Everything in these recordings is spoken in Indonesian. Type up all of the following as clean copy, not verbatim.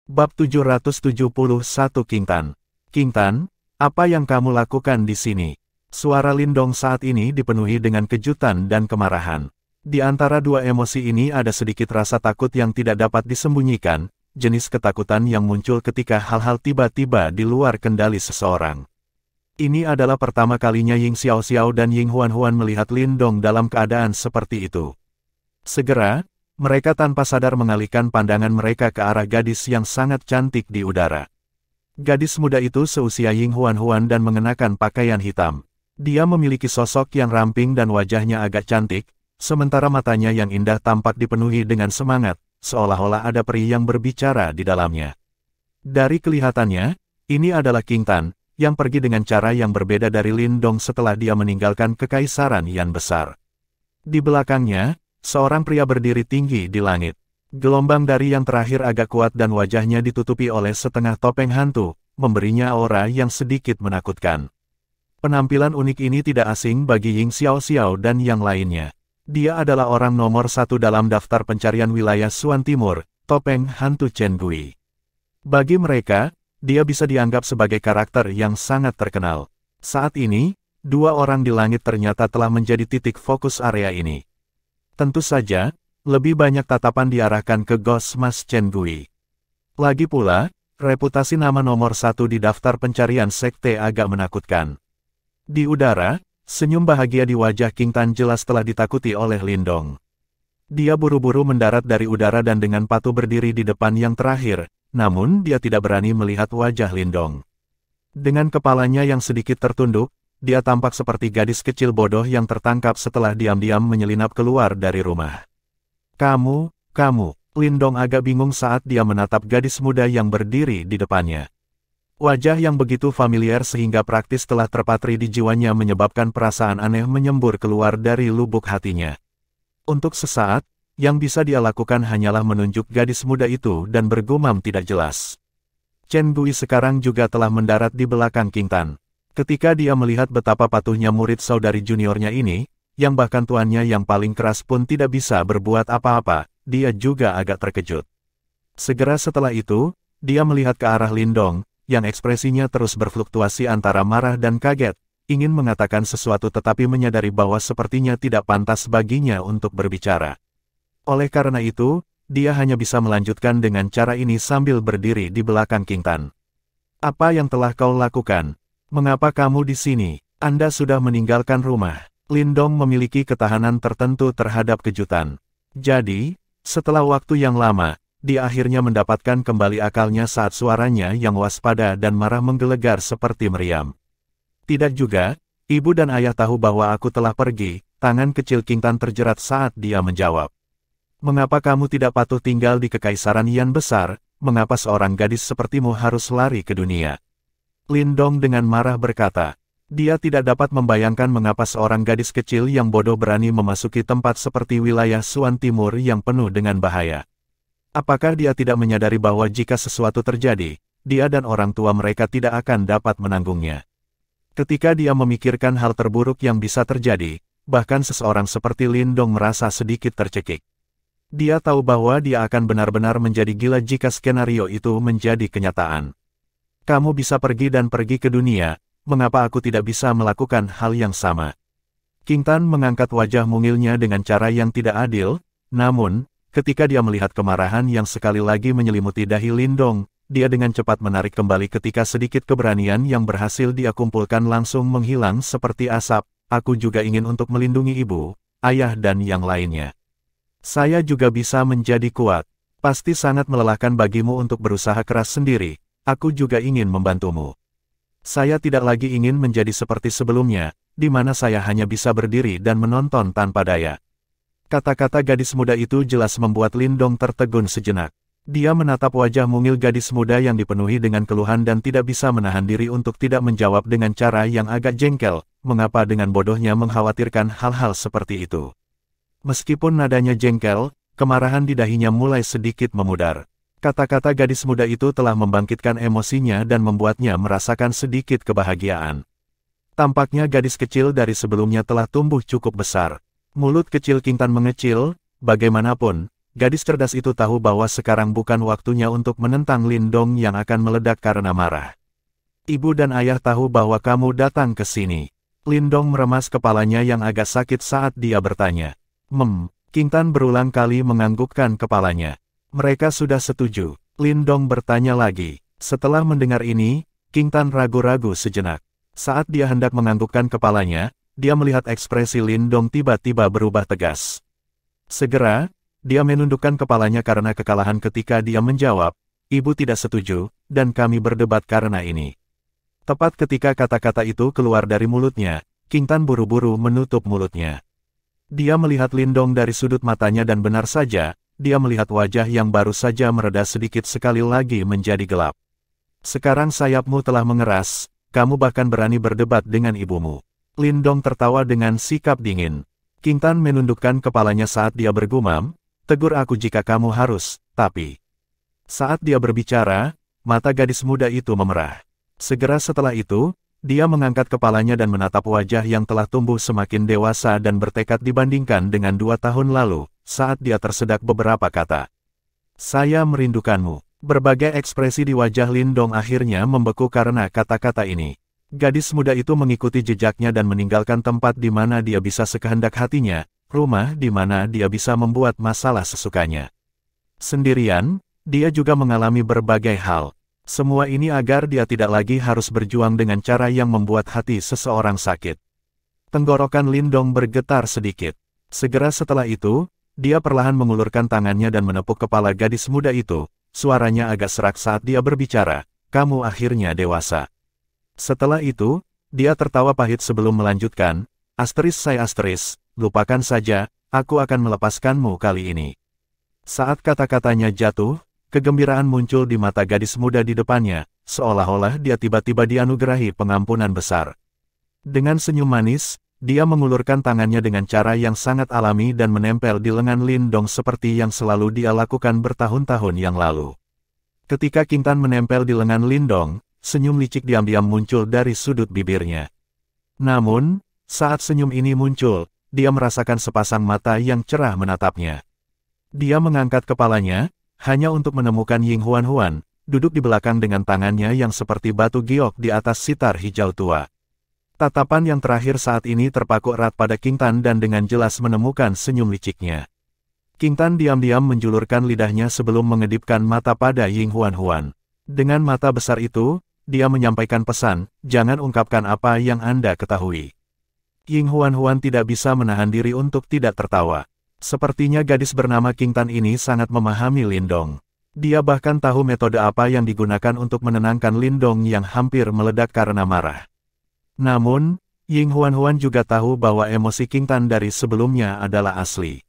Bab 771 King Tan. King Tan, apa yang kamu lakukan di sini? Suara Lindong saat ini dipenuhi dengan kejutan dan kemarahan. Di antara dua emosi ini ada sedikit rasa takut yang tidak dapat disembunyikan, jenis ketakutan yang muncul ketika hal-hal tiba-tiba di luar kendali seseorang. Ini adalah pertama kalinya Ying Xiaoxiao dan Ying Huan-Huan melihat Lindong dalam keadaan seperti itu. Segera, mereka tanpa sadar mengalihkan pandangan mereka ke arah gadis yang sangat cantik di udara. Gadis muda itu seusia Ying Huan-Huan dan mengenakan pakaian hitam. Dia memiliki sosok yang ramping dan wajahnya agak cantik, sementara matanya yang indah tampak dipenuhi dengan semangat, seolah-olah ada peri yang berbicara di dalamnya. Dari kelihatannya, ini adalah King Tan, yang pergi dengan cara yang berbeda dari Lindong setelah dia meninggalkan kekaisaran Yan besar. Di belakangnya, seorang pria berdiri tinggi di langit. Gelombang dari yang terakhir agak kuat dan wajahnya ditutupi oleh setengah topeng hantu, memberinya aura yang sedikit menakutkan. Penampilan unik ini tidak asing bagi Ying Xiaoxiao dan yang lainnya. Dia adalah orang nomor satu dalam daftar pencarian wilayah Suan Timur, topeng hantu Chen Gui. Bagi mereka, dia bisa dianggap sebagai karakter yang sangat terkenal. Saat ini, dua orang di langit ternyata telah menjadi titik fokus area ini. Tentu saja, lebih banyak tatapan diarahkan ke Ghost Mas Chen Gui. Lagi pula, reputasi nama nomor satu di daftar pencarian sekte agak menakutkan. Di udara, senyum bahagia di wajah King Tan jelas telah ditakuti oleh Lindong. Dia buru-buru mendarat dari udara dan dengan patuh berdiri di depan yang terakhir, namun dia tidak berani melihat wajah Lindong. Dengan kepalanya yang sedikit tertunduk, dia tampak seperti gadis kecil bodoh yang tertangkap setelah diam-diam menyelinap keluar dari rumah. Kamu, Lindong agak bingung saat dia menatap gadis muda yang berdiri di depannya. Wajah yang begitu familiar sehingga praktis telah terpatri di jiwanya menyebabkan perasaan aneh menyembur keluar dari lubuk hatinya. Untuk sesaat, yang bisa dia lakukan hanyalah menunjuk gadis muda itu dan bergumam tidak jelas. Chen Gui sekarang juga telah mendarat di belakang King Tan. Ketika dia melihat betapa patuhnya murid saudari juniornya ini, yang bahkan tuannya yang paling keras pun tidak bisa berbuat apa-apa, dia juga agak terkejut. Segera setelah itu, dia melihat ke arah Lindong, yang ekspresinya terus berfluktuasi antara marah dan kaget, ingin mengatakan sesuatu tetapi menyadari bahwa sepertinya tidak pantas baginya untuk berbicara. Oleh karena itu, dia hanya bisa melanjutkan dengan cara ini sambil berdiri di belakang King Tan. Apa yang telah kau lakukan? Mengapa kamu di sini? Anda sudah meninggalkan rumah. Lindong memiliki ketahanan tertentu terhadap kejutan. Jadi, setelah waktu yang lama, dia akhirnya mendapatkan kembali akalnya saat suaranya yang waspada dan marah menggelegar seperti meriam. Tidak juga, ibu dan ayah tahu bahwa aku telah pergi, tangan kecil King Tan terjerat saat dia menjawab. Mengapa kamu tidak patuh tinggal di kekaisaran Yan besar, mengapa seorang gadis sepertimu harus lari ke dunia? Lindong dengan marah berkata. Dia tidak dapat membayangkan mengapa seorang gadis kecil yang bodoh berani memasuki tempat seperti wilayah Suan Timur yang penuh dengan bahaya. Apakah dia tidak menyadari bahwa jika sesuatu terjadi, dia dan orang tua mereka tidak akan dapat menanggungnya? Ketika dia memikirkan hal terburuk yang bisa terjadi, bahkan seseorang seperti Lindong merasa sedikit tercekik. Dia tahu bahwa dia akan benar-benar menjadi gila jika skenario itu menjadi kenyataan. Kamu bisa pergi dan pergi ke dunia. Mengapa aku tidak bisa melakukan hal yang sama? King Tan mengangkat wajah mungilnya dengan cara yang tidak adil, namun, ketika dia melihat kemarahan yang sekali lagi menyelimuti dahi Lindong, dia dengan cepat menarik kembali ketika sedikit keberanian yang berhasil dia kumpulkan langsung menghilang seperti asap. Aku juga ingin untuk melindungi ibu, ayah dan yang lainnya. Saya juga bisa menjadi kuat. Pasti sangat melelahkan bagimu untuk berusaha keras sendiri, aku juga ingin membantumu. Saya tidak lagi ingin menjadi seperti sebelumnya, di mana saya hanya bisa berdiri dan menonton tanpa daya. Kata-kata gadis muda itu jelas membuat Lindong tertegun sejenak. Dia menatap wajah mungil gadis muda yang dipenuhi dengan keluhan dan tidak bisa menahan diri untuk tidak menjawab dengan cara yang agak jengkel, mengapa dengan bodohnya mengkhawatirkan hal-hal seperti itu. Meskipun nadanya jengkel, kemarahan di dahinya mulai sedikit memudar. Kata-kata gadis muda itu telah membangkitkan emosinya dan membuatnya merasakan sedikit kebahagiaan. Tampaknya gadis kecil dari sebelumnya telah tumbuh cukup besar. Mulut kecil King Tan mengecil, bagaimanapun, gadis cerdas itu tahu bahwa sekarang bukan waktunya untuk menentang Lindong yang akan meledak karena marah. Ibu dan ayah tahu bahwa kamu datang ke sini. Lindong meremas kepalanya yang agak sakit saat dia bertanya. King Tan berulang kali menganggukkan kepalanya. Mereka sudah setuju. Lindong bertanya lagi. Setelah mendengar ini, King Tan ragu-ragu sejenak. Saat dia hendak menganggukkan kepalanya, dia melihat ekspresi Lindong tiba-tiba berubah tegas. Segera, dia menundukkan kepalanya karena kekalahan ketika dia menjawab, "Ibu tidak setuju, dan kami berdebat karena ini." Tepat ketika kata-kata itu keluar dari mulutnya, King Tan buru-buru menutup mulutnya. Dia melihat Lindong dari sudut matanya dan benar saja, dia melihat wajah yang baru saja mereda sedikit sekali lagi menjadi gelap. "Sekarang sayapmu telah mengeras, kamu bahkan berani berdebat dengan ibumu." Lindong tertawa dengan sikap dingin. King Tan menundukkan kepalanya saat dia bergumam, "Tegur aku jika kamu harus, tapi..." Saat dia berbicara, mata gadis muda itu memerah. Segera setelah itu, dia mengangkat kepalanya dan menatap wajah yang telah tumbuh semakin dewasa dan bertekad dibandingkan dengan 2 tahun lalu, saat dia tersedak beberapa kata. "Saya merindukanmu." Berbagai ekspresi di wajah Lindong akhirnya membeku karena kata-kata ini. Gadis muda itu mengikuti jejaknya dan meninggalkan tempat di mana dia bisa sekehendak hatinya, rumah di mana dia bisa membuat masalah sesukanya. Sendirian, dia juga mengalami berbagai hal. Semua ini agar dia tidak lagi harus berjuang dengan cara yang membuat hati seseorang sakit. Tenggorokan Lindong bergetar sedikit. Segera setelah itu, dia perlahan mengulurkan tangannya dan menepuk kepala gadis muda itu. Suaranya agak serak saat dia berbicara, "Kamu akhirnya dewasa." Setelah itu, dia tertawa pahit sebelum melanjutkan, "Lupakan saja, aku akan melepaskanmu kali ini." Saat kata-katanya jatuh, kegembiraan muncul di mata gadis muda di depannya, seolah-olah dia tiba-tiba dianugerahi pengampunan besar. Dengan senyum manis, dia mengulurkan tangannya dengan cara yang sangat alami dan menempel di lengan Lindong seperti yang selalu dia lakukan bertahun-tahun yang lalu. Ketika King Tan menempel di lengan Lindong, senyum licik diam-diam muncul dari sudut bibirnya. Namun, saat senyum ini muncul, dia merasakan sepasang mata yang cerah menatapnya. Dia mengangkat kepalanya, hanya untuk menemukan Ying Huan-Huan, duduk di belakang dengan tangannya yang seperti batu giok di atas sitar hijau tua. Tatapan yang terakhir saat ini terpaku erat pada King Tan dan dengan jelas menemukan senyum liciknya. King Tan diam-diam menjulurkan lidahnya sebelum mengedipkan mata pada Ying Huan-Huan. Dengan mata besar itu, dia menyampaikan pesan, "Jangan ungkapkan apa yang Anda ketahui." Ying Huan-Huan tidak bisa menahan diri untuk tidak tertawa. Sepertinya gadis bernama King Tan ini sangat memahami Lindong. Dia bahkan tahu metode apa yang digunakan untuk menenangkan Lindong yang hampir meledak karena marah. Namun, Ying Huan-Huan juga tahu bahwa emosi King Tan dari sebelumnya adalah asli.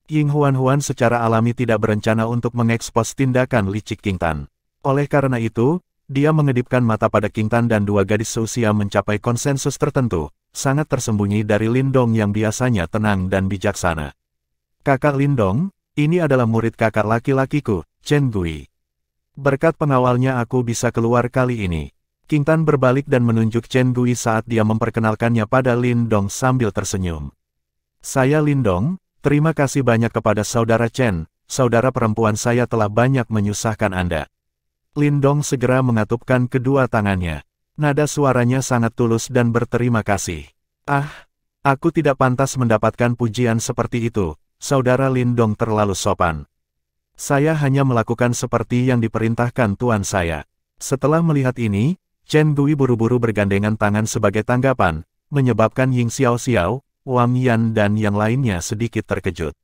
Ying Huan-Huan secara alami tidak berencana untuk mengekspos tindakan licik King Tan. Oleh karena itu, dia mengedipkan mata pada King Tan dan dua gadis seusia mencapai konsensus tertentu, sangat tersembunyi dari Lindong yang biasanya tenang dan bijaksana. "Kakak Lindong, ini adalah murid kakak laki-lakiku, Chen Gui. Berkat pengawalnya aku bisa keluar kali ini." King Tan berbalik dan menunjuk Chen Gui saat dia memperkenalkannya pada Lindong sambil tersenyum. "Saya Lindong, terima kasih banyak kepada saudara Chen, saudara perempuan saya telah banyak menyusahkan Anda." Lindong segera mengatupkan kedua tangannya. Nada suaranya sangat tulus dan berterima kasih. "Ah, aku tidak pantas mendapatkan pujian seperti itu, saudara Lindong terlalu sopan. Saya hanya melakukan seperti yang diperintahkan tuan saya." Setelah melihat ini, Chen Gui buru-buru bergandengan tangan sebagai tanggapan, menyebabkan Ying Xiao-Xiao, Wang Yan dan yang lainnya sedikit terkejut.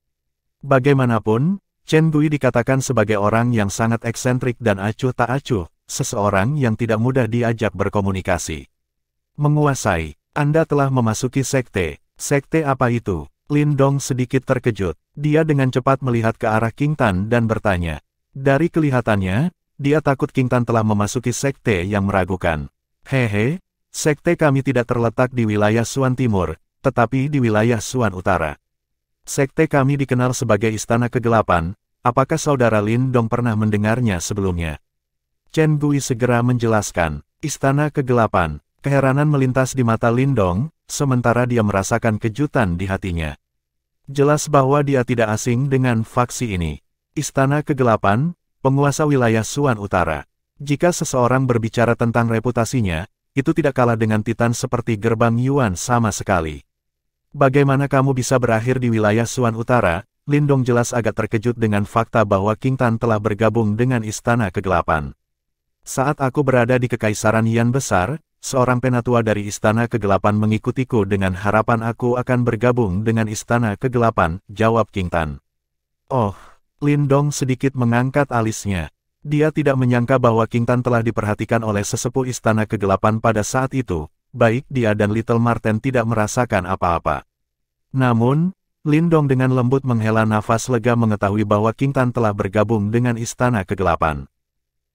Bagaimanapun, Chen Gui dikatakan sebagai orang yang sangat eksentrik dan acuh tak acuh, seseorang yang tidak mudah diajak berkomunikasi. "Menguasai, Anda telah memasuki sekte. Sekte apa itu?" Lindong sedikit terkejut. Dia dengan cepat melihat ke arah King Tan dan bertanya. Dari kelihatannya, dia takut King Tan telah memasuki sekte yang meragukan. "Hehe, sekte kami tidak terletak di wilayah Suan Timur, tetapi di wilayah Suan Utara. Sekte kami dikenal sebagai Istana Kegelapan, apakah saudara Lindong pernah mendengarnya sebelumnya?" Chen Gui segera menjelaskan, "Istana Kegelapan." Keheranan melintas di mata Lindong, sementara dia merasakan kejutan di hatinya. Jelas bahwa dia tidak asing dengan faksi ini. Istana Kegelapan, penguasa wilayah Suan Utara. Jika seseorang berbicara tentang reputasinya, itu tidak kalah dengan Titan seperti Gerbang Yuan sama sekali. Bagaimana kamu bisa berakhir di wilayah Suan Utara? Lindong jelas agak terkejut dengan fakta bahwa King Tan telah bergabung dengan Istana Kegelapan. Saat aku berada di Kekaisaran Yan Besar, seorang penatua dari Istana Kegelapan mengikutiku dengan harapan aku akan bergabung dengan Istana Kegelapan, jawab King Tan. Oh, Lindong sedikit mengangkat alisnya. Dia tidak menyangka bahwa King Tan telah diperhatikan oleh sesepuh Istana Kegelapan pada saat itu, baik dia dan Little Marten tidak merasakan apa-apa. Namun, Lindong dengan lembut menghela nafas lega mengetahui bahwa King Tan telah bergabung dengan Istana Kegelapan.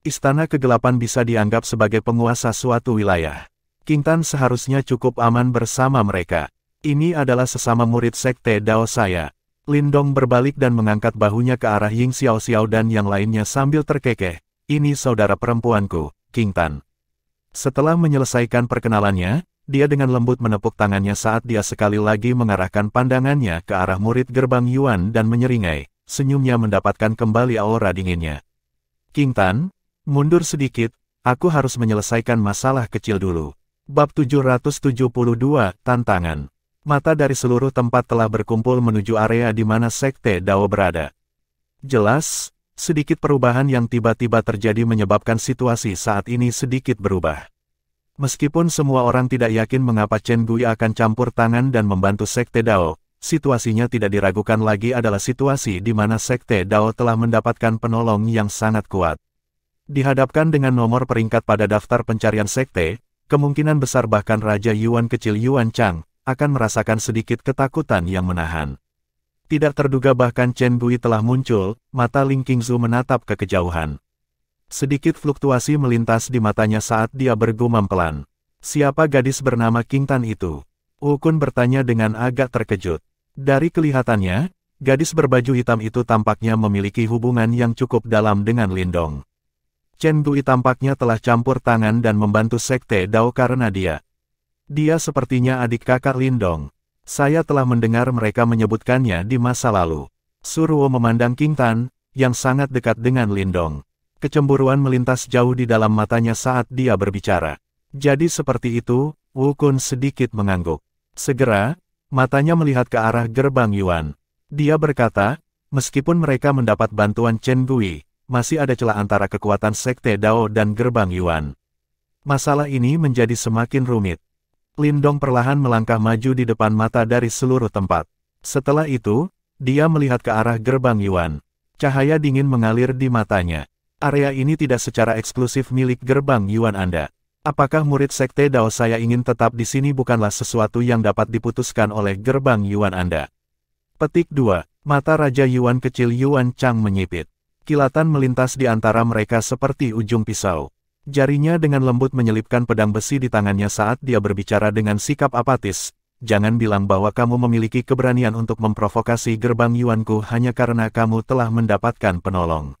Istana Kegelapan bisa dianggap sebagai penguasa suatu wilayah. King Tan seharusnya cukup aman bersama mereka. Ini adalah sesama murid sekte Dao saya. Lindong berbalik dan mengangkat bahunya ke arah Ying Xiao dan yang lainnya sambil terkekeh. Ini saudara perempuanku, King Tan. Setelah menyelesaikan perkenalannya, dia dengan lembut menepuk tangannya saat dia sekali lagi mengarahkan pandangannya ke arah murid Gerbang Yuan dan menyeringai. Senyumnya mendapatkan kembali aura dinginnya. King Tan, mundur sedikit, aku harus menyelesaikan masalah kecil dulu. Bab 772, Tantangan. Mata dari seluruh tempat telah berkumpul menuju area di mana Sekte Dao berada. Jelas, sedikit perubahan yang tiba-tiba terjadi menyebabkan situasi saat ini sedikit berubah. Meskipun semua orang tidak yakin mengapa Chen Gui akan campur tangan dan membantu Sekte Dao, situasinya tidak diragukan lagi adalah situasi di mana Sekte Dao telah mendapatkan penolong yang sangat kuat. Dihadapkan dengan nomor peringkat pada daftar pencarian sekte, kemungkinan besar bahkan Raja Yuan kecil Yuan Chang akan merasakan sedikit ketakutan yang menahan. Tidak terduga bahkan Chen Gui telah muncul, mata Ling Qingzu menatap ke kejauhan. Sedikit fluktuasi melintas di matanya saat dia bergumam pelan. Siapa gadis bernama King Tan itu? Wu Kun bertanya dengan agak terkejut. Dari kelihatannya, gadis berbaju hitam itu tampaknya memiliki hubungan yang cukup dalam dengan Lindong. Chen Gui tampaknya telah campur tangan dan membantu Sekte Dao karena dia. Dia sepertinya adik kakak Lindong. Saya telah mendengar mereka menyebutkannya di masa lalu. Suruo memandang King Tan, yang sangat dekat dengan Lindong. Kecemburuan melintas jauh di dalam matanya saat dia berbicara. Jadi seperti itu, Wu Kun sedikit mengangguk. Segera, matanya melihat ke arah Gerbang Yuan. Dia berkata, meskipun mereka mendapat bantuan Chen Gui, masih ada celah antara kekuatan Sekte Dao dan Gerbang Yuan. Masalah ini menjadi semakin rumit. Lindong perlahan melangkah maju di depan mata dari seluruh tempat. Setelah itu, dia melihat ke arah Gerbang Yuan. Cahaya dingin mengalir di matanya. Area ini tidak secara eksklusif milik Gerbang Yuan Anda. Apakah murid Sekte Dao saya ingin tetap di sini bukanlah sesuatu yang dapat diputuskan oleh Gerbang Yuan Anda. Petik 2. Mata Raja Yuan kecil Yuan Chang menyipit. Kilatan melintas di antara mereka seperti ujung pisau. Jarinya dengan lembut menyelipkan pedang besi di tangannya saat dia berbicara dengan sikap apatis. Jangan bilang bahwa kamu memiliki keberanian untuk memprovokasi Gerbang Yuanku hanya karena kamu telah mendapatkan penolong.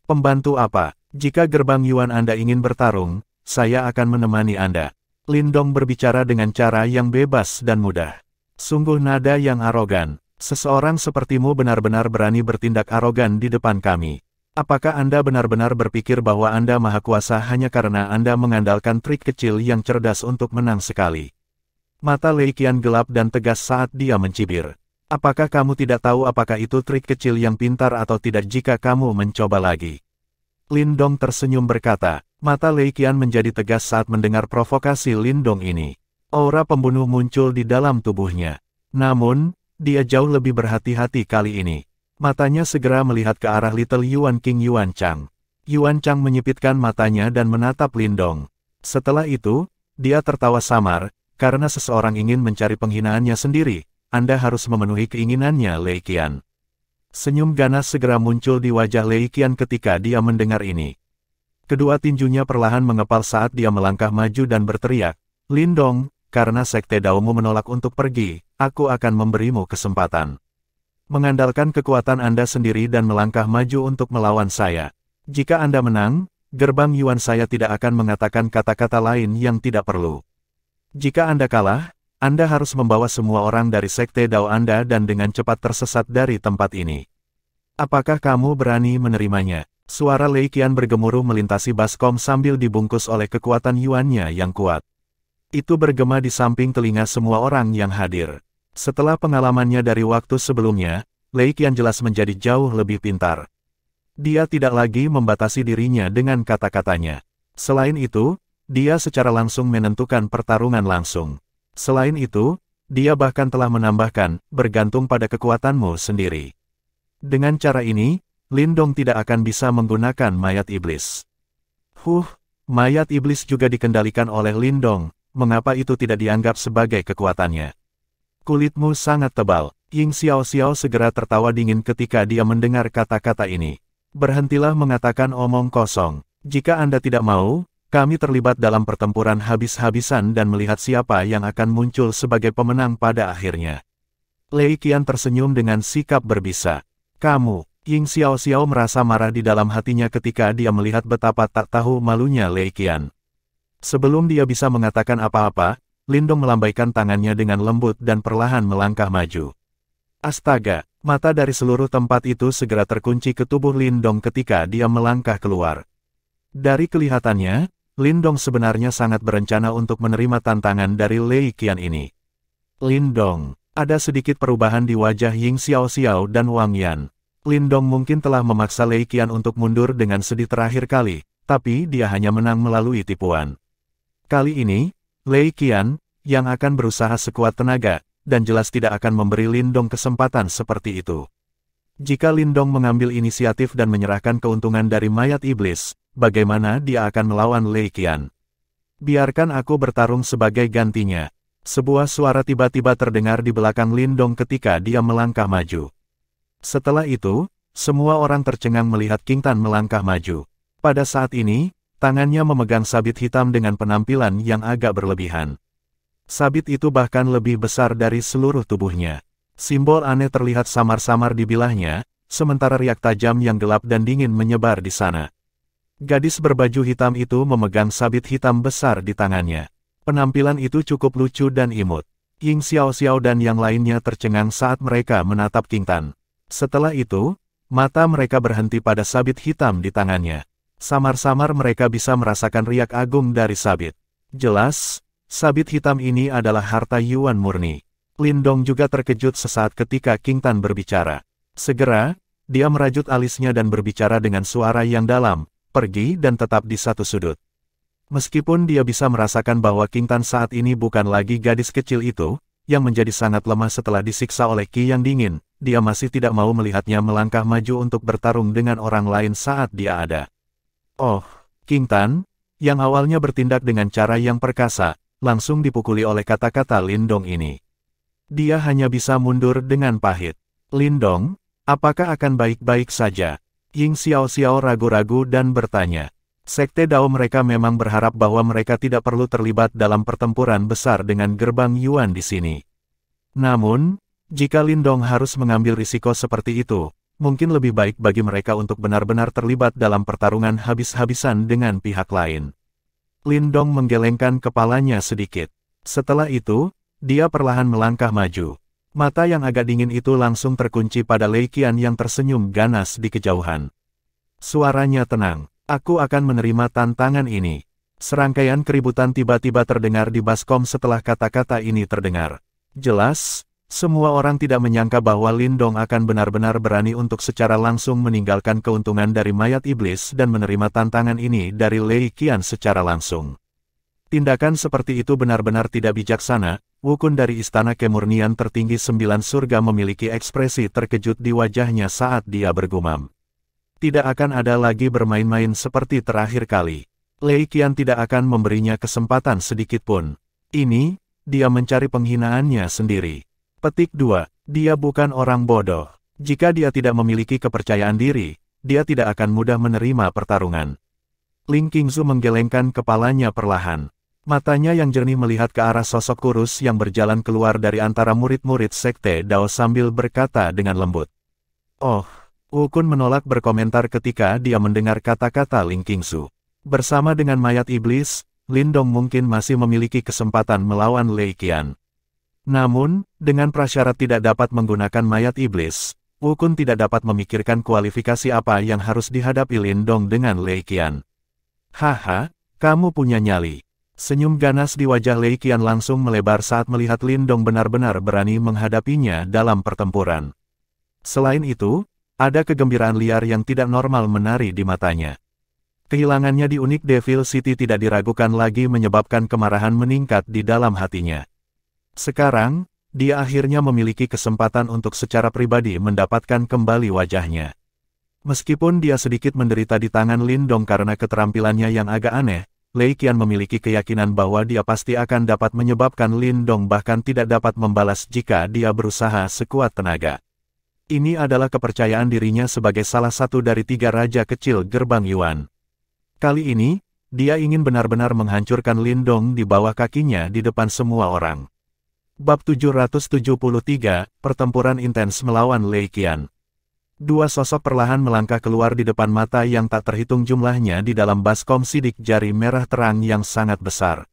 Pembantu apa? Jika Gerbang Yuan Anda ingin bertarung, saya akan menemani Anda. Lindong berbicara dengan cara yang bebas dan mudah. Sungguh nada yang arogan. Seseorang sepertimu benar-benar berani bertindak arogan di depan kami. Apakah Anda benar-benar berpikir bahwa Anda maha kuasa hanya karena Anda mengandalkan trik kecil yang cerdas untuk menang sekali? Mata Lei Qian gelap dan tegas saat dia mencibir. Apakah kamu tidak tahu apakah itu trik kecil yang pintar atau tidak jika kamu mencoba lagi? Lindong tersenyum berkata, mata Lei Qian menjadi tegas saat mendengar provokasi Lindong ini. Aura pembunuh muncul di dalam tubuhnya. Namun, dia jauh lebih berhati-hati kali ini. Matanya segera melihat ke arah Little Yuan King Yuan Chang. Yuan Chang menyipitkan matanya dan menatap Lindong. Setelah itu, dia tertawa samar, karena seseorang ingin mencari penghinaannya sendiri, Anda harus memenuhi keinginannya Lei Qian. Senyum ganas segera muncul di wajah Lei Qian ketika dia mendengar ini. Kedua tinjunya perlahan mengepal saat dia melangkah maju dan berteriak, Lindong, karena Sekte Daomu menolak untuk pergi, aku akan memberimu kesempatan. Mengandalkan kekuatan Anda sendiri dan melangkah maju untuk melawan saya. Jika Anda menang, Gerbang Yuan saya tidak akan mengatakan kata-kata lain yang tidak perlu. Jika Anda kalah, Anda harus membawa semua orang dari Sekte Dao Anda dan dengan cepat tersesat dari tempat ini. Apakah kamu berani menerimanya? Suara Lei Qian bergemuruh melintasi baskom sambil dibungkus oleh kekuatan Yuannya yang kuat. Itu bergema di samping telinga semua orang yang hadir. Setelah pengalamannya dari waktu sebelumnya, Lei Qian jelas menjadi jauh lebih pintar. Dia tidak lagi membatasi dirinya dengan kata-katanya. Selain itu, dia secara langsung menentukan pertarungan langsung. Selain itu, dia bahkan telah menambahkan, bergantung pada kekuatanmu sendiri. Dengan cara ini, Lindong tidak akan bisa menggunakan mayat iblis. Mayat iblis juga dikendalikan oleh Lindong, mengapa itu tidak dianggap sebagai kekuatannya? Kulitmu sangat tebal. Ying Xiao segera tertawa dingin ketika dia mendengar kata-kata ini. Berhentilah mengatakan omong kosong. Jika Anda tidak mau, kami terlibat dalam pertempuran habis-habisan dan melihat siapa yang akan muncul sebagai pemenang pada akhirnya. Lei Qian tersenyum dengan sikap berbisa. Kamu, Ying Xiao merasa marah di dalam hatinya ketika dia melihat betapa tak tahu malunya Lei Qian. Sebelum dia bisa mengatakan apa-apa, Lindong melambaikan tangannya dengan lembut dan perlahan melangkah maju. Astaga, mata dari seluruh tempat itu segera terkunci ke tubuh Lindong ketika dia melangkah keluar. Dari kelihatannya, Lindong sebenarnya sangat berencana untuk menerima tantangan dari Lei Qian ini. Lindong, ada sedikit perubahan di wajah Ying Xiao dan Wang Yan. Lindong mungkin telah memaksa Lei Qian untuk mundur dengan sedih terakhir kali, tapi dia hanya menang melalui tipuan. Kali ini, Lei Qian, yang akan berusaha sekuat tenaga, dan jelas tidak akan memberi Lindong kesempatan seperti itu. Jika Lindong mengambil inisiatif dan menyerahkan keuntungan dari mayat iblis, bagaimana dia akan melawan Lei Qian? Biarkan aku bertarung sebagai gantinya. Sebuah suara tiba-tiba terdengar di belakang Lindong ketika dia melangkah maju. Setelah itu, semua orang tercengang melihat King Tan melangkah maju. Pada saat ini, tangannya memegang sabit hitam dengan penampilan yang agak berlebihan. Sabit itu bahkan lebih besar dari seluruh tubuhnya. Simbol aneh terlihat samar-samar di bilahnya, sementara riak tajam yang gelap dan dingin menyebar di sana. Gadis berbaju hitam itu memegang sabit hitam besar di tangannya. Penampilan itu cukup lucu dan imut. Ying Xiao dan yang lainnya tercengang saat mereka menatap King Tan. Setelah itu, mata mereka berhenti pada sabit hitam di tangannya. Samar-samar mereka bisa merasakan riak agung dari sabit. Jelas, sabit hitam ini adalah harta Yuan murni. Lindong juga terkejut sesaat ketika King Tan berbicara. Segera, dia merajut alisnya dan berbicara dengan suara yang dalam, pergi dan tetap di satu sudut. Meskipun dia bisa merasakan bahwa King Tan saat ini bukan lagi gadis kecil itu, yang menjadi sangat lemah setelah disiksa oleh Qi yang dingin, dia masih tidak mau melihatnya melangkah maju untuk bertarung dengan orang lain saat dia ada. Oh, King Tan, yang awalnya bertindak dengan cara yang perkasa, langsung dipukuli oleh kata-kata Lindong ini. Dia hanya bisa mundur dengan pahit. Lindong, apakah akan baik-baik saja? Ying Xiao ragu-ragu dan bertanya. Sekte Dao mereka memang berharap bahwa mereka tidak perlu terlibat dalam pertempuran besar dengan gerbang Yuan di sini. Namun, jika Lindong harus mengambil risiko seperti itu, mungkin lebih baik bagi mereka untuk benar-benar terlibat dalam pertarungan habis-habisan dengan pihak lain. Lindong menggelengkan kepalanya sedikit. Setelah itu, dia perlahan melangkah maju. Mata yang agak dingin itu langsung terkunci pada Lei Qian yang tersenyum ganas di kejauhan. Suaranya tenang. Aku akan menerima tantangan ini. Serangkaian keributan tiba-tiba terdengar di baskom setelah kata-kata ini terdengar. Jelas, semua orang tidak menyangka bahwa Lindong akan benar-benar berani untuk secara langsung meninggalkan keuntungan dari mayat iblis dan menerima tantangan ini dari Lei Qian secara langsung. Tindakan seperti itu benar-benar tidak bijaksana. Wukun dari Istana Kemurnian Tertinggi 9 Surga memiliki ekspresi terkejut di wajahnya saat dia bergumam. Tidak akan ada lagi bermain-main seperti terakhir kali. Lei Qian tidak akan memberinya kesempatan sedikit pun. Ini, dia mencari penghinaannya sendiri. Petik 2. Dia bukan orang bodoh. Jika dia tidak memiliki kepercayaan diri, dia tidak akan mudah menerima pertarungan. Ling Qingzu menggelengkan kepalanya perlahan. Matanya yang jernih melihat ke arah sosok kurus yang berjalan keluar dari antara murid-murid Sekte Dao sambil berkata dengan lembut. Oh, Wukun menolak berkomentar ketika dia mendengar kata-kata Ling Qingzu. Bersama dengan mayat iblis, Lindong mungkin masih memiliki kesempatan melawan Lei Qian. Namun, dengan prasyarat tidak dapat menggunakan mayat iblis, Wu Kun tidak dapat memikirkan kualifikasi apa yang harus dihadapi Lindong dengan Lei Qian. Haha, kamu punya nyali. Senyum ganas di wajah Lei Qian langsung melebar saat melihat Lindong benar-benar berani menghadapinya dalam pertempuran. Selain itu, ada kegembiraan liar yang tidak normal menari di matanya. Kehilangannya di unik Devil City tidak diragukan lagi menyebabkan kemarahan meningkat di dalam hatinya. Sekarang, dia akhirnya memiliki kesempatan untuk secara pribadi mendapatkan kembali wajahnya. Meskipun dia sedikit menderita di tangan Lindong karena keterampilannya yang agak aneh, Lei Qian memiliki keyakinan bahwa dia pasti akan dapat menyebabkan Lindong bahkan tidak dapat membalas jika dia berusaha sekuat tenaga. Ini adalah kepercayaan dirinya sebagai salah satu dari 3 raja kecil gerbang Yuan. Kali ini, dia ingin benar-benar menghancurkan Lindong di bawah kakinya di depan semua orang. Bab 773, Pertempuran Intens Melawan Lei Qian. Dua sosok perlahan melangkah keluar di depan mata yang tak terhitung jumlahnya di dalam baskom sidik jari merah terang yang sangat besar.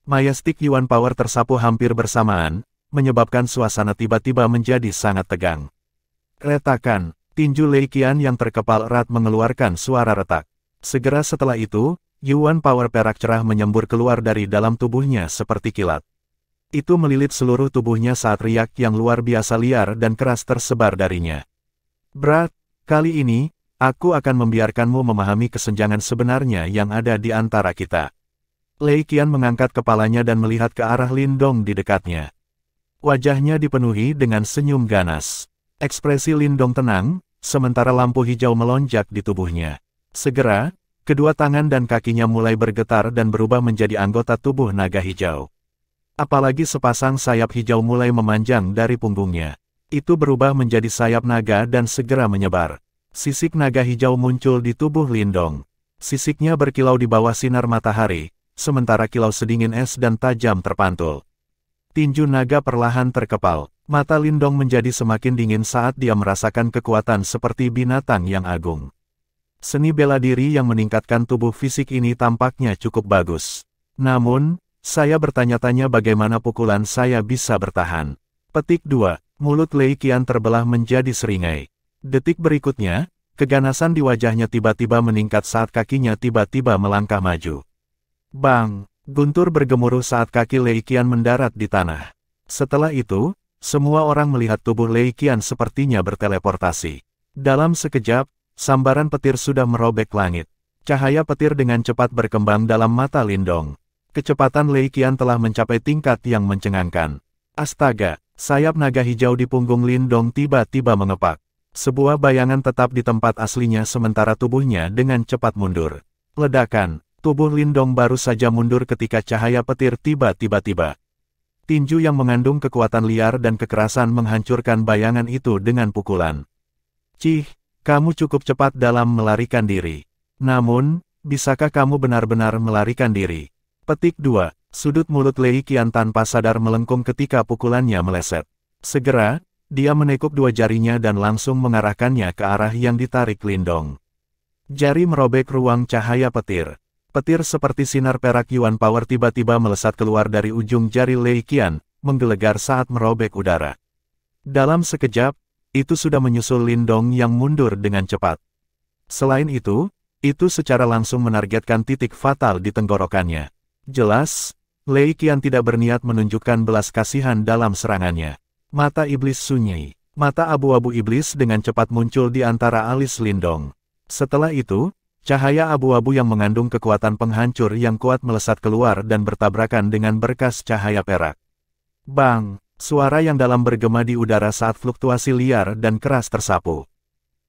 Majestic Yuan Power tersapu hampir bersamaan, menyebabkan suasana tiba-tiba menjadi sangat tegang. Retakan, tinju Lei Qian yang terkepal erat mengeluarkan suara retak. Segera setelah itu, Yuan Power perak cerah menyembur keluar dari dalam tubuhnya seperti kilat. Itu melilit seluruh tubuhnya saat riak yang luar biasa liar dan keras tersebar darinya. Berat, kali ini, aku akan membiarkanmu memahami kesenjangan sebenarnya yang ada di antara kita. Lei Qian mengangkat kepalanya dan melihat ke arah Lindong di dekatnya. Wajahnya dipenuhi dengan senyum ganas. Ekspresi Lindong tenang, sementara lampu hijau melonjak di tubuhnya. Segera, kedua tangan dan kakinya mulai bergetar dan berubah menjadi anggota tubuh naga hijau. Apalagi sepasang sayap hijau mulai memanjang dari punggungnya. Itu berubah menjadi sayap naga dan segera menyebar. Sisik naga hijau muncul di tubuh Lindong. Sisiknya berkilau di bawah sinar matahari, sementara kilau sedingin es dan tajam terpantul. Tinju naga perlahan terkepal. Mata Lindong menjadi semakin dingin saat dia merasakan kekuatan seperti binatang yang agung. Seni bela diri yang meningkatkan tubuh fisik ini tampaknya cukup bagus. Namun, saya bertanya-tanya bagaimana pukulan saya bisa bertahan. Petik 2. Mulut Lei Qian terbelah menjadi seringai. Detik berikutnya, keganasan di wajahnya tiba-tiba meningkat saat kakinya tiba-tiba melangkah maju. Bang! Guntur bergemuruh saat kaki Lei Qian mendarat di tanah. Setelah itu, semua orang melihat tubuh Lei Qian sepertinya berteleportasi. Dalam sekejap, sambaran petir sudah merobek langit. Cahaya petir dengan cepat berkembang dalam mata Lindong. Kecepatan Lei Qian telah mencapai tingkat yang mencengangkan. Astaga, sayap naga hijau di punggung Lindong tiba-tiba mengepak. Sebuah bayangan tetap di tempat aslinya sementara tubuhnya dengan cepat mundur. Ledakan, tubuh Lindong baru saja mundur ketika cahaya petir tiba-tiba tiba. Tinju yang mengandung kekuatan liar dan kekerasan menghancurkan bayangan itu dengan pukulan. Cih, kamu cukup cepat dalam melarikan diri. Namun, bisakah kamu benar-benar melarikan diri? Petik 2. Sudut mulut Lei Qian tanpa sadar melengkung ketika pukulannya meleset. Segera, dia menekuk dua jarinya dan langsung mengarahkannya ke arah yang ditarik Lindong. Jari merobek ruang cahaya petir. Petir seperti sinar perak Yuan Power tiba-tiba melesat keluar dari ujung jari Lei Qian, menggelegar saat merobek udara. Dalam sekejap, itu sudah menyusul Lindong yang mundur dengan cepat. Selain itu secara langsung menargetkan titik fatal di tenggorokannya. Jelas, Lei Qian tidak berniat menunjukkan belas kasihan dalam serangannya. Mata iblis sunyi. Mata abu-abu iblis dengan cepat muncul di antara alis Lindong. Setelah itu, cahaya abu-abu yang mengandung kekuatan penghancur yang kuat melesat keluar dan bertabrakan dengan berkas cahaya perak. Bang! Suara yang dalam bergema di udara saat fluktuasi liar dan keras tersapu.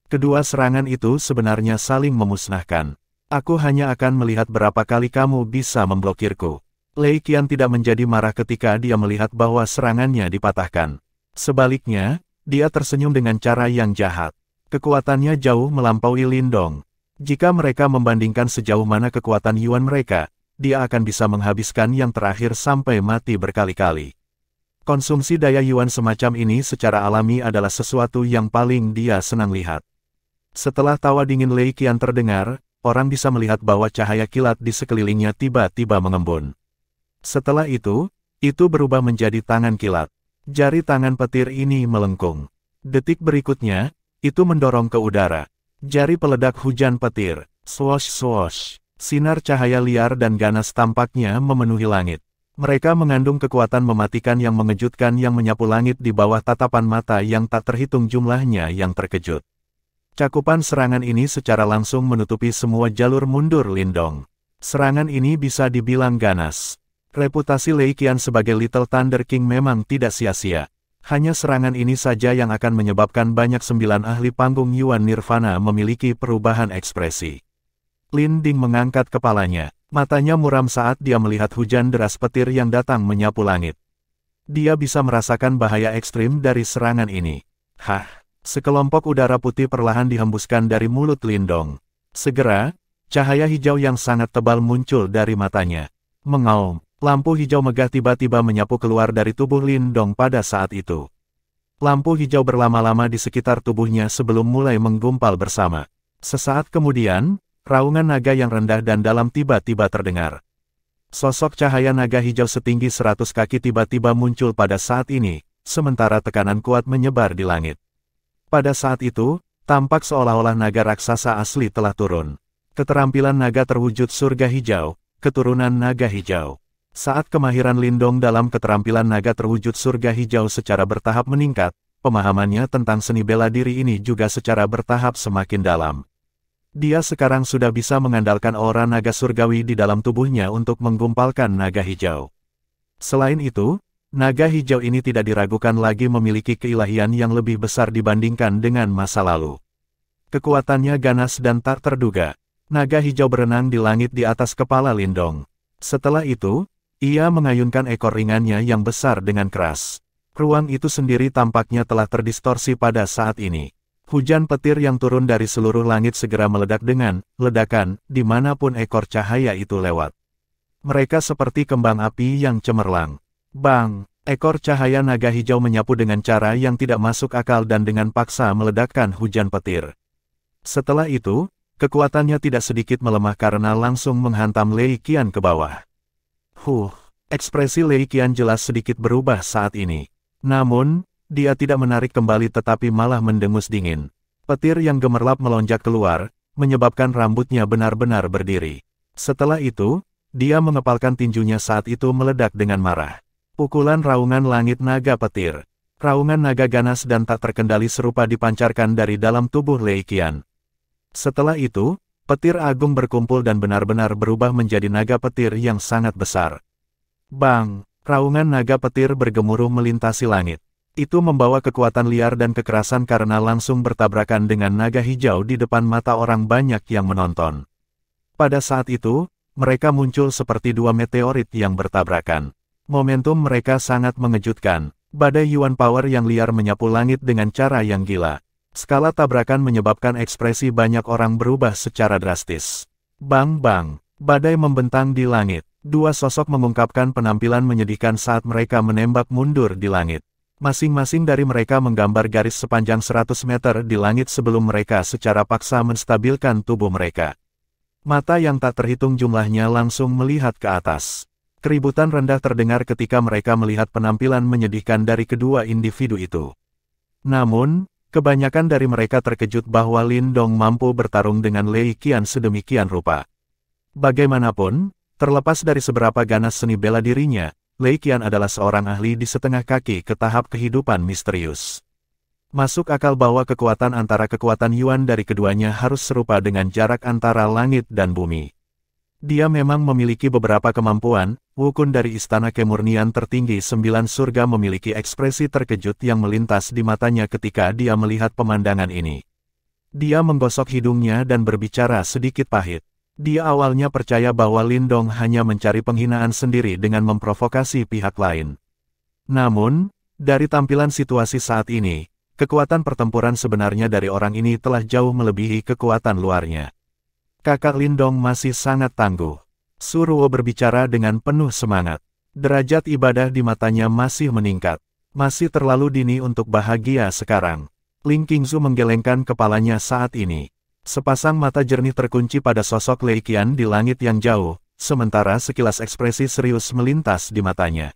Kedua serangan itu sebenarnya saling memusnahkan. Aku hanya akan melihat berapa kali kamu bisa memblokirku. Lei Qian tidak menjadi marah ketika dia melihat bahwa serangannya dipatahkan. Sebaliknya, dia tersenyum dengan cara yang jahat. Kekuatannya jauh melampaui Lindong. Jika mereka membandingkan sejauh mana kekuatan Yuan mereka, dia akan bisa menghabiskan yang terakhir sampai mati berkali-kali. Konsumsi daya Yuan semacam ini secara alami adalah sesuatu yang paling dia senang lihat. Setelah tawa dingin Lei Qian terdengar, orang bisa melihat bahwa cahaya kilat di sekelilingnya tiba-tiba mengembun. Setelah itu berubah menjadi tangan kilat. Jari tangan petir ini melengkung. Detik berikutnya, itu mendorong ke udara. Jari peledak hujan petir. Swosh swosh. Sinar cahaya liar dan ganas tampaknya memenuhi langit. Mereka mengandung kekuatan mematikan yang mengejutkan yang menyapu langit di bawah tatapan mata yang tak terhitung jumlahnya yang terkejut. Cakupan serangan ini secara langsung menutupi semua jalur mundur Lindong. Serangan ini bisa dibilang ganas. Reputasi Lei Qian sebagai Little Thunder King memang tidak sia-sia. Hanya serangan ini saja yang akan menyebabkan banyak 9 ahli panggung Yuan Nirvana memiliki perubahan ekspresi. Linding mengangkat kepalanya. Matanya muram saat dia melihat hujan deras petir yang datang menyapu langit. Dia bisa merasakan bahaya ekstrim dari serangan ini. Hah! Sekelompok udara putih perlahan dihembuskan dari mulut Lindong. Segera, cahaya hijau yang sangat tebal muncul dari matanya. Mengaum, lampu hijau megah tiba-tiba menyapu keluar dari tubuh Lindong pada saat itu. Lampu hijau berlama-lama di sekitar tubuhnya sebelum mulai menggumpal bersama. Sesaat kemudian, raungan naga yang rendah dan dalam tiba-tiba terdengar. Sosok cahaya naga hijau setinggi 100 kaki tiba-tiba muncul pada saat ini, sementara tekanan kuat menyebar di langit. Pada saat itu, tampak seolah-olah naga raksasa asli telah turun. Keterampilan naga terwujud surga hijau, keturunan naga hijau. Saat kemahiran Lindong dalam keterampilan naga terwujud surga hijau secara bertahap meningkat, pemahamannya tentang seni bela diri ini juga secara bertahap semakin dalam. Dia sekarang sudah bisa mengandalkan aura naga surgawi di dalam tubuhnya untuk menggumpalkan naga hijau. Selain itu, naga hijau ini tidak diragukan lagi memiliki keilahian yang lebih besar dibandingkan dengan masa lalu. Kekuatannya ganas dan tak terduga. Naga hijau berenang di langit di atas kepala Lindong. Setelah itu, ia mengayunkan ekor ringannya yang besar dengan keras. Ruang itu sendiri tampaknya telah terdistorsi pada saat ini. Hujan petir yang turun dari seluruh langit segera meledak dengan ledakan dimanapun ekor cahaya itu lewat. Mereka seperti kembang api yang cemerlang. Bang! Ekor cahaya naga hijau menyapu dengan cara yang tidak masuk akal dan dengan paksa meledakkan hujan petir. Setelah itu, kekuatannya tidak sedikit melemah karena langsung menghantam Lei Qian ke bawah. Ekspresi Lei Qian jelas sedikit berubah saat ini. Namun, dia tidak menarik kembali tetapi malah mendengus dingin. Petir yang gemerlap melonjak keluar, menyebabkan rambutnya benar-benar berdiri. Setelah itu, dia mengepalkan tinjunya saat itu meledak dengan marah. Pukulan raungan langit naga petir. Raungan naga ganas dan tak terkendali serupa dipancarkan dari dalam tubuh Lei Qian. Setelah itu, petir agung berkumpul dan benar-benar berubah menjadi naga petir yang sangat besar. Bang! Raungan naga petir bergemuruh melintasi langit. Itu membawa kekuatan liar dan kekerasan karena langsung bertabrakan dengan naga hijau di depan mata orang banyak yang menonton. Pada saat itu, mereka muncul seperti dua meteorit yang bertabrakan. Momentum mereka sangat mengejutkan. Badai Yuan Power yang liar menyapu langit dengan cara yang gila. Skala tabrakan menyebabkan ekspresi banyak orang berubah secara drastis. Bang-bang, badai membentang di langit. Dua sosok mengungkapkan penampilan menyedihkan saat mereka menembak mundur di langit. Masing-masing dari mereka menggambar garis sepanjang 100 meter di langit sebelum mereka secara paksa menstabilkan tubuh mereka. Mata yang tak terhitung jumlahnya langsung melihat ke atas. Keributan rendah terdengar ketika mereka melihat penampilan menyedihkan dari kedua individu itu. Namun, kebanyakan dari mereka terkejut bahwa Lindong mampu bertarung dengan Lei Qian sedemikian rupa. Bagaimanapun, terlepas dari seberapa ganas seni bela dirinya, Lei Qian adalah seorang ahli di setengah kaki ke tahap kehidupan misterius. Masuk akal bahwa kekuatan antara kekuatan Yuan dari keduanya harus serupa dengan jarak antara langit dan bumi. Dia memang memiliki beberapa kemampuan. Wukun dari Istana Kemurnian Tertinggi 9 Surga memiliki ekspresi terkejut yang melintas di matanya ketika dia melihat pemandangan ini. Dia menggosok hidungnya dan berbicara sedikit pahit. Dia awalnya percaya bahwa Lindong hanya mencari penghinaan sendiri dengan memprovokasi pihak lain. Namun, dari tampilan situasi saat ini, kekuatan pertempuran sebenarnya dari orang ini telah jauh melebihi kekuatan luarnya. Kakak Lindong masih sangat tangguh. Suruo berbicara dengan penuh semangat. Derajat ibadah di matanya masih meningkat. Masih terlalu dini untuk bahagia sekarang. Ling Qingzu menggelengkan kepalanya saat ini. Sepasang mata jernih terkunci pada sosok Lei Qian di langit yang jauh, sementara sekilas ekspresi serius melintas di matanya.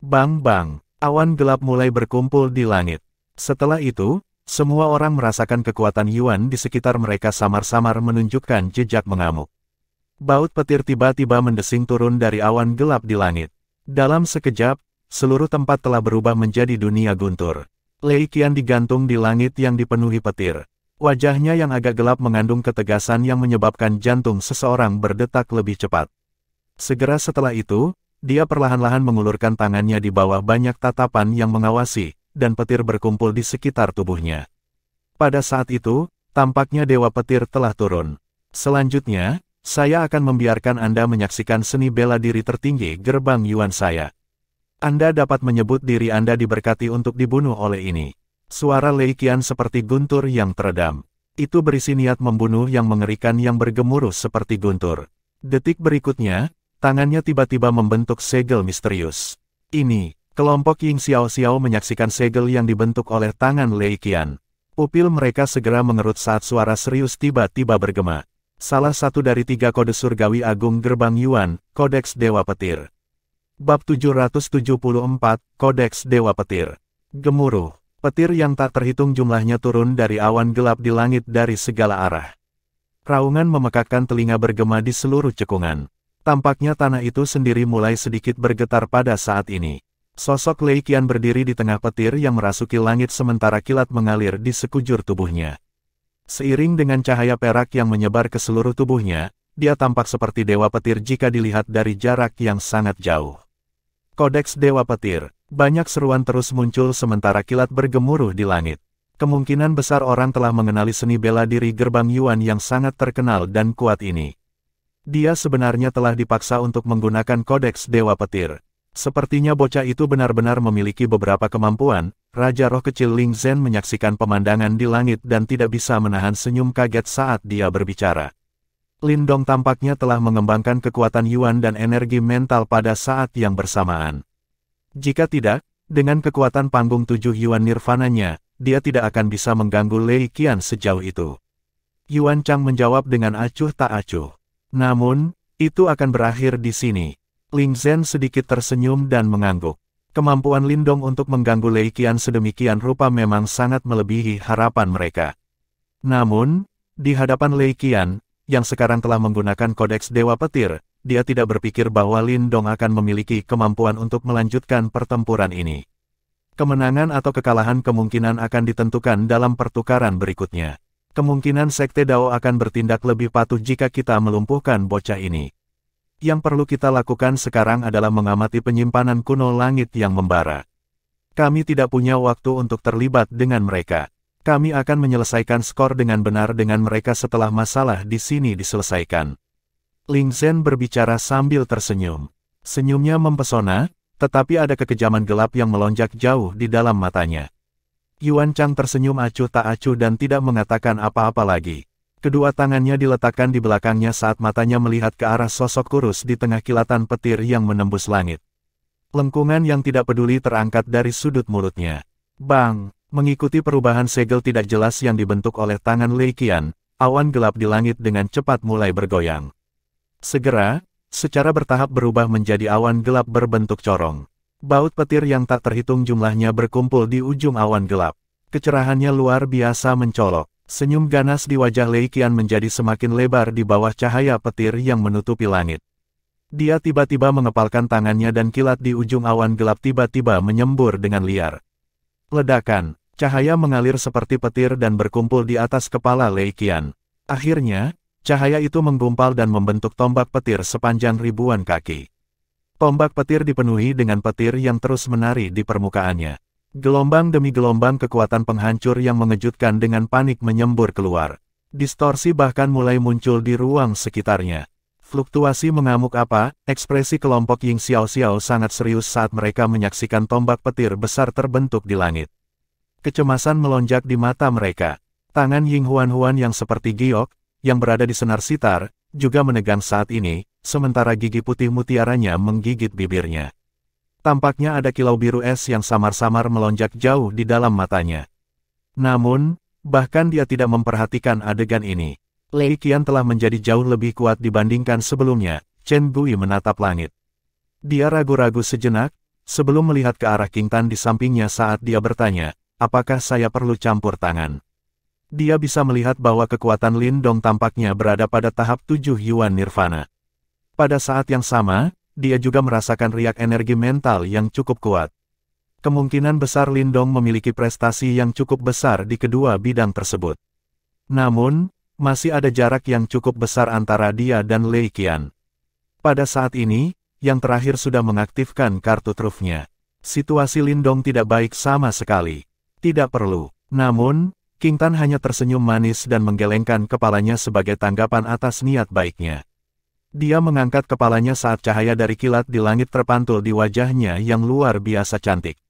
Bang-bang, Awan gelap mulai berkumpul di langit. Setelah itu, semua orang merasakan kekuatan Yuan di sekitar mereka samar-samar menunjukkan jejak mengamuk. Baut petir tiba-tiba mendesing turun dari awan gelap di langit. Dalam sekejap, seluruh tempat telah berubah menjadi dunia guntur. Lei Qian digantung di langit yang dipenuhi petir. Wajahnya yang agak gelap mengandung ketegasan yang menyebabkan jantung seseorang berdetak lebih cepat. Segera setelah itu, dia perlahan-lahan mengulurkan tangannya di bawah banyak tatapan yang mengawasi, dan petir berkumpul di sekitar tubuhnya. Pada saat itu, tampaknya Dewa Petir telah turun. Selanjutnya, saya akan membiarkan Anda menyaksikan seni bela diri tertinggi gerbang Yuan saya. Anda dapat menyebut diri Anda diberkati untuk dibunuh oleh ini. Suara Lei Qian seperti guntur yang teredam. Itu berisi niat membunuh yang mengerikan yang bergemuruh seperti guntur. Detik berikutnya, tangannya tiba-tiba membentuk segel misterius. Ini, kelompok Ying Xiao Xiao menyaksikan segel yang dibentuk oleh tangan Lei Qian. Pupil mereka segera mengerut saat suara serius tiba-tiba bergema. Salah satu dari 3 kode surgawi agung gerbang Yuan, Kodeks Dewa Petir. Bab 774, Kodeks Dewa Petir. Gemuruh. Petir yang tak terhitung jumlahnya turun dari awan gelap di langit dari segala arah. Raungan memekakkan telinga bergema di seluruh cekungan. Tampaknya tanah itu sendiri mulai sedikit bergetar pada saat ini. Sosok Lei Qian berdiri di tengah petir yang merasuki langit sementara kilat mengalir di sekujur tubuhnya. Seiring dengan cahaya perak yang menyebar ke seluruh tubuhnya, dia tampak seperti Dewa Petir jika dilihat dari jarak yang sangat jauh. Kodeks Dewa Petir. Banyak seruan terus muncul sementara kilat bergemuruh di langit. Kemungkinan besar orang telah mengenali seni bela diri gerbang Yuan yang sangat terkenal dan kuat ini. Dia sebenarnya telah dipaksa untuk menggunakan Kodeks Dewa Petir. Sepertinya bocah itu benar-benar memiliki beberapa kemampuan. Raja Roh Kecil Ling Zhen menyaksikan pemandangan di langit dan tidak bisa menahan senyum kaget saat dia berbicara. Lindong tampaknya telah mengembangkan kekuatan Yuan dan energi mental pada saat yang bersamaan. Jika tidak, dengan kekuatan panggung 7 Yuan Nirvananya, dia tidak akan bisa mengganggu Lei Qian sejauh itu. Yuan Chang menjawab dengan acuh tak acuh. Namun, itu akan berakhir di sini. Ling Zhen sedikit tersenyum dan mengangguk. Kemampuan Lindong untuk mengganggu Lei Qian sedemikian rupa memang sangat melebihi harapan mereka. Namun, di hadapan Lei Qian, yang sekarang telah menggunakan Kodeks Dewa Petir, dia tidak berpikir bahwa Lindong akan memiliki kemampuan untuk melanjutkan pertempuran ini. Kemenangan atau kekalahan kemungkinan akan ditentukan dalam pertukaran berikutnya. Kemungkinan Sekte Dao akan bertindak lebih patuh jika kita melumpuhkan bocah ini. Yang perlu kita lakukan sekarang adalah mengamati penyimpanan kuno langit yang membara. Kami tidak punya waktu untuk terlibat dengan mereka. Kami akan menyelesaikan skor dengan benar dengan mereka setelah masalah di sini diselesaikan. Ling Zhen berbicara sambil tersenyum. Senyumnya mempesona, tetapi ada kekejaman gelap yang melonjak jauh di dalam matanya. Yuan Chang tersenyum acuh tak acuh dan tidak mengatakan apa-apa lagi. Kedua tangannya diletakkan di belakangnya saat matanya melihat ke arah sosok kurus di tengah kilatan petir yang menembus langit. Lengkungan yang tidak peduli terangkat dari sudut mulutnya. Bang! Mengikuti perubahan segel tidak jelas yang dibentuk oleh tangan Lei Qian, awan gelap di langit dengan cepat mulai bergoyang. Segera, secara bertahap berubah menjadi awan gelap berbentuk corong. Baut petir yang tak terhitung jumlahnya berkumpul di ujung awan gelap. Kecerahannya luar biasa mencolok. Senyum ganas di wajah Lei Qian menjadi semakin lebar di bawah cahaya petir yang menutupi langit. Dia tiba-tiba mengepalkan tangannya dan kilat di ujung awan gelap tiba-tiba menyembur dengan liar. Ledakan, cahaya mengalir seperti petir dan berkumpul di atas kepala Lei Qian. Akhirnya, cahaya itu menggumpal dan membentuk tombak petir sepanjang ribuan kaki. Tombak petir dipenuhi dengan petir yang terus menari di permukaannya. Gelombang demi gelombang kekuatan penghancur yang mengejutkan dengan panik menyembur keluar. Distorsi bahkan mulai muncul di ruang sekitarnya. Fluktuasi mengamuk apa? Ekspresi kelompok Ying Xiao Xiao sangat serius saat mereka menyaksikan tombak petir besar terbentuk di langit. Kecemasan melonjak di mata mereka. Tangan Ying Huan Huan yang seperti giok, yang berada di senar sitar, juga menegang saat ini, sementara gigi putih mutiaranya menggigit bibirnya. Tampaknya ada kilau biru es yang samar-samar melonjak jauh di dalam matanya. Namun, bahkan dia tidak memperhatikan adegan ini. Lei Qian telah menjadi jauh lebih kuat dibandingkan sebelumnya. Chen Gui menatap langit. Dia ragu-ragu sejenak, sebelum melihat ke arah King Tan di sampingnya saat dia bertanya, apakah saya perlu campur tangan? Dia bisa melihat bahwa kekuatan Lin Dong tampaknya berada pada tahap 7 Yuan Nirvana. Pada saat yang sama, dia juga merasakan riak energi mental yang cukup kuat. Kemungkinan besar Lin Dong memiliki prestasi yang cukup besar di kedua bidang tersebut. Namun, masih ada jarak yang cukup besar antara dia dan Lei Qian. Pada saat ini, yang terakhir sudah mengaktifkan kartu trufnya. Situasi Lin Dong tidak baik sama sekali. Tidak perlu. Namun, King Tan hanya tersenyum manis dan menggelengkan kepalanya sebagai tanggapan atas niat baiknya. Dia mengangkat kepalanya saat cahaya dari kilat di langit terpantul di wajahnya yang luar biasa cantik.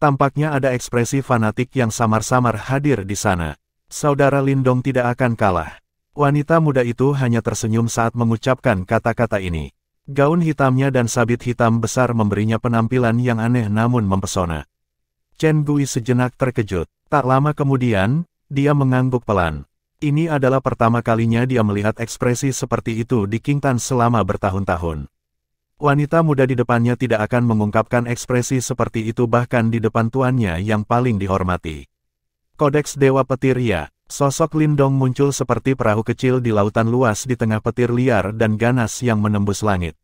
Tampaknya ada ekspresi fanatik yang samar-samar hadir di sana. Saudara Lin Dong tidak akan kalah. Wanita muda itu hanya tersenyum saat mengucapkan kata-kata ini. Gaun hitamnya dan sabit hitam besar memberinya penampilan yang aneh namun mempesona. Chen Gui sejenak terkejut. Tak lama kemudian, dia mengangguk pelan. Ini adalah pertama kalinya dia melihat ekspresi seperti itu di King Tan selama bertahun-tahun. Wanita muda di depannya tidak akan mengungkapkan ekspresi seperti itu bahkan di depan tuannya yang paling dihormati. Kodeks Dewa Petir ya, sosok Lin Dong muncul seperti perahu kecil di lautan luas di tengah petir liar dan ganas yang menembus langit.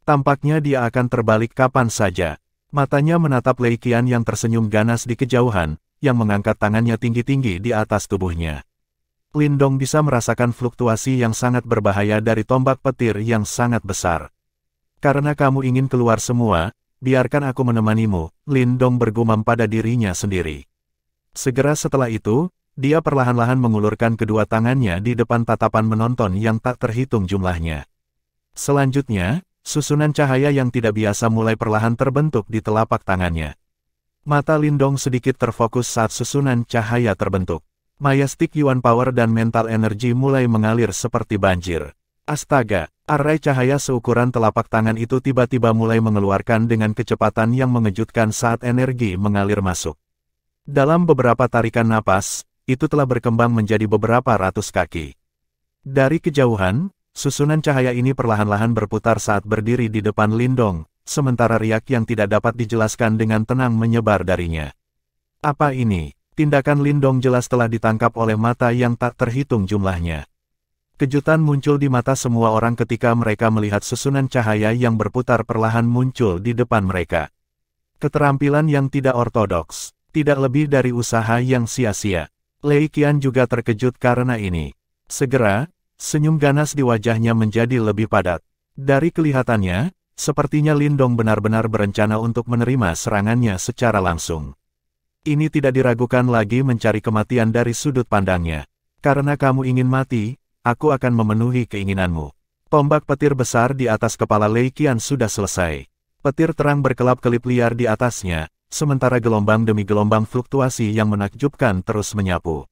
Tampaknya dia akan terbalik kapan saja. Matanya menatap Lei Qian yang tersenyum ganas di kejauhan, yang mengangkat tangannya tinggi-tinggi di atas tubuhnya. Lin Dong bisa merasakan fluktuasi yang sangat berbahaya dari tombak petir yang sangat besar. Karena kamu ingin keluar semua, biarkan aku menemanimu, Lin Dong bergumam pada dirinya sendiri. Segera setelah itu, dia perlahan-lahan mengulurkan kedua tangannya di depan tatapan menonton yang tak terhitung jumlahnya. Selanjutnya, susunan cahaya yang tidak biasa mulai perlahan terbentuk di telapak tangannya. Mata Lin Dong sedikit terfokus saat susunan cahaya terbentuk. Majestic Yuan Power dan Mental Energy mulai mengalir seperti banjir. Astaga, arai cahaya seukuran telapak tangan itu tiba-tiba mulai mengeluarkan dengan kecepatan yang mengejutkan saat energi mengalir masuk. Dalam beberapa tarikan napas, itu telah berkembang menjadi beberapa ratus kaki. Dari kejauhan, susunan cahaya ini perlahan-lahan berputar saat berdiri di depan Lin Dong, sementara riak yang tidak dapat dijelaskan dengan tenang menyebar darinya. Apa ini? Tindakan Lin Dong jelas telah ditangkap oleh mata yang tak terhitung jumlahnya. Kejutan muncul di mata semua orang ketika mereka melihat susunan cahaya yang berputar perlahan muncul di depan mereka. Keterampilan yang tidak ortodoks. Tidak lebih dari usaha yang sia-sia. Lei Qian juga terkejut karena ini. Segera, senyum ganas di wajahnya menjadi lebih padat. Dari kelihatannya, sepertinya Lin Dong benar-benar berencana untuk menerima serangannya secara langsung. Ini tidak diragukan lagi mencari kematian dari sudut pandangnya. Karena kamu ingin mati, aku akan memenuhi keinginanmu. Tombak petir besar di atas kepala Lei Qian sudah selesai. Petir terang berkelap-kelip liar di atasnya. Sementara gelombang demi gelombang fluktuasi yang menakjubkan terus menyapu.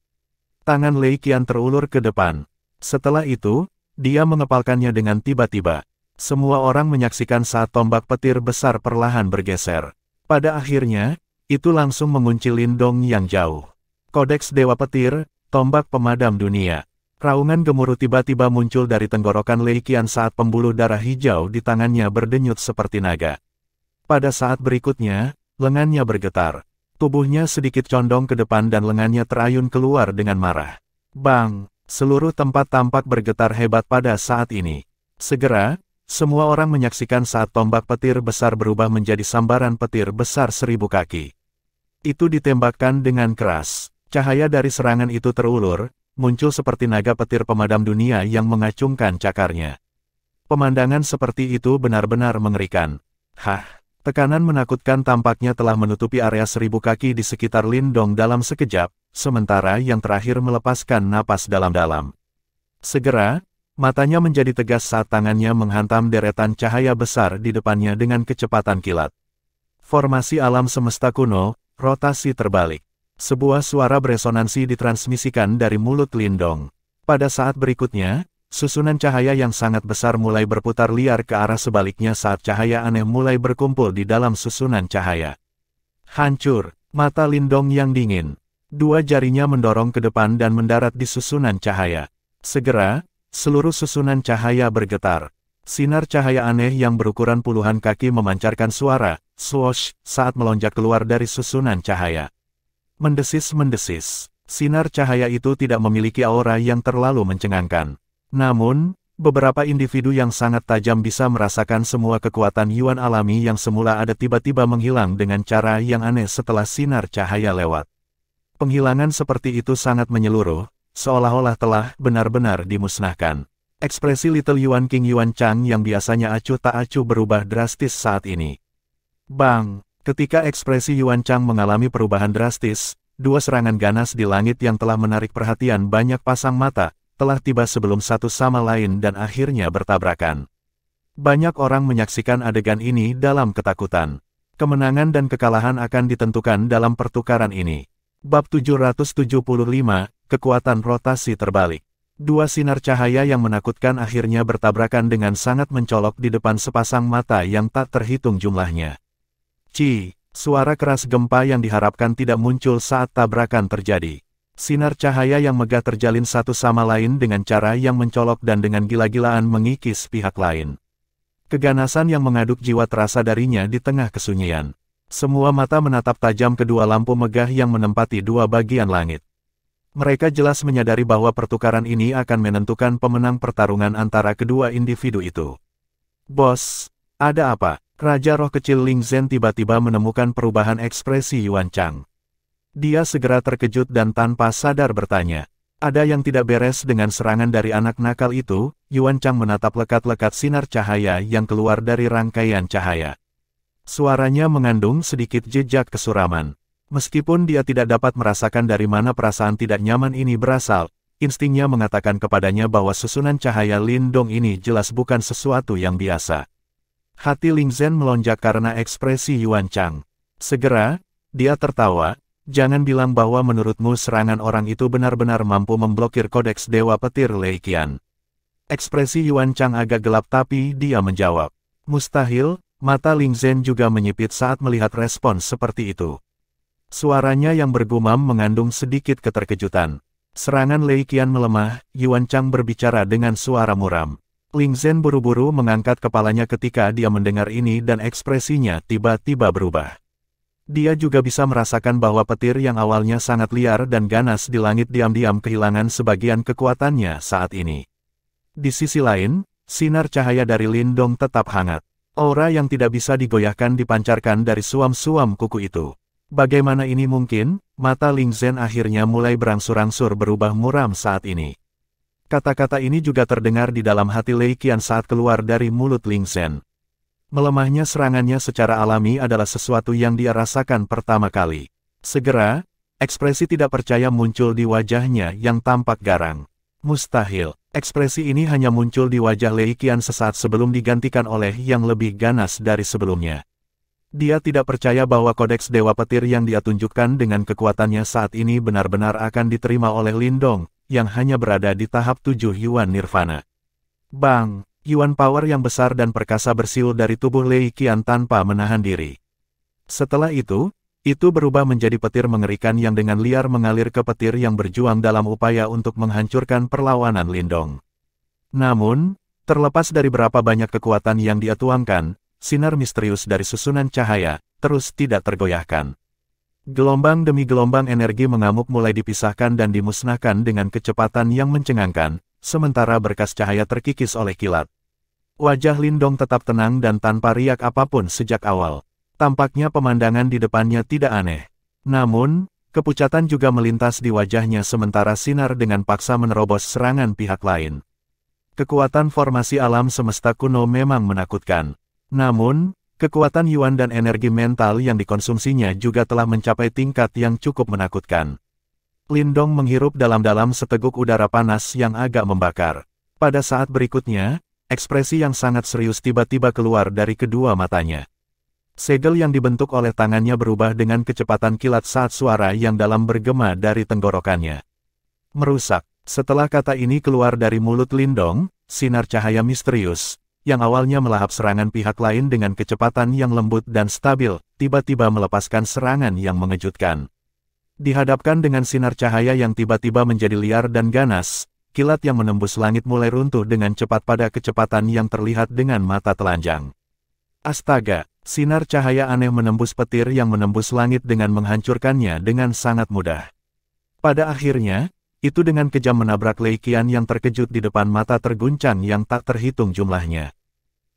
Tangan Lei Qian terulur ke depan. Setelah itu, dia mengepalkannya dengan tiba-tiba. Semua orang menyaksikan saat tombak petir besar perlahan bergeser. Pada akhirnya, itu langsung mengunci Lin Dong yang jauh. Kodeks Dewa Petir, tombak pemadam dunia. Raungan gemuruh tiba-tiba muncul dari tenggorokan Lei Qian saat pembuluh darah hijau di tangannya berdenyut seperti naga. Pada saat berikutnya, lengannya bergetar. Tubuhnya sedikit condong ke depan dan lengannya terayun keluar dengan marah. Bang! Seluruh tempat tampak bergetar hebat pada saat ini. Segera, semua orang menyaksikan saat tombak petir besar berubah menjadi sambaran petir besar 1000 kaki. Itu ditembakkan dengan keras. Cahaya dari serangan itu terulur, muncul seperti naga petir pemadam dunia yang mengacungkan cakarnya. Pemandangan seperti itu benar-benar mengerikan. Hah! Tekanan menakutkan tampaknya telah menutupi area 1000 kaki di sekitar Lin Dong dalam sekejap, sementara yang terakhir melepaskan napas dalam-dalam. Segera, matanya menjadi tegas saat tangannya menghantam deretan cahaya besar di depannya dengan kecepatan kilat. Formasi alam semesta kuno, rotasi terbalik. Sebuah suara beresonansi ditransmisikan dari mulut Lin Dong. Pada saat berikutnya, susunan cahaya yang sangat besar mulai berputar liar ke arah sebaliknya saat cahaya aneh mulai berkumpul di dalam susunan cahaya. Hancur, mata Lin Dong yang dingin. Dua jarinya mendorong ke depan dan mendarat di susunan cahaya. Segera, seluruh susunan cahaya bergetar. Sinar cahaya aneh yang berukuran puluhan kaki memancarkan suara, swoosh, saat melonjak keluar dari susunan cahaya. Mendesis-mendesis, sinar cahaya itu tidak memiliki aura yang terlalu mencengangkan. Namun, beberapa individu yang sangat tajam bisa merasakan semua kekuatan Yuan alami yang semula ada tiba-tiba menghilang dengan cara yang aneh setelah sinar cahaya lewat. Penghilangan seperti itu sangat menyeluruh, seolah-olah telah benar-benar dimusnahkan. Ekspresi Little Yuan King Yuan Chang yang biasanya acuh tak acuh berubah drastis saat ini. Bang! Ketika ekspresi Yuan Chang mengalami perubahan drastis, dua serangan ganas di langit yang telah menarik perhatian banyak pasang mata, telah tiba sebelum satu sama lain dan akhirnya bertabrakan. Banyak orang menyaksikan adegan ini dalam ketakutan. Kemenangan dan kekalahan akan ditentukan dalam pertukaran ini. Bab 775, Kekuatan Rotasi Terbalik. Dua sinar cahaya yang menakutkan akhirnya bertabrakan dengan sangat mencolok di depan sepasang mata yang tak terhitung jumlahnya. Suara keras gempa yang diharapkan tidak muncul saat tabrakan terjadi. Sinar cahaya yang megah terjalin satu sama lain dengan cara yang mencolok dan dengan gila-gilaan mengikis pihak lain. Keganasan yang mengaduk jiwa terasa darinya di tengah kesunyian. Semua mata menatap tajam kedua lampu megah yang menempati dua bagian langit. Mereka jelas menyadari bahwa pertukaran ini akan menentukan pemenang pertarungan antara kedua individu itu. Bos, ada apa? Raja Roh Kecil Ling Zhen tiba-tiba menemukan perubahan ekspresi Yuan Chang. Dia segera terkejut dan tanpa sadar bertanya, ada yang tidak beres dengan serangan dari anak nakal itu? Yuan Chang menatap lekat-lekat sinar cahaya yang keluar dari rangkaian cahaya. Suaranya mengandung sedikit jejak kesuraman. Meskipun dia tidak dapat merasakan dari mana perasaan tidak nyaman ini berasal, instingnya mengatakan kepadanya bahwa susunan cahaya Lindong ini jelas bukan sesuatu yang biasa. Hati Ling Zhen melonjak karena ekspresi Yuan Chang. Segera, dia tertawa, jangan bilang bahwa menurutmu serangan orang itu benar-benar mampu memblokir kodeks Dewa Petir Lei Qian. Ekspresi Yuan Chang agak gelap tapi dia menjawab. Mustahil, mata Ling Zhen juga menyipit saat melihat respons seperti itu. Suaranya yang bergumam mengandung sedikit keterkejutan. Serangan Lei Qian melemah, Yuan Chang berbicara dengan suara muram. Ling Zhen buru-buru mengangkat kepalanya ketika dia mendengar ini dan ekspresinya tiba-tiba berubah. Dia juga bisa merasakan bahwa petir yang awalnya sangat liar dan ganas di langit diam-diam kehilangan sebagian kekuatannya saat ini. Di sisi lain, sinar cahaya dari Lindong tetap hangat. Aura yang tidak bisa digoyahkan dipancarkan dari suam-suam kuku itu. Bagaimana ini mungkin? Mata Ling Zhen akhirnya mulai berangsur-angsur berubah muram saat ini. Kata-kata ini juga terdengar di dalam hati Lei Qian saat keluar dari mulut Ling Zhen. Melemahnya serangannya secara alami adalah sesuatu yang dia rasakan pertama kali. Segera, ekspresi tidak percaya muncul di wajahnya yang tampak garang. Mustahil, ekspresi ini hanya muncul di wajah Lei Qian sesaat sebelum digantikan oleh yang lebih ganas dari sebelumnya. Dia tidak percaya bahwa kodeks Dewa Petir yang dia tunjukkan dengan kekuatannya saat ini benar-benar akan diterima oleh Lindong, yang hanya berada di tahap 7 Yuan Nirvana. Bang! Yuan power yang besar dan perkasa bersiul dari tubuh Lei Qian tanpa menahan diri. Setelah itu berubah menjadi petir mengerikan yang dengan liar mengalir ke petir yang berjuang dalam upaya untuk menghancurkan perlawanan Lindong. Namun, terlepas dari berapa banyak kekuatan yang dia tuangkan, sinar misterius dari susunan cahaya terus tidak tergoyahkan. Gelombang demi gelombang energi mengamuk mulai dipisahkan dan dimusnahkan dengan kecepatan yang mencengangkan, sementara berkas cahaya terkikis oleh kilat. Wajah Lindong tetap tenang dan tanpa riak apapun sejak awal. Tampaknya pemandangan di depannya tidak aneh. Namun, kepucatan juga melintas di wajahnya sementara sinar dengan paksa menerobos serangan pihak lain. Kekuatan formasi alam semesta kuno memang menakutkan. Namun, kekuatan Yuan dan energi mental yang dikonsumsinya juga telah mencapai tingkat yang cukup menakutkan. Lindong menghirup dalam-dalam seteguk udara panas yang agak membakar. Pada saat berikutnya, ekspresi yang sangat serius tiba-tiba keluar dari kedua matanya. Segel yang dibentuk oleh tangannya berubah dengan kecepatan kilat saat suara yang dalam bergema dari tenggorokannya. Merusak. Setelah kata ini keluar dari mulut Lindong, sinar cahaya misterius, yang awalnya melahap serangan pihak lain dengan kecepatan yang lembut dan stabil, tiba-tiba melepaskan serangan yang mengejutkan. Dihadapkan dengan sinar cahaya yang tiba-tiba menjadi liar dan ganas, kilat yang menembus langit mulai runtuh dengan cepat pada kecepatan yang terlihat dengan mata telanjang. Astaga, sinar cahaya aneh menembus petir yang menembus langit dengan menghancurkannya dengan sangat mudah. Pada akhirnya, itu dengan kejam menabrak Lei Qian yang terkejut di depan mata terguncang yang tak terhitung jumlahnya.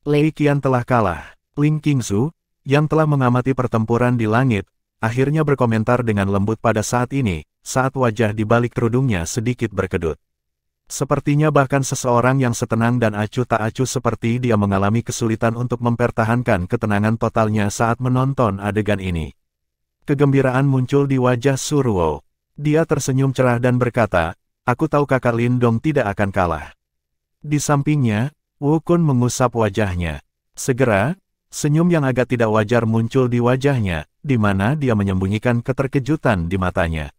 Lei Qian telah kalah. Ling Qingzu, yang telah mengamati pertempuran di langit, akhirnya berkomentar dengan lembut pada saat ini, saat wajah di balik kerudungnya sedikit berkedut. Sepertinya bahkan seseorang yang setenang dan acuh tak acuh seperti dia mengalami kesulitan untuk mempertahankan ketenangan totalnya saat menonton adegan ini. Kegembiraan muncul di wajah Suruo. Dia tersenyum cerah dan berkata, "Aku tahu kakak Lin Dong tidak akan kalah." Di sampingnya, Wu Kun mengusap wajahnya. Segera, senyum yang agak tidak wajar muncul di wajahnya, di mana dia menyembunyikan keterkejutan di matanya.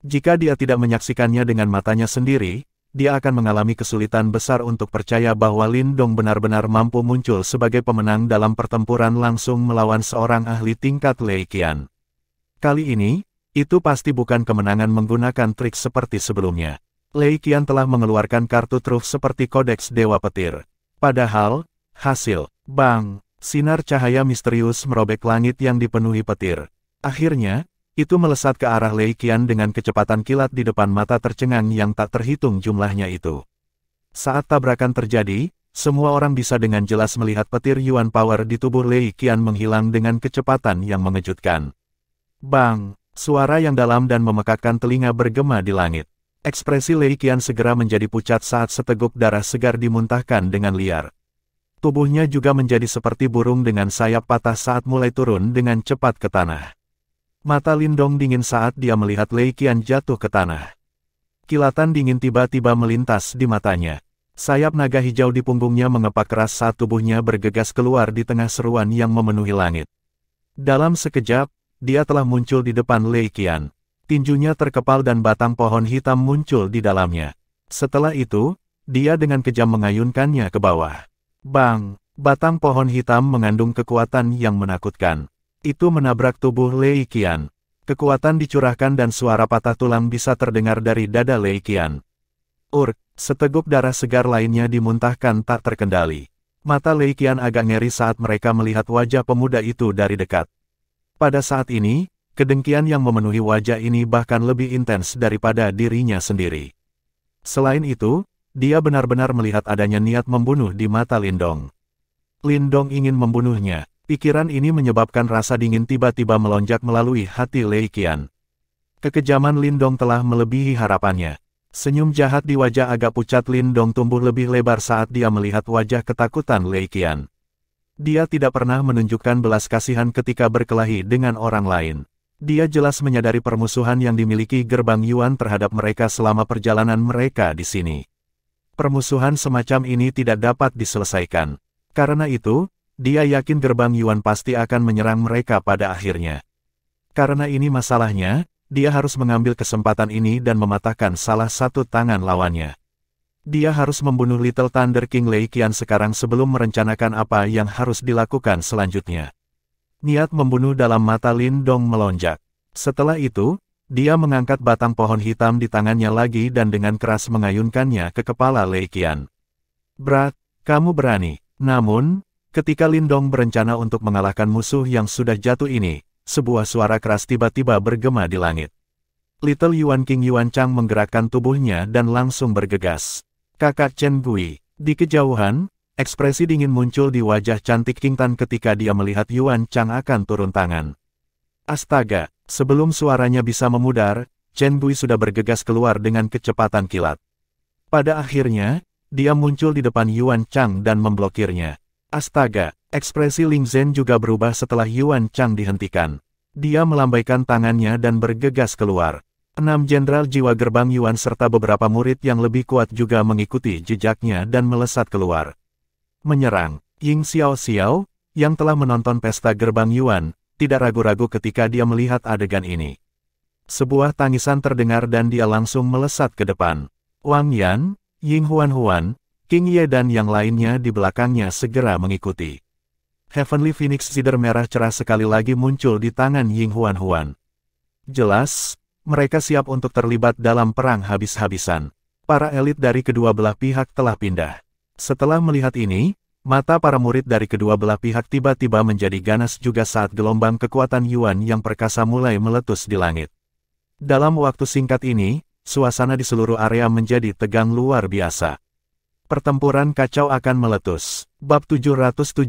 Jika dia tidak menyaksikannya dengan matanya sendiri, dia akan mengalami kesulitan besar untuk percaya bahwa Lin Dong benar-benar mampu muncul sebagai pemenang dalam pertempuran langsung melawan seorang ahli tingkat Lei Qian. Kali ini, itu pasti bukan kemenangan menggunakan trik seperti sebelumnya. Lei Qian telah mengeluarkan kartu truf seperti kodeks Dewa Petir. Padahal, hasil, bang, sinar cahaya misterius merobek langit yang dipenuhi petir. Akhirnya, itu melesat ke arah Lei Qian dengan kecepatan kilat di depan mata tercengang yang tak terhitung jumlahnya itu. Saat tabrakan terjadi, semua orang bisa dengan jelas melihat petir Yuan Power di tubuh Lei Qian menghilang dengan kecepatan yang mengejutkan. Bang! Suara yang dalam dan memekakkan telinga bergema di langit. Ekspresi Lei Qian segera menjadi pucat saat seteguk darah segar dimuntahkan dengan liar. Tubuhnya juga menjadi seperti burung dengan sayap patah saat mulai turun dengan cepat ke tanah. Mata Lin Dong dingin saat dia melihat Lei Qian jatuh ke tanah. Kilatan dingin tiba-tiba melintas di matanya. Sayap naga hijau di punggungnya mengepak keras saat tubuhnya bergegas keluar di tengah seruan yang memenuhi langit. Dalam sekejap, dia telah muncul di depan Lei Qian. Tinjunya terkepal dan batang pohon hitam muncul di dalamnya. Setelah itu, dia dengan kejam mengayunkannya ke bawah. Bang! Batang pohon hitam mengandung kekuatan yang menakutkan. Itu menabrak tubuh Lei Qian. Kekuatan dicurahkan dan suara patah tulang bisa terdengar dari dada Lei Qian. Seteguk darah segar lainnya dimuntahkan tak terkendali. Mata Lei Qian agak ngeri saat mereka melihat wajah pemuda itu dari dekat. Pada saat ini, kedengkian yang memenuhi wajah ini bahkan lebih intens daripada dirinya sendiri. Selain itu, dia benar-benar melihat adanya niat membunuh di mata Lin Dong. Lin Dong ingin membunuhnya. Pikiran ini menyebabkan rasa dingin tiba-tiba melonjak melalui hati Lei Qian. Kekejaman Lin Dong telah melebihi harapannya. Senyum jahat di wajah agak pucat Lin Dong tumbuh lebih lebar saat dia melihat wajah ketakutan Lei Qian. Dia tidak pernah menunjukkan belas kasihan ketika berkelahi dengan orang lain. Dia jelas menyadari permusuhan yang dimiliki Gerbang Yuan terhadap mereka selama perjalanan mereka di sini. Permusuhan semacam ini tidak dapat diselesaikan. Karena itu, dia yakin Gerbang Yuan pasti akan menyerang mereka pada akhirnya. Karena ini masalahnya, dia harus mengambil kesempatan ini dan mematahkan salah satu tangan lawannya. Dia harus membunuh Little Thunder King Lei Qian sekarang sebelum merencanakan apa yang harus dilakukan selanjutnya. Niat membunuh dalam mata Lin Dong melonjak. Setelah itu, dia mengangkat batang pohon hitam di tangannya lagi dan dengan keras mengayunkannya ke kepala Lei Qian. "Brat, kamu berani." Namun, ketika Lin Dong berencana untuk mengalahkan musuh yang sudah jatuh ini, sebuah suara keras tiba-tiba bergema di langit. Little Yuan King Yuan Chang menggerakkan tubuhnya dan langsung bergegas. "Kakak Chen Gui." Di kejauhan, ekspresi dingin muncul di wajah cantik King Tan ketika dia melihat Yuan Chang akan turun tangan. Astaga, sebelum suaranya bisa memudar, Chen Gui sudah bergegas keluar dengan kecepatan kilat. Pada akhirnya, dia muncul di depan Yuan Chang dan memblokirnya. Astaga, ekspresi Ling Zhen juga berubah setelah Yuan Chang dihentikan. Dia melambaikan tangannya dan bergegas keluar. 6 jenderal jiwa Gerbang Yuan serta beberapa murid yang lebih kuat juga mengikuti jejaknya dan melesat keluar. Menyerang. Ying Xiao Xiao, yang telah menonton pesta Gerbang Yuan, tidak ragu-ragu ketika dia melihat adegan ini. Sebuah tangisan terdengar dan dia langsung melesat ke depan. Wang Yan, Ying Huan Huan, King Ye dan yang lainnya di belakangnya segera mengikuti. Heavenly Phoenix Cider merah cerah sekali lagi muncul di tangan Ying Huan Huan. Jelas, mereka siap untuk terlibat dalam perang habis-habisan. Para elit dari kedua belah pihak telah pindah. Setelah melihat ini, mata para murid dari kedua belah pihak tiba-tiba menjadi ganas juga saat gelombang kekuatan Yuan yang perkasa mulai meletus di langit. Dalam waktu singkat ini, suasana di seluruh area menjadi tegang luar biasa. Pertempuran kacau akan meletus. Bab 776,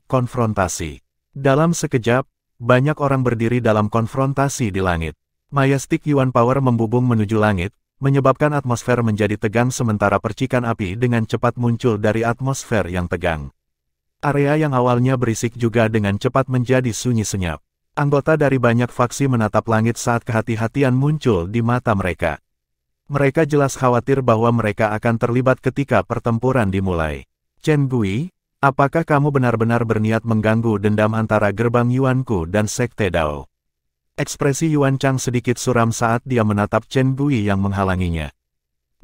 Konfrontasi. Dalam sekejap, banyak orang berdiri dalam konfrontasi di langit. Majestic Yuan Power membubung menuju langit, menyebabkan atmosfer menjadi tegang sementara percikan api dengan cepat muncul dari atmosfer yang tegang. Area yang awalnya berisik juga dengan cepat menjadi sunyi senyap. Anggota dari banyak faksi menatap langit saat kehati-hatian muncul di mata mereka. Mereka jelas khawatir bahwa mereka akan terlibat ketika pertempuran dimulai. Chen Gui, apakah kamu benar-benar berniat mengganggu dendam antara gerbang Yuanku dan Sekte Dao? Ekspresi Yuan Chang sedikit suram saat dia menatap Chen Gui yang menghalanginya.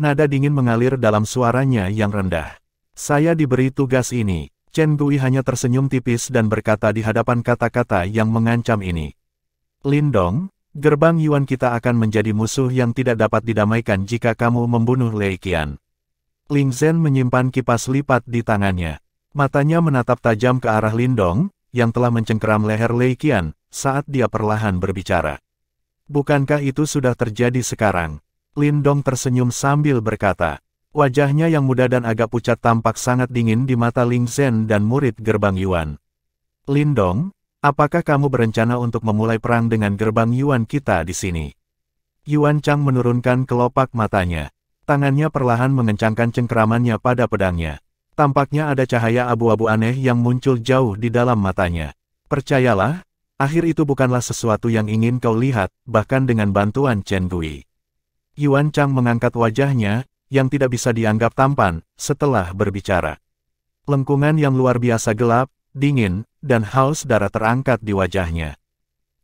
Nada dingin mengalir dalam suaranya yang rendah. Saya diberi tugas ini. Chen Gui hanya tersenyum tipis dan berkata di hadapan kata-kata yang mengancam ini. Lindong, gerbang Yuan kita akan menjadi musuh yang tidak dapat didamaikan jika kamu membunuh Lei Qian. Ling Zhen menyimpan kipas lipat di tangannya. Matanya menatap tajam ke arah Lindong, yang telah mencengkeram leher Lei Qian, saat dia perlahan berbicara. Bukankah itu sudah terjadi sekarang? Lindong tersenyum sambil berkata. Wajahnya yang muda dan agak pucat tampak sangat dingin di mata Ling Zhen dan murid gerbang Yuan. Lindong, apakah kamu berencana untuk memulai perang dengan gerbang Yuan kita di sini? Yuan Chang menurunkan kelopak matanya. Tangannya perlahan mengencangkan cengkeramannya pada pedangnya. Tampaknya ada cahaya abu-abu aneh yang muncul jauh di dalam matanya. Percayalah, akhir itu bukanlah sesuatu yang ingin kau lihat, bahkan dengan bantuan Chen Gui. Yuan Chang mengangkat wajahnya, yang tidak bisa dianggap tampan, setelah berbicara. Lengkungan yang luar biasa gelap, dingin, dan haus darah terangkat di wajahnya.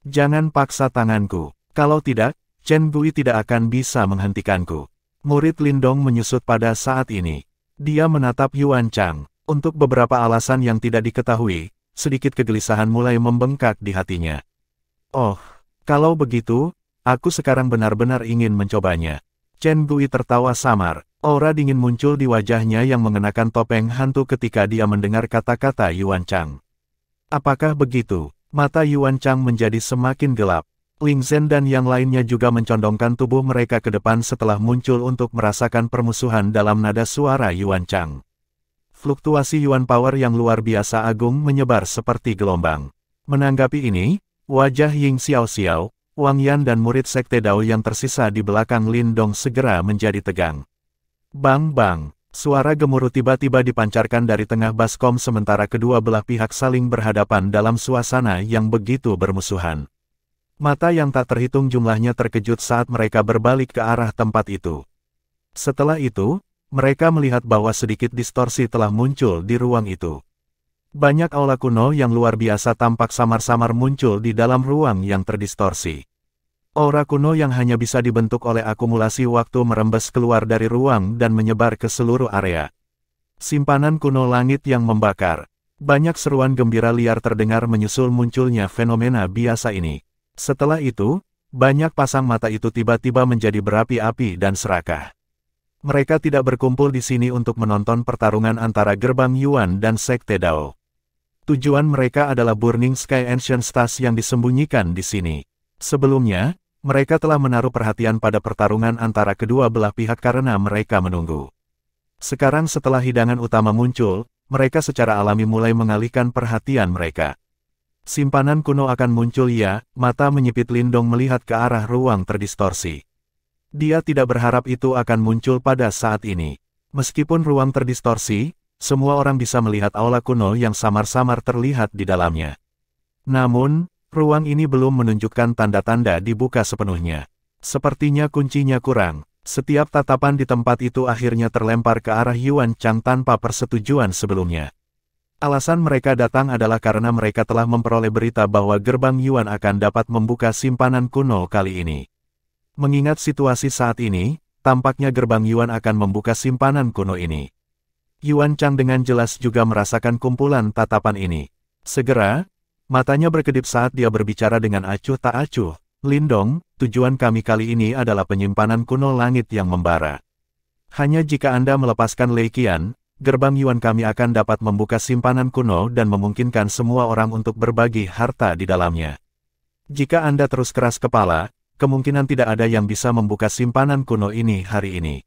Jangan paksa tanganku, kalau tidak, Chen Gui tidak akan bisa menghentikanku. Murid Lindong menyusut pada saat ini. Dia menatap Yuan Chang. Untuk beberapa alasan yang tidak diketahui, sedikit kegelisahan mulai membengkak di hatinya. Oh, kalau begitu, aku sekarang benar-benar ingin mencobanya. Chen Gui tertawa samar, aura dingin muncul di wajahnya yang mengenakan topeng hantu ketika dia mendengar kata-kata Yuan Chang. Apakah begitu? Mata Yuan Chang menjadi semakin gelap. Ling Zhen dan yang lainnya juga mencondongkan tubuh mereka ke depan setelah muncul untuk merasakan permusuhan dalam nada suara Yuan Chang. Fluktuasi Yuan Power yang luar biasa agung menyebar seperti gelombang. Menanggapi ini, wajah Ying Xiaoxiao, Wang Yan dan murid Sekte Dao yang tersisa di belakang Lindong segera menjadi tegang. Bang-bang, suara gemuruh tiba-tiba dipancarkan dari tengah baskom sementara kedua belah pihak saling berhadapan dalam suasana yang begitu bermusuhan. Mata yang tak terhitung jumlahnya terkejut saat mereka berbalik ke arah tempat itu. Setelah itu, mereka melihat bahwa sedikit distorsi telah muncul di ruang itu. Banyak aula kuno yang luar biasa tampak samar-samar muncul di dalam ruang yang terdistorsi. Aura kuno yang hanya bisa dibentuk oleh akumulasi waktu merembes keluar dari ruang dan menyebar ke seluruh area. Simpanan kuno langit yang membakar. Banyak seruan gembira liar terdengar menyusul munculnya fenomena biasa ini. Setelah itu, banyak pasang mata itu tiba-tiba menjadi berapi-api dan serakah. Mereka tidak berkumpul di sini untuk menonton pertarungan antara gerbang Yuan dan Sekte Dao. Tujuan mereka adalah Burning Sky Ancient Stars yang disembunyikan di sini. Sebelumnya, mereka telah menaruh perhatian pada pertarungan antara kedua belah pihak karena mereka menunggu. Sekarang setelah hidangan utama muncul, mereka secara alami mulai mengalihkan perhatian mereka. Simpanan kuno akan muncul ya, mata menyipit Lindong melihat ke arah ruang terdistorsi. Dia tidak berharap itu akan muncul pada saat ini. Meskipun ruang terdistorsi, semua orang bisa melihat aula kuno yang samar-samar terlihat di dalamnya. Namun, ruang ini belum menunjukkan tanda-tanda dibuka sepenuhnya. Sepertinya kuncinya kurang. Setiap tatapan di tempat itu akhirnya terlempar ke arah Yuan Chang tanpa persetujuan sebelumnya. Alasan mereka datang adalah karena mereka telah memperoleh berita bahwa gerbang Yuan akan dapat membuka simpanan kuno kali ini. Mengingat situasi saat ini, tampaknya gerbang Yuan akan membuka simpanan kuno ini. Yuan Chang dengan jelas juga merasakan kumpulan tatapan ini. Segera, matanya berkedip saat dia berbicara dengan acuh tak acuh. Lindong, tujuan kami kali ini adalah penyimpanan kuno langit yang membara. Hanya jika Anda melepaskan Lei Qian, gerbang Yuan kami akan dapat membuka simpanan kuno dan memungkinkan semua orang untuk berbagi harta di dalamnya. Jika Anda terus keras kepala, kemungkinan tidak ada yang bisa membuka simpanan kuno ini hari ini.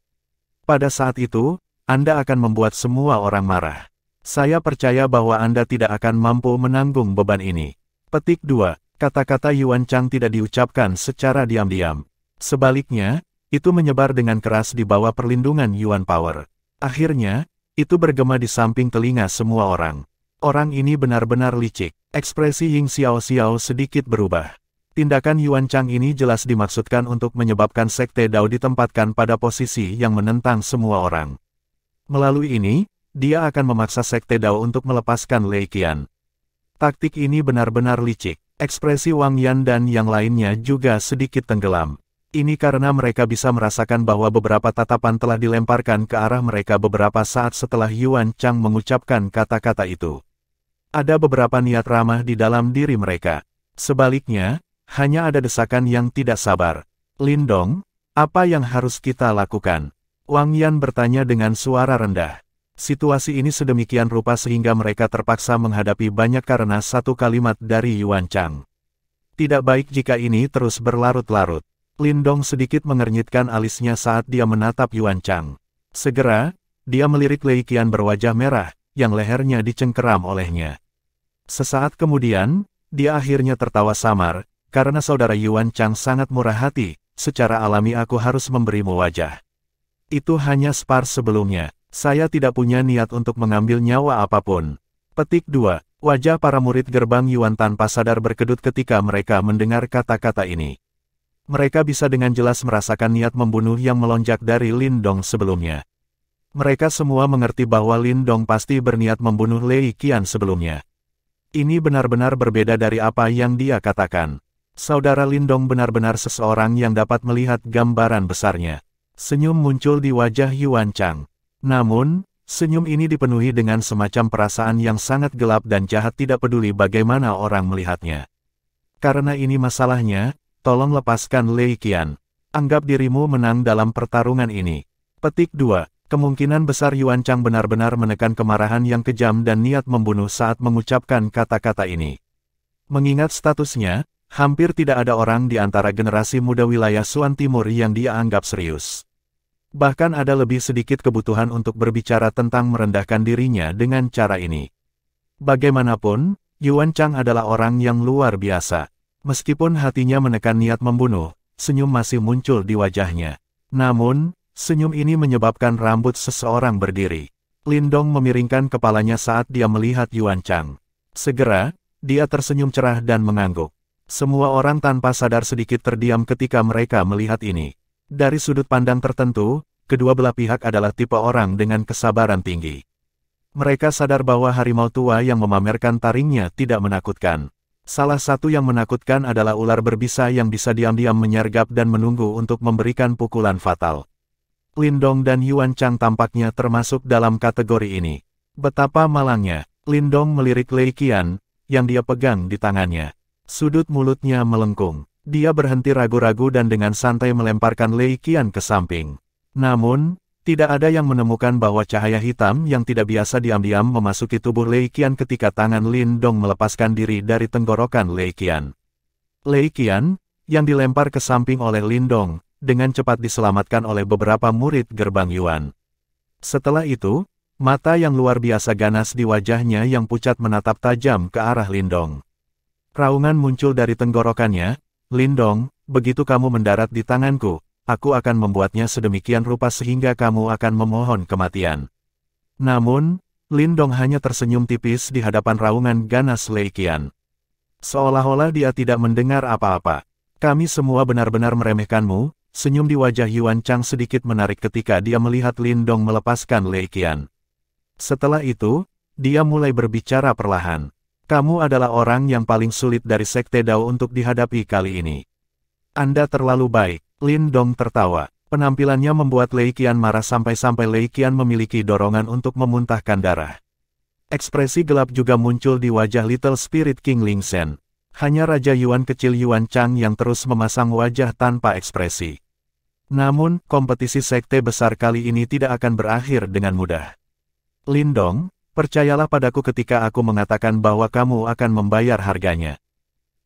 Pada saat itu, Anda akan membuat semua orang marah. Saya percaya bahwa Anda tidak akan mampu menanggung beban ini. Petik 2. Kata-kata Yuan Chang tidak diucapkan secara diam-diam. Sebaliknya, itu menyebar dengan keras di bawah perlindungan Yuan Power. Akhirnya, itu bergema di samping telinga semua orang. Orang ini benar-benar licik. Ekspresi Ying Xiao sedikit berubah. Tindakan Yuan Chang ini jelas dimaksudkan untuk menyebabkan Sekte Dao ditempatkan pada posisi yang menentang semua orang. Melalui ini, dia akan memaksa Sekte Dao untuk melepaskan Lei Qian. Taktik ini benar-benar licik. Ekspresi Wang Yan dan yang lainnya juga sedikit tenggelam. Ini karena mereka bisa merasakan bahwa beberapa tatapan telah dilemparkan ke arah mereka beberapa saat setelah Yuan Chang mengucapkan kata-kata itu. Ada beberapa niat ramah di dalam diri mereka. Sebaliknya, hanya ada desakan yang tidak sabar. Lindong, apa yang harus kita lakukan? Wang Yan bertanya dengan suara rendah. Situasi ini sedemikian rupa sehingga mereka terpaksa menghadapi banyak karena satu kalimat dari Yuan Chang. Tidak baik jika ini terus berlarut-larut. Lindong sedikit mengernyitkan alisnya saat dia menatap Yuan Chang. Segera, dia melirik Lei Qian berwajah merah, yang lehernya dicengkeram olehnya. Sesaat kemudian, dia akhirnya tertawa samar, karena saudara Yuan Chang sangat murah hati, secara alami aku harus memberimu wajah. Itu hanya spar sebelumnya, saya tidak punya niat untuk mengambil nyawa apapun. Petik 2. Wajah para murid gerbang Yuan tanpa sadar berkedut ketika mereka mendengar kata-kata ini. Mereka bisa dengan jelas merasakan niat membunuh yang melonjak dari Lindong sebelumnya. Mereka semua mengerti bahwa Lindong pasti berniat membunuh Lei Qian sebelumnya. Ini benar-benar berbeda dari apa yang dia katakan. Saudara Lindong benar-benar seseorang yang dapat melihat gambaran besarnya. Senyum muncul di wajah Yuan Chang. Namun, senyum ini dipenuhi dengan semacam perasaan yang sangat gelap dan jahat tidak peduli bagaimana orang melihatnya. Karena ini masalahnya, tolong lepaskan Lei Qian. Anggap dirimu menang dalam pertarungan ini. Petik 2. Kemungkinan besar Yuan Chang benar-benar menekan kemarahan yang kejam dan niat membunuh saat mengucapkan kata-kata ini. Mengingat statusnya, hampir tidak ada orang di antara generasi muda wilayah Suan Timur yang dia anggap serius. Bahkan ada lebih sedikit kebutuhan untuk berbicara tentang merendahkan dirinya dengan cara ini. Bagaimanapun, Yuan Chang adalah orang yang luar biasa. Meskipun hatinya menekan niat membunuh, senyum masih muncul di wajahnya. Namun, senyum ini menyebabkan rambut seseorang berdiri. Lindong memiringkan kepalanya saat dia melihat Yuan Chang. Segera, dia tersenyum cerah dan mengangguk. Semua orang tanpa sadar sedikit terdiam ketika mereka melihat ini. Dari sudut pandang tertentu, kedua belah pihak adalah tipe orang dengan kesabaran tinggi. Mereka sadar bahwa harimau tua yang memamerkan taringnya tidak menakutkan. Salah satu yang menakutkan adalah ular berbisa yang bisa diam-diam menyergap dan menunggu untuk memberikan pukulan fatal. Lindong dan Yuan Chang tampaknya termasuk dalam kategori ini. Betapa malangnya, Lindong melirik Lei Qian, yang dia pegang di tangannya. Sudut mulutnya melengkung. Dia berhenti ragu-ragu dan dengan santai melemparkan Lei Qian ke samping. Namun, tidak ada yang menemukan bahwa cahaya hitam yang tidak biasa diam-diam memasuki tubuh Lei Qian ketika tangan Lindong melepaskan diri dari tenggorokan Lei Qian. Lei Qian, yang dilempar ke samping oleh Lindong, dengan cepat diselamatkan oleh beberapa murid gerbang Yuan. Setelah itu, mata yang luar biasa ganas di wajahnya yang pucat menatap tajam ke arah Lindong. Raungan muncul dari tenggorokannya, Lindong, begitu kamu mendarat di tanganku, aku akan membuatnya sedemikian rupa sehingga kamu akan memohon kematian. Namun, Lindong hanya tersenyum tipis di hadapan raungan ganas Lei Qian. Seolah-olah dia tidak mendengar apa-apa. Kami semua benar-benar meremehkanmu. Senyum di wajah Yuan Chang sedikit menarik ketika dia melihat Lindong melepaskan Lei Qian. Setelah itu, dia mulai berbicara perlahan. Kamu adalah orang yang paling sulit dari Sekte Dao untuk dihadapi kali ini. Anda terlalu baik. Lindong tertawa. Penampilannya membuat Lei Qian marah sampai-sampai Lei Qian memiliki dorongan untuk memuntahkan darah. Ekspresi gelap juga muncul di wajah Little Spirit King Ling Shen. Hanya Raja Yuan kecil Yuan Chang yang terus memasang wajah tanpa ekspresi. Namun, kompetisi sekte besar kali ini tidak akan berakhir dengan mudah. Lindong, percayalah padaku ketika aku mengatakan bahwa kamu akan membayar harganya.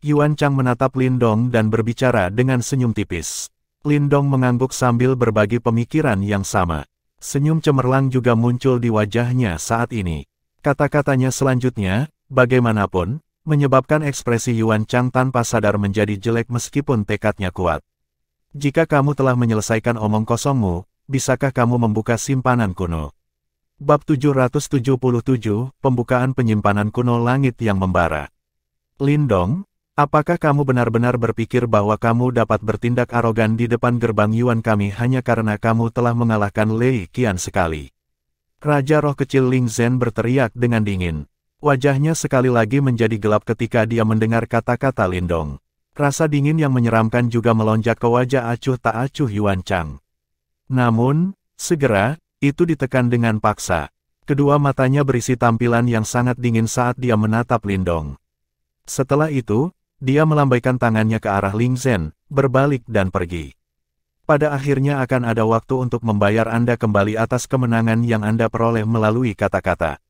Yuan Chang menatap Lindong dan berbicara dengan senyum tipis. Lindong mengangguk sambil berbagi pemikiran yang sama. Senyum cemerlang juga muncul di wajahnya saat ini. Kata-katanya selanjutnya, bagaimanapun, menyebabkan ekspresi Yuan Chang tanpa sadar menjadi jelek meskipun tekadnya kuat. Jika kamu telah menyelesaikan omong kosongmu, bisakah kamu membuka simpanan kuno? Bab 777, Pembukaan Penyimpanan Kuno Langit yang Membara. Lindong, apakah kamu benar-benar berpikir bahwa kamu dapat bertindak arogan di depan gerbang Yuan kami hanya karena kamu telah mengalahkan Lei Qian sekali? Raja roh kecil Ling Zhen berteriak dengan dingin. Wajahnya sekali lagi menjadi gelap ketika dia mendengar kata-kata Lindong. Rasa dingin yang menyeramkan juga melonjak ke wajah acuh tak acuh Yuan Chang. Namun, segera, itu ditekan dengan paksa. Kedua matanya berisi tampilan yang sangat dingin saat dia menatap Lindong. Setelah itu, dia melambaikan tangannya ke arah Ling Zhen, berbalik dan pergi. Pada akhirnya akan ada waktu untuk membayar Anda kembali atas kemenangan yang Anda peroleh melalui kata-kata.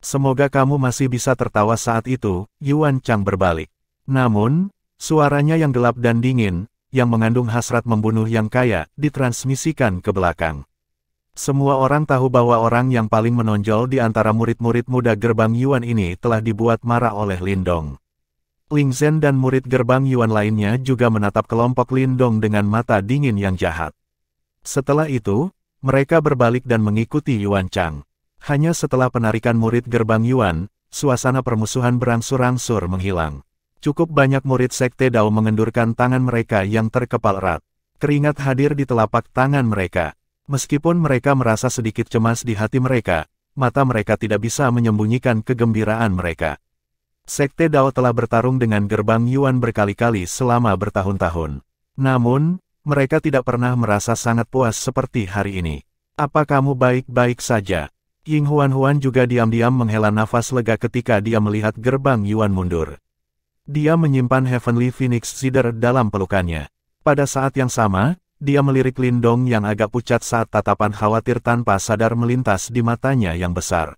Semoga kamu masih bisa tertawa saat itu, Yuan Chang berbalik. Namun, suaranya yang gelap dan dingin, yang mengandung hasrat membunuh yang kaya, ditransmisikan ke belakang. Semua orang tahu bahwa orang yang paling menonjol di antara murid-murid muda gerbang Yuan ini telah dibuat marah oleh Lindong. Ling Zhen dan murid gerbang Yuan lainnya juga menatap kelompok Lindong dengan mata dingin yang jahat. Setelah itu, mereka berbalik dan mengikuti Yuan Chang. Hanya setelah penarikan murid gerbang Yuan, suasana permusuhan berangsur-angsur menghilang. Cukup banyak murid Sekte Dao mengendurkan tangan mereka yang terkepal erat. Keringat hadir di telapak tangan mereka. Meskipun mereka merasa sedikit cemas di hati mereka, mata mereka tidak bisa menyembunyikan kegembiraan mereka. Sekte Dao telah bertarung dengan gerbang Yuan berkali-kali selama bertahun-tahun. Namun, mereka tidak pernah merasa sangat puas seperti hari ini. Apa kamu baik-baik saja? Ying Huan juga diam-diam menghela nafas lega ketika dia melihat gerbang Yuan mundur. Dia menyimpan Heavenly Phoenix Cider dalam pelukannya. Pada saat yang sama, dia melirik Lindong yang agak pucat saat tatapan khawatir tanpa sadar melintas di matanya yang besar.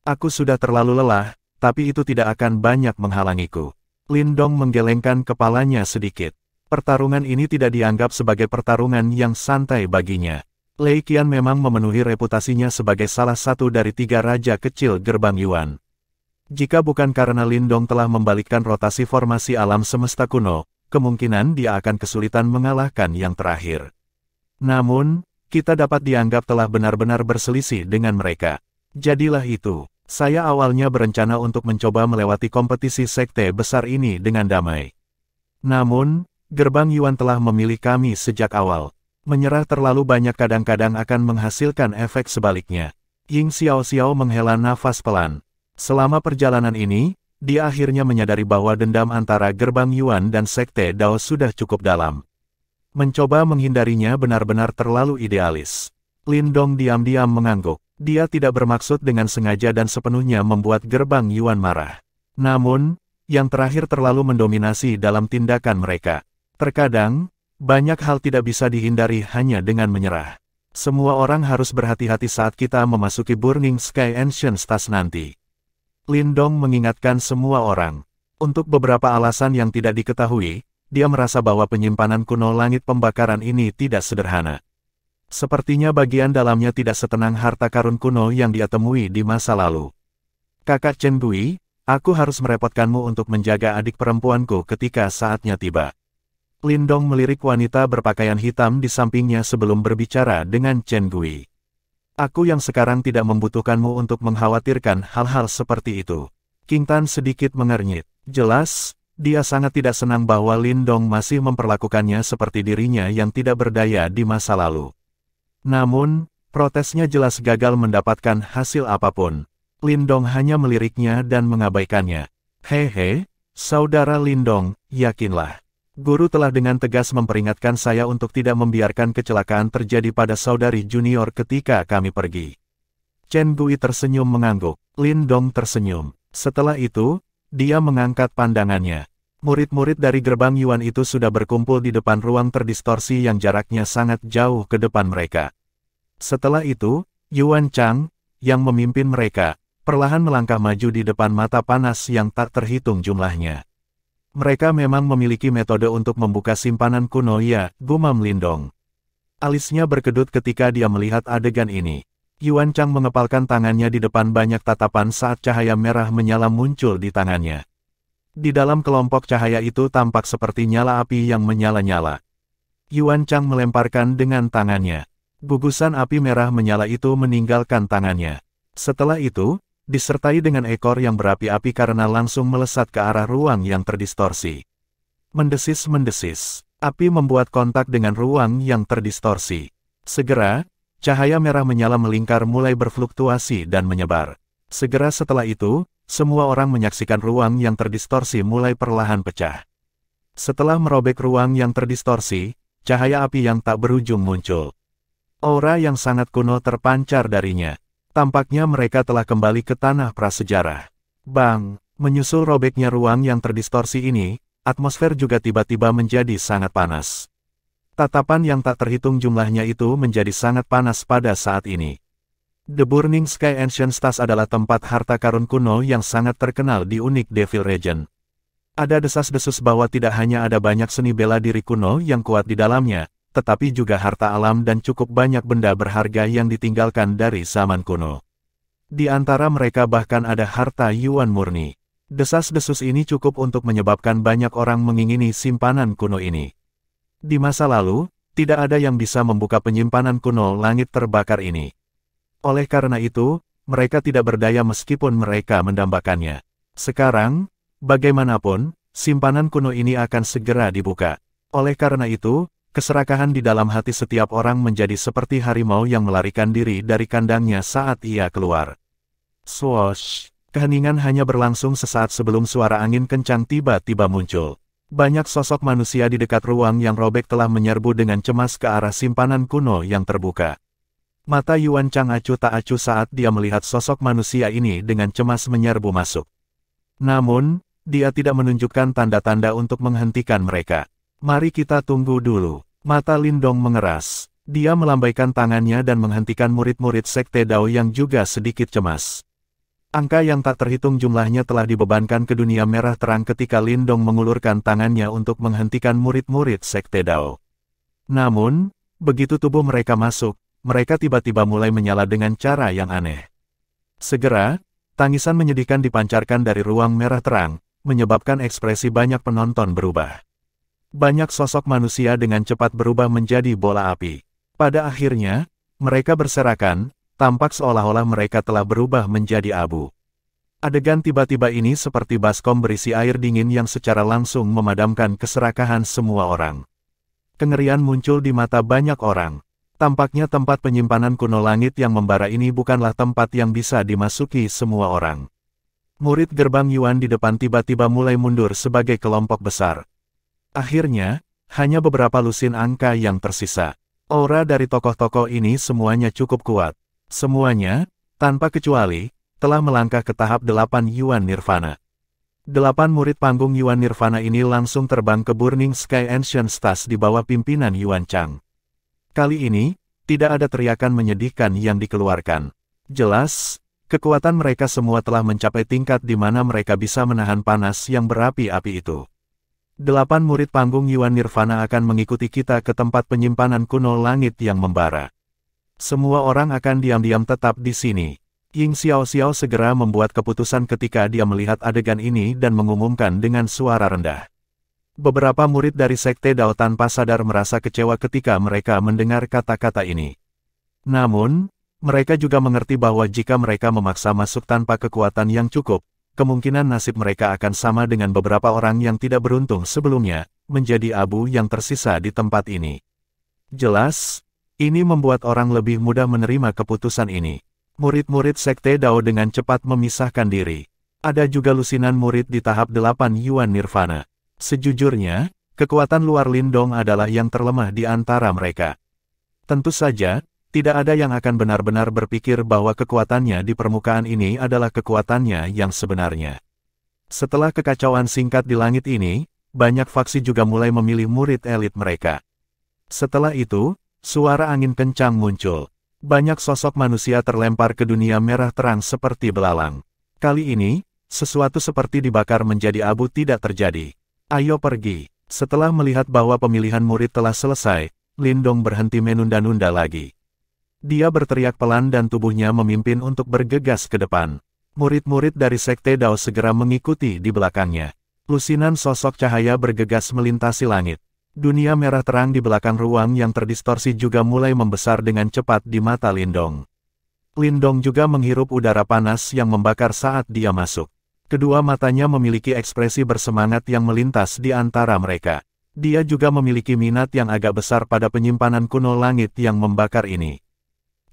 Aku sudah terlalu lelah, tapi itu tidak akan banyak menghalangiku. Lindong menggelengkan kepalanya sedikit. Pertarungan ini tidak dianggap sebagai pertarungan yang santai baginya. Lei Qian memang memenuhi reputasinya sebagai salah satu dari 3 raja kecil gerbang Yuan. Jika bukan karena Lindong telah membalikkan rotasi formasi alam semesta kuno, kemungkinan dia akan kesulitan mengalahkan yang terakhir. Namun, kita dapat dianggap telah benar-benar berselisih dengan mereka. Jadilah itu, saya awalnya berencana untuk mencoba melewati kompetisi sekte besar ini dengan damai. Namun, gerbang Yuan telah memilih kami sejak awal. Menyerah terlalu banyak kadang-kadang akan menghasilkan efek sebaliknya. Ying Xiao menghela nafas pelan. Selama perjalanan ini, dia akhirnya menyadari bahwa dendam antara gerbang Yuan dan Sekte Dao sudah cukup dalam. Mencoba menghindarinya benar-benar terlalu idealis. Lindong diam-diam mengangguk. Dia tidak bermaksud dengan sengaja dan sepenuhnya membuat gerbang Yuan marah. Namun, yang terakhir terlalu mendominasi dalam tindakan mereka. Terkadang, banyak hal tidak bisa dihindari hanya dengan menyerah. Semua orang harus berhati-hati saat kita memasuki Burning Sky Ancient Stars nanti. Lindong mengingatkan semua orang. Untuk beberapa alasan yang tidak diketahui, dia merasa bahwa penyimpanan kuno langit pembakaran ini tidak sederhana. Sepertinya bagian dalamnya tidak setenang harta karun kuno yang dia temui di masa lalu. Kakak Chen Gui, aku harus merepotkanmu untuk menjaga adik perempuanku ketika saatnya tiba. Lindong melirik wanita berpakaian hitam di sampingnya sebelum berbicara dengan Chen Gui. Aku yang sekarang tidak membutuhkanmu untuk mengkhawatirkan hal-hal seperti itu. King Tan sedikit mengernyit. Jelas, dia sangat tidak senang bahwa Lindong masih memperlakukannya seperti dirinya yang tidak berdaya di masa lalu. Namun, protesnya jelas gagal mendapatkan hasil apapun. Lindong hanya meliriknya dan mengabaikannya. Hehe, saudara Lindong, yakinlah. Guru telah dengan tegas memperingatkan saya untuk tidak membiarkan kecelakaan terjadi pada saudari junior ketika kami pergi. Chen Gui tersenyum mengangguk. Lindong tersenyum. Setelah itu, dia mengangkat pandangannya. Murid-murid dari gerbang Yuan itu sudah berkumpul di depan ruang terdistorsi yang jaraknya sangat jauh ke depan mereka. Setelah itu, Yuan Chang, yang memimpin mereka, perlahan melangkah maju di depan mata panas yang tak terhitung jumlahnya. Mereka memang memiliki metode untuk membuka simpanan kuno ya, gumam Lindong. Alisnya berkedut ketika dia melihat adegan ini. Yuan Chang mengepalkan tangannya di depan banyak tatapan saat cahaya merah menyala muncul di tangannya. Di dalam kelompok cahaya itu tampak seperti nyala api yang menyala-nyala. Yuan Chang melemparkan dengan tangannya. Gugusan api merah menyala itu meninggalkan tangannya. Setelah itu, disertai dengan ekor yang berapi-api karena langsung melesat ke arah ruang yang terdistorsi. Mendesis-mendesis, api membuat kontak dengan ruang yang terdistorsi. Segera, cahaya merah menyala melingkar mulai berfluktuasi dan menyebar. Segera setelah itu, semua orang menyaksikan ruang yang terdistorsi mulai perlahan pecah. Setelah merobek ruang yang terdistorsi, cahaya api yang tak berujung muncul. Aura yang sangat kuno terpancar darinya. Tampaknya mereka telah kembali ke tanah prasejarah. Bang, menyusul robeknya ruang yang terdistorsi ini, atmosfer juga tiba-tiba menjadi sangat panas. Tatapan yang tak terhitung jumlahnya itu menjadi sangat panas pada saat ini. The Burning Sky Ancient Stars adalah tempat harta karun kuno yang sangat terkenal di unik Devil Region. Ada desas-desus bahwa tidak hanya ada banyak seni bela diri kuno yang kuat di dalamnya, tetapi juga harta alam dan cukup banyak benda berharga yang ditinggalkan dari zaman kuno. Di antara mereka bahkan ada harta Yuan murni. Desas-desus ini cukup untuk menyebabkan banyak orang mengingini simpanan kuno ini. Di masa lalu, tidak ada yang bisa membuka penyimpanan kuno langit terbakar ini. Oleh karena itu, mereka tidak berdaya meskipun mereka mendambakannya. Sekarang, bagaimanapun, simpanan kuno ini akan segera dibuka. Oleh karena itu, keserakahan di dalam hati setiap orang menjadi seperti harimau yang melarikan diri dari kandangnya saat ia keluar. Swoosh! Keheningan hanya berlangsung sesaat sebelum suara angin kencang tiba-tiba muncul. Banyak sosok manusia di dekat ruang yang robek telah menyerbu dengan cemas ke arah simpanan kuno yang terbuka. Mata Yuan Chang acuh tak acuh saat dia melihat sosok manusia ini dengan cemas menyerbu masuk. Namun, dia tidak menunjukkan tanda-tanda untuk menghentikan mereka. Mari kita tunggu dulu. Mata Lindong mengeras. Dia melambaikan tangannya dan menghentikan murid-murid Sekte Dao yang juga sedikit cemas. Angka yang tak terhitung jumlahnya telah dibebankan ke dunia merah terang ketika Lindong mengulurkan tangannya untuk menghentikan murid-murid Sekte Dao. Namun, begitu tubuh mereka masuk, mereka tiba-tiba mulai menyala dengan cara yang aneh. Segera, tangisan menyedihkan dipancarkan dari ruang merah terang, menyebabkan ekspresi banyak penonton berubah. Banyak sosok manusia dengan cepat berubah menjadi bola api. Pada akhirnya, mereka berserakan, tampak seolah-olah mereka telah berubah menjadi abu. Adegan tiba-tiba ini seperti baskom berisi air dingin yang secara langsung memadamkan keserakahan semua orang. Kengerian muncul di mata banyak orang. Tampaknya tempat penyimpanan kuno langit yang membara ini bukanlah tempat yang bisa dimasuki semua orang. Murid gerbang Yuan di depan tiba-tiba mulai mundur sebagai kelompok besar. Akhirnya, hanya beberapa lusin angka yang tersisa. Aura dari tokoh-tokoh ini semuanya cukup kuat. Semuanya, tanpa kecuali, telah melangkah ke tahap 8 Yuan Nirvana. 8 murid panggung Yuan Nirvana ini langsung terbang ke Burning Sky Ancient Stars di bawah pimpinan Yuan Chang. Kali ini, tidak ada teriakan menyedihkan yang dikeluarkan. Jelas, kekuatan mereka semua telah mencapai tingkat di mana mereka bisa menahan panas yang berapi-api itu. 8 murid panggung Yuan Nirvana akan mengikuti kita ke tempat penyimpanan kuno langit yang membara. Semua orang akan diam-diam tetap di sini. Ying Xiao segera membuat keputusan ketika dia melihat adegan ini dan mengumumkan dengan suara rendah. Beberapa murid dari Sekte Dao tanpa sadar merasa kecewa ketika mereka mendengar kata-kata ini. Namun, mereka juga mengerti bahwa jika mereka memaksa masuk tanpa kekuatan yang cukup, kemungkinan nasib mereka akan sama dengan beberapa orang yang tidak beruntung sebelumnya, menjadi abu yang tersisa di tempat ini. Jelas, ini membuat orang lebih mudah menerima keputusan ini. Murid-murid Sekte Dao dengan cepat memisahkan diri. Ada juga lusinan murid di tahap 8 Yuan Nirvana. Sejujurnya, kekuatan luar Lindong adalah yang terlemah di antara mereka. Tentu saja, tidak ada yang akan benar-benar berpikir bahwa kekuatannya di permukaan ini adalah kekuatannya yang sebenarnya. Setelah kekacauan singkat di langit ini, banyak faksi juga mulai memilih murid elit mereka. Setelah itu, suara angin kencang muncul. Banyak sosok manusia terlempar ke dunia merah terang seperti belalang. Kali ini, sesuatu seperti dibakar menjadi abu tidak terjadi. Ayo pergi. Setelah melihat bahwa pemilihan murid telah selesai, Lindong berhenti menunda-nunda lagi. Dia berteriak pelan dan tubuhnya memimpin untuk bergegas ke depan. Murid-murid dari Sekte Dao segera mengikuti di belakangnya. Lusinan sosok cahaya bergegas melintasi langit. Dunia merah terang di belakang ruang yang terdistorsi juga mulai membesar dengan cepat di mata Lindong. Lindong juga menghirup udara panas yang membakar saat dia masuk. Kedua matanya memiliki ekspresi bersemangat yang melintas di antara mereka. Dia juga memiliki minat yang agak besar pada penyimpanan kuno langit yang membakar ini.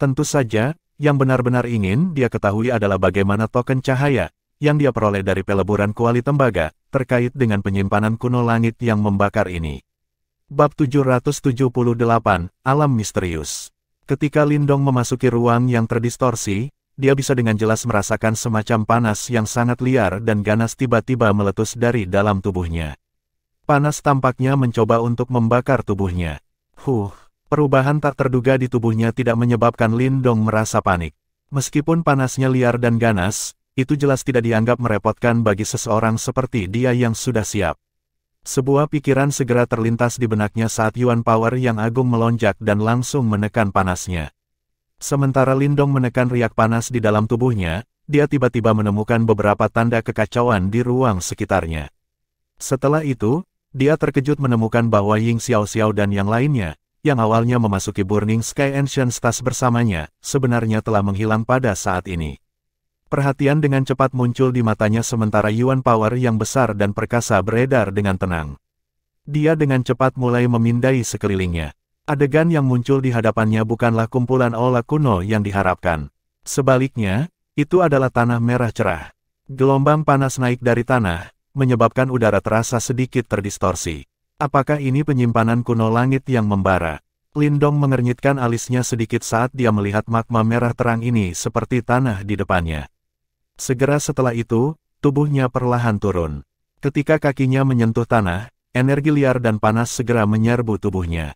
Tentu saja, yang benar-benar ingin dia ketahui adalah bagaimana token cahaya yang dia peroleh dari peleburan kuali tembaga terkait dengan penyimpanan kuno langit yang membakar ini. Bab 778, Alam Misterius. Ketika Lindong memasuki ruang yang terdistorsi, dia bisa dengan jelas merasakan semacam panas yang sangat liar dan ganas tiba-tiba meletus dari dalam tubuhnya. Panas tampaknya mencoba untuk membakar tubuhnya. Perubahan tak terduga di tubuhnya tidak menyebabkan Lindong merasa panik. Meskipun panasnya liar dan ganas, itu jelas tidak dianggap merepotkan bagi seseorang seperti dia yang sudah siap. Sebuah pikiran segera terlintas di benaknya saat Yuan Power yang agung melonjak dan langsung menekan panasnya. Sementara Lindong menekan riak panas di dalam tubuhnya, dia tiba-tiba menemukan beberapa tanda kekacauan di ruang sekitarnya. Setelah itu, dia terkejut menemukan bahwa Ying Xiaoxiao dan yang lainnya, yang awalnya memasuki Burning Sky Ancient Stars bersamanya, sebenarnya telah menghilang pada saat ini. Perhatian dengan cepat muncul di matanya sementara Yuan Power yang besar dan perkasa beredar dengan tenang. Dia dengan cepat mulai memindai sekelilingnya. Adegan yang muncul di hadapannya bukanlah kumpulan aula kuno yang diharapkan. Sebaliknya, itu adalah tanah merah cerah. Gelombang panas naik dari tanah, menyebabkan udara terasa sedikit terdistorsi. Apakah ini penyimpanan kuno langit yang membara? Lindong mengernyitkan alisnya sedikit saat dia melihat magma merah terang ini seperti tanah di depannya. Segera setelah itu, tubuhnya perlahan turun. Ketika kakinya menyentuh tanah, energi liar dan panas segera menyerbu tubuhnya.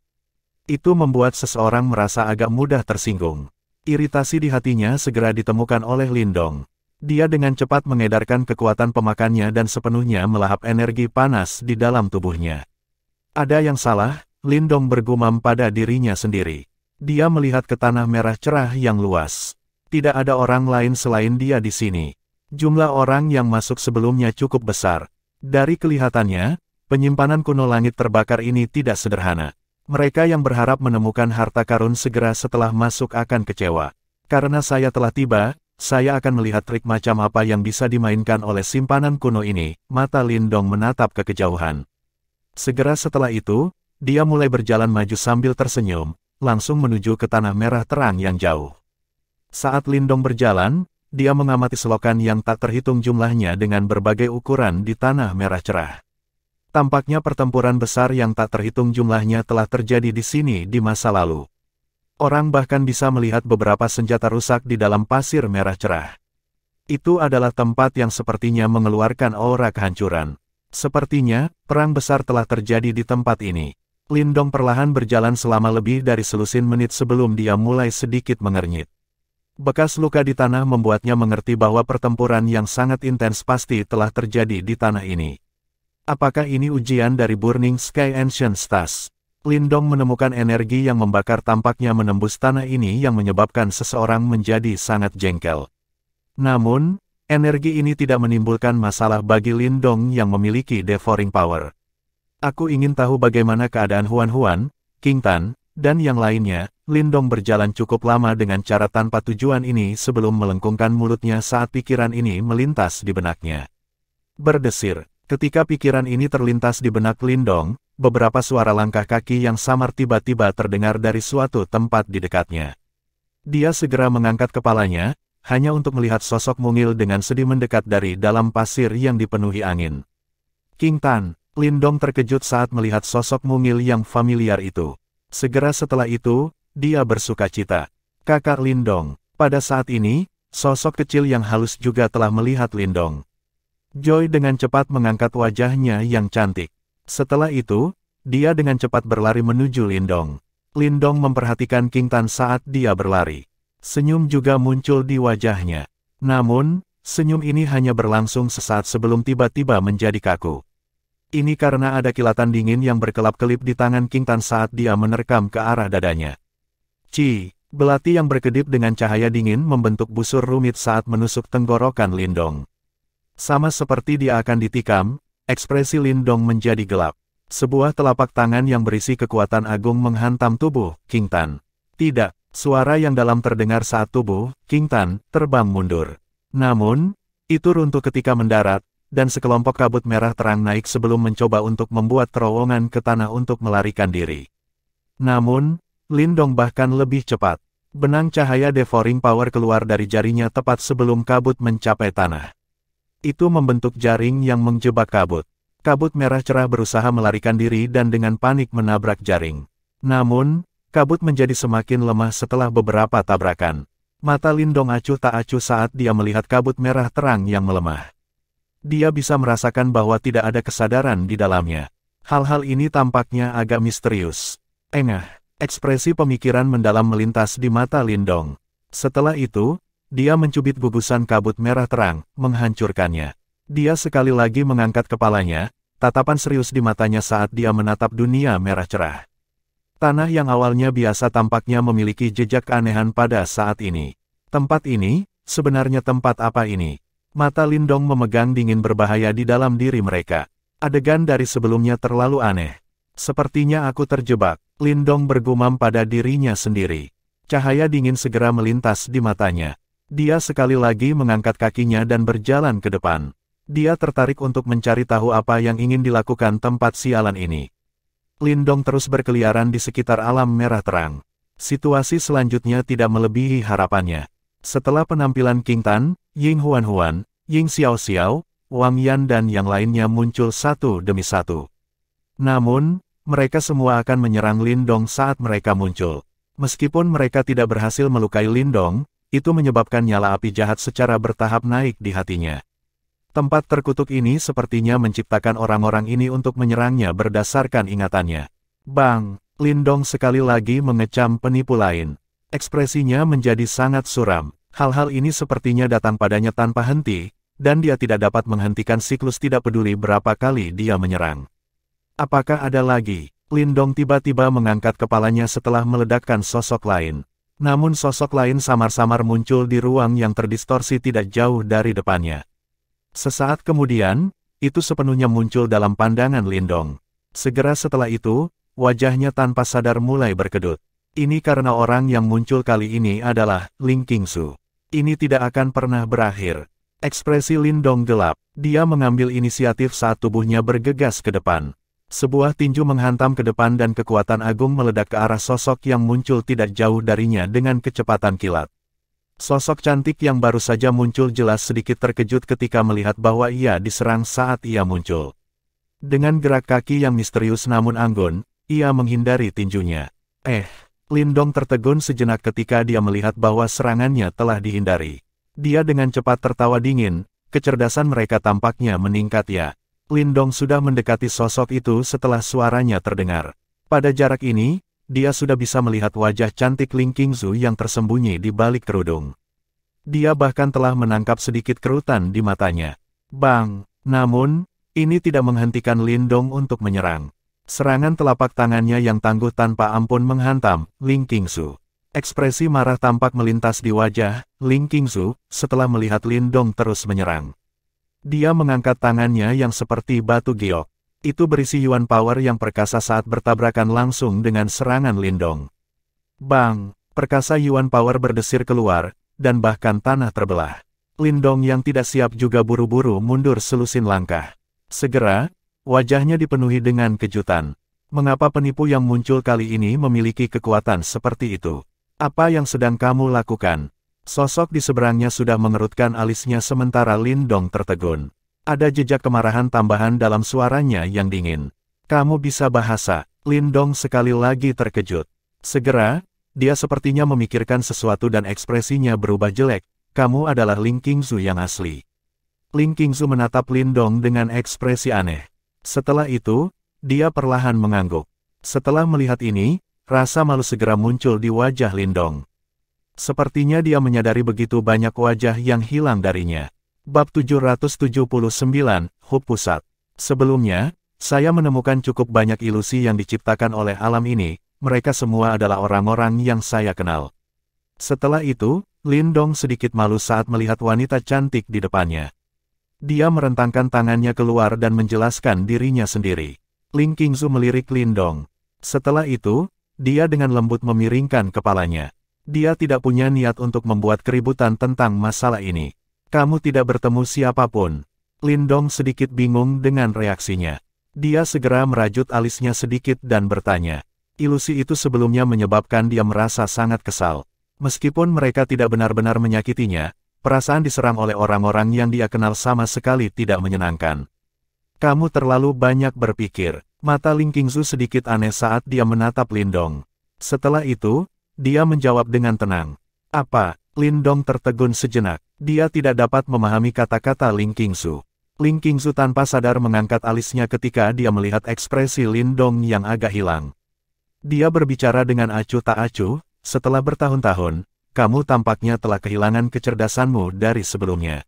Itu membuat seseorang merasa agak mudah tersinggung. Iritasi di hatinya segera ditemukan oleh Lindong. Dia dengan cepat mengedarkan kekuatan pemakannya dan sepenuhnya melahap energi panas di dalam tubuhnya. Ada yang salah, Lindong bergumam pada dirinya sendiri. Dia melihat ke tanah merah cerah yang luas. Tidak ada orang lain selain dia di sini. Jumlah orang yang masuk sebelumnya cukup besar. Dari kelihatannya, penyimpanan kuno langit terbakar ini tidak sederhana. Mereka yang berharap menemukan harta karun segera setelah masuk akan kecewa. Karena saya telah tiba, saya akan melihat trik macam apa yang bisa dimainkan oleh simpanan kuno ini. Mata Lindong menatap ke kejauhan. Segera setelah itu, dia mulai berjalan maju sambil tersenyum, langsung menuju ke tanah merah terang yang jauh. Saat Lindong berjalan, dia mengamati selokan yang tak terhitung jumlahnya dengan berbagai ukuran di tanah merah cerah. Tampaknya pertempuran besar yang tak terhitung jumlahnya telah terjadi di sini di masa lalu. Orang bahkan bisa melihat beberapa senjata rusak di dalam pasir merah cerah. Itu adalah tempat yang sepertinya mengeluarkan aura kehancuran. Sepertinya, perang besar telah terjadi di tempat ini. Lindong perlahan berjalan selama lebih dari selusin menit sebelum dia mulai sedikit mengernyit. Bekas luka di tanah membuatnya mengerti bahwa pertempuran yang sangat intens pasti telah terjadi di tanah ini. Apakah ini ujian dari Burning Sky Ancient Stars? Lindong menemukan energi yang membakar tampaknya menembus tanah ini yang menyebabkan seseorang menjadi sangat jengkel. Namun, energi ini tidak menimbulkan masalah bagi Lindong yang memiliki devouring power. Aku ingin tahu bagaimana keadaan Huan, King Tan, dan yang lainnya. Lindong berjalan cukup lama dengan cara tanpa tujuan ini sebelum melengkungkan mulutnya saat pikiran ini melintas di benaknya. Berdesir, ketika pikiran ini terlintas di benak Lindong, beberapa suara langkah kaki yang samar tiba-tiba terdengar dari suatu tempat di dekatnya. Dia segera mengangkat kepalanya, hanya untuk melihat sosok mungil dengan sedih mendekat dari dalam pasir yang dipenuhi angin. King Tan, Lindong terkejut saat melihat sosok mungil yang familiar itu. Segera setelah itu, dia bersukacita. Kakak Lindong. Pada saat ini, sosok kecil yang halus juga telah melihat Lindong. Joy dengan cepat mengangkat wajahnya yang cantik. Setelah itu, dia dengan cepat berlari menuju Lindong. Lindong memperhatikan King Tan saat dia berlari. Senyum juga muncul di wajahnya. Namun, senyum ini hanya berlangsung sesaat sebelum tiba-tiba menjadi kaku. Ini karena ada kilatan dingin yang berkelap-kelip di tangan King Tan saat dia menerkam ke arah dadanya. Belati yang berkedip dengan cahaya dingin membentuk busur rumit saat menusuk tenggorokan Lindong. Sama seperti dia akan ditikam, ekspresi Lindong menjadi gelap. Sebuah telapak tangan yang berisi kekuatan agung menghantam tubuh King Tan. Tidak, suara yang dalam terdengar saat tubuh King Tan terbang mundur. Namun, itu runtuh ketika mendarat, dan sekelompok kabut merah terang naik sebelum mencoba untuk membuat terowongan ke tanah untuk melarikan diri. Namun, Lindong bahkan lebih cepat. Benang cahaya devouring power keluar dari jarinya tepat sebelum kabut mencapai tanah. Itu membentuk jaring yang menjebak kabut. Kabut merah cerah berusaha melarikan diri dan dengan panik menabrak jaring. Namun, kabut menjadi semakin lemah setelah beberapa tabrakan. Mata Lindong acuh tak acuh saat dia melihat kabut merah terang yang melemah. Dia bisa merasakan bahwa tidak ada kesadaran di dalamnya. Hal-hal ini tampaknya agak misterius. Engah. Ekspresi pemikiran mendalam melintas di mata Lindong. Setelah itu, dia mencubit gugusan kabut merah terang, menghancurkannya. Dia sekali lagi mengangkat kepalanya, tatapan serius di matanya saat dia menatap dunia merah cerah. Tanah yang awalnya biasa tampaknya memiliki jejak keanehan pada saat ini. Tempat ini, sebenarnya tempat apa ini? Mata Lindong memegang dingin berbahaya di dalam diri mereka. Adegan dari sebelumnya terlalu aneh. Sepertinya aku terjebak. Lindong bergumam pada dirinya sendiri. Cahaya dingin segera melintas di matanya. Dia sekali lagi mengangkat kakinya dan berjalan ke depan. Dia tertarik untuk mencari tahu apa yang ingin dilakukan tempat sialan ini. Lindong terus berkeliaran di sekitar alam merah terang. Situasi selanjutnya tidak melebihi harapannya. Setelah penampilan King Tan, Ying Huan, Ying Xiao, Wang Yan dan yang lainnya muncul satu demi satu. Namun, mereka semua akan menyerang Lindong saat mereka muncul. Meskipun mereka tidak berhasil melukai Lindong, itu menyebabkan nyala api jahat secara bertahap naik di hatinya. Tempat terkutuk ini sepertinya menciptakan orang-orang ini untuk menyerangnya berdasarkan ingatannya. Bang! Lindong sekali lagi mengecam penipu lain. Ekspresinya menjadi sangat suram. Hal-hal ini sepertinya datang padanya tanpa henti, dan dia tidak dapat menghentikan siklus tidak peduli berapa kali dia menyerang. Apakah ada lagi? Lindong tiba-tiba mengangkat kepalanya setelah meledakkan sosok lain. Namun sosok lain samar-samar muncul di ruang yang terdistorsi tidak jauh dari depannya. Sesaat kemudian, itu sepenuhnya muncul dalam pandangan Lindong. Segera setelah itu, wajahnya tanpa sadar mulai berkedut. Ini karena orang yang muncul kali ini adalah Ling Qingsu. Ini tidak akan pernah berakhir. Ekspresi Lindong gelap. Dia mengambil inisiatif saat tubuhnya bergegas ke depan. Sebuah tinju menghantam ke depan dan kekuatan agung meledak ke arah sosok yang muncul tidak jauh darinya dengan kecepatan kilat. Sosok cantik yang baru saja muncul jelas sedikit terkejut ketika melihat bahwa ia diserang saat ia muncul. Dengan gerak kaki yang misterius namun anggun, ia menghindari tinjunya. Lindong tertegun sejenak ketika dia melihat bahwa serangannya telah dihindari. Dia dengan cepat tertawa dingin, kecerdasan mereka tampaknya meningkat ya. Lindong sudah mendekati sosok itu setelah suaranya terdengar. Pada jarak ini, dia sudah bisa melihat wajah cantik Ling Qingsu yang tersembunyi di balik kerudung. Dia bahkan telah menangkap sedikit kerutan di matanya. Bang! Namun, ini tidak menghentikan Lindong untuk menyerang. Serangan telapak tangannya yang tangguh tanpa ampun menghantam Ling Qingsu. Ekspresi marah tampak melintas di wajah Ling Qingsu setelah melihat Lindong terus menyerang. Dia mengangkat tangannya yang seperti batu giok. Itu berisi Yuan Power yang perkasa saat bertabrakan langsung dengan serangan Lindong. Bang! Perkasa Yuan Power berdesir keluar, dan bahkan tanah terbelah. Lindong yang tidak siap juga buru-buru mundur selusin langkah. Segera, wajahnya dipenuhi dengan kejutan. Mengapa penipu yang muncul kali ini memiliki kekuatan seperti itu? Apa yang sedang kamu lakukan? Sosok di seberangnya sudah mengerutkan alisnya sementara Lindong tertegun. Ada jejak kemarahan tambahan dalam suaranya yang dingin. Kamu bisa bahasa. Lindong sekali lagi terkejut. Segera, dia sepertinya memikirkan sesuatu dan ekspresinya berubah jelek. Kamu adalah Ling Qingsu yang asli. Ling Qingsu menatap Lindong dengan ekspresi aneh. Setelah itu, dia perlahan mengangguk. Setelah melihat ini, rasa malu segera muncul di wajah Lindong. Sepertinya dia menyadari begitu banyak wajah yang hilang darinya. Bab 779, Hub Pusat. Sebelumnya, saya menemukan cukup banyak ilusi yang diciptakan oleh alam ini, mereka semua adalah orang-orang yang saya kenal. Setelah itu, Lindong sedikit malu saat melihat wanita cantik di depannya. Dia merentangkan tangannya keluar dan menjelaskan dirinya sendiri. Ling Qingzu melirik Lindong. Setelah itu, dia dengan lembut memiringkan kepalanya. Dia tidak punya niat untuk membuat keributan tentang masalah ini. Kamu tidak bertemu siapapun. Lindong sedikit bingung dengan reaksinya. Dia segera merajut alisnya sedikit dan bertanya. Ilusi itu sebelumnya menyebabkan dia merasa sangat kesal. Meskipun mereka tidak benar-benar menyakitinya, perasaan diserang oleh orang-orang yang dia kenal sama sekali tidak menyenangkan. Kamu terlalu banyak berpikir. Mata Ling Qingzu sedikit aneh saat dia menatap Lindong. Setelah itu, dia menjawab dengan tenang. Apa? Lindong tertegun sejenak. Dia tidak dapat memahami kata-kata Ling Qingzu. Ling Qingzu tanpa sadar mengangkat alisnya ketika dia melihat ekspresi Lindong yang agak hilang. Dia berbicara dengan acuh tak acuh, setelah bertahun-tahun, kamu tampaknya telah kehilangan kecerdasanmu dari sebelumnya.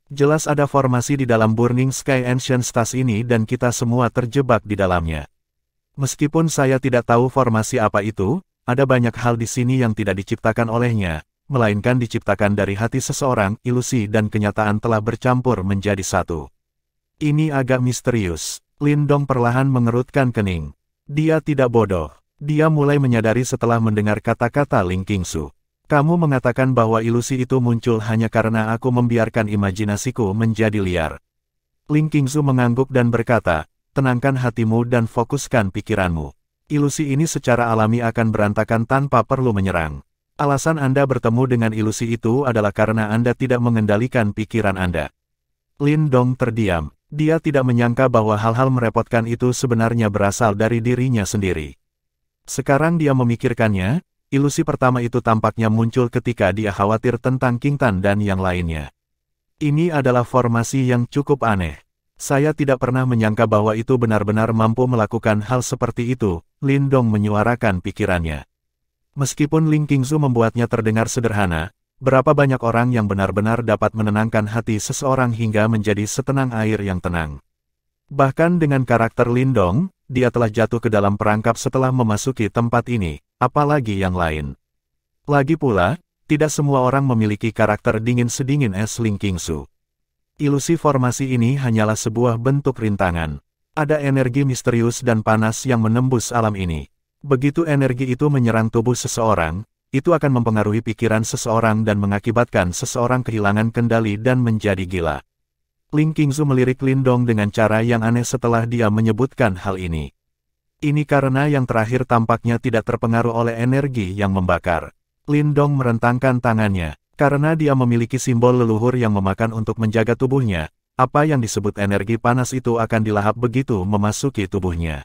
Jelas ada formasi di dalam Burning Sky Ancient Stars ini dan kita semua terjebak di dalamnya. Meskipun saya tidak tahu formasi apa itu, ada banyak hal di sini yang tidak diciptakan olehnya, melainkan diciptakan dari hati seseorang, ilusi dan kenyataan telah bercampur menjadi satu. Ini agak misterius. Lindong perlahan mengerutkan kening. Dia tidak bodoh. Dia mulai menyadari setelah mendengar kata-kata Ling Qingzu. Kamu mengatakan bahwa ilusi itu muncul hanya karena aku membiarkan imajinasiku menjadi liar. Ling Qingzu mengangguk dan berkata, tenangkan hatimu dan fokuskan pikiranmu. Ilusi ini secara alami akan berantakan tanpa perlu menyerang. Alasan Anda bertemu dengan ilusi itu adalah karena Anda tidak mengendalikan pikiran Anda. Lindong terdiam. Dia tidak menyangka bahwa hal-hal merepotkan itu sebenarnya berasal dari dirinya sendiri. Sekarang dia memikirkannya, ilusi pertama itu tampaknya muncul ketika dia khawatir tentang King Tan dan yang lainnya. Ini adalah formasi yang cukup aneh. Saya tidak pernah menyangka bahwa itu benar-benar mampu melakukan hal seperti itu, Lindong menyuarakan pikirannya. Meskipun Ling Qingzu membuatnya terdengar sederhana, berapa banyak orang yang benar-benar dapat menenangkan hati seseorang hingga menjadi setenang air yang tenang. Bahkan dengan karakter Lindong, dia telah jatuh ke dalam perangkap setelah memasuki tempat ini, apalagi yang lain. Lagi pula, tidak semua orang memiliki karakter dingin sedingin es Ling Qingzu. Ilusi formasi ini hanyalah sebuah bentuk rintangan. Ada energi misterius dan panas yang menembus alam ini. Begitu energi itu menyerang tubuh seseorang, itu akan mempengaruhi pikiran seseorang dan mengakibatkan seseorang kehilangan kendali dan menjadi gila. Ling Qingzu melirik Lindong dengan cara yang aneh setelah dia menyebutkan hal ini. Ini karena yang terakhir tampaknya tidak terpengaruh oleh energi yang membakar. Lindong merentangkan tangannya. Karena dia memiliki simbol leluhur yang memakan untuk menjaga tubuhnya, apa yang disebut energi panas itu akan dilahap begitu memasuki tubuhnya.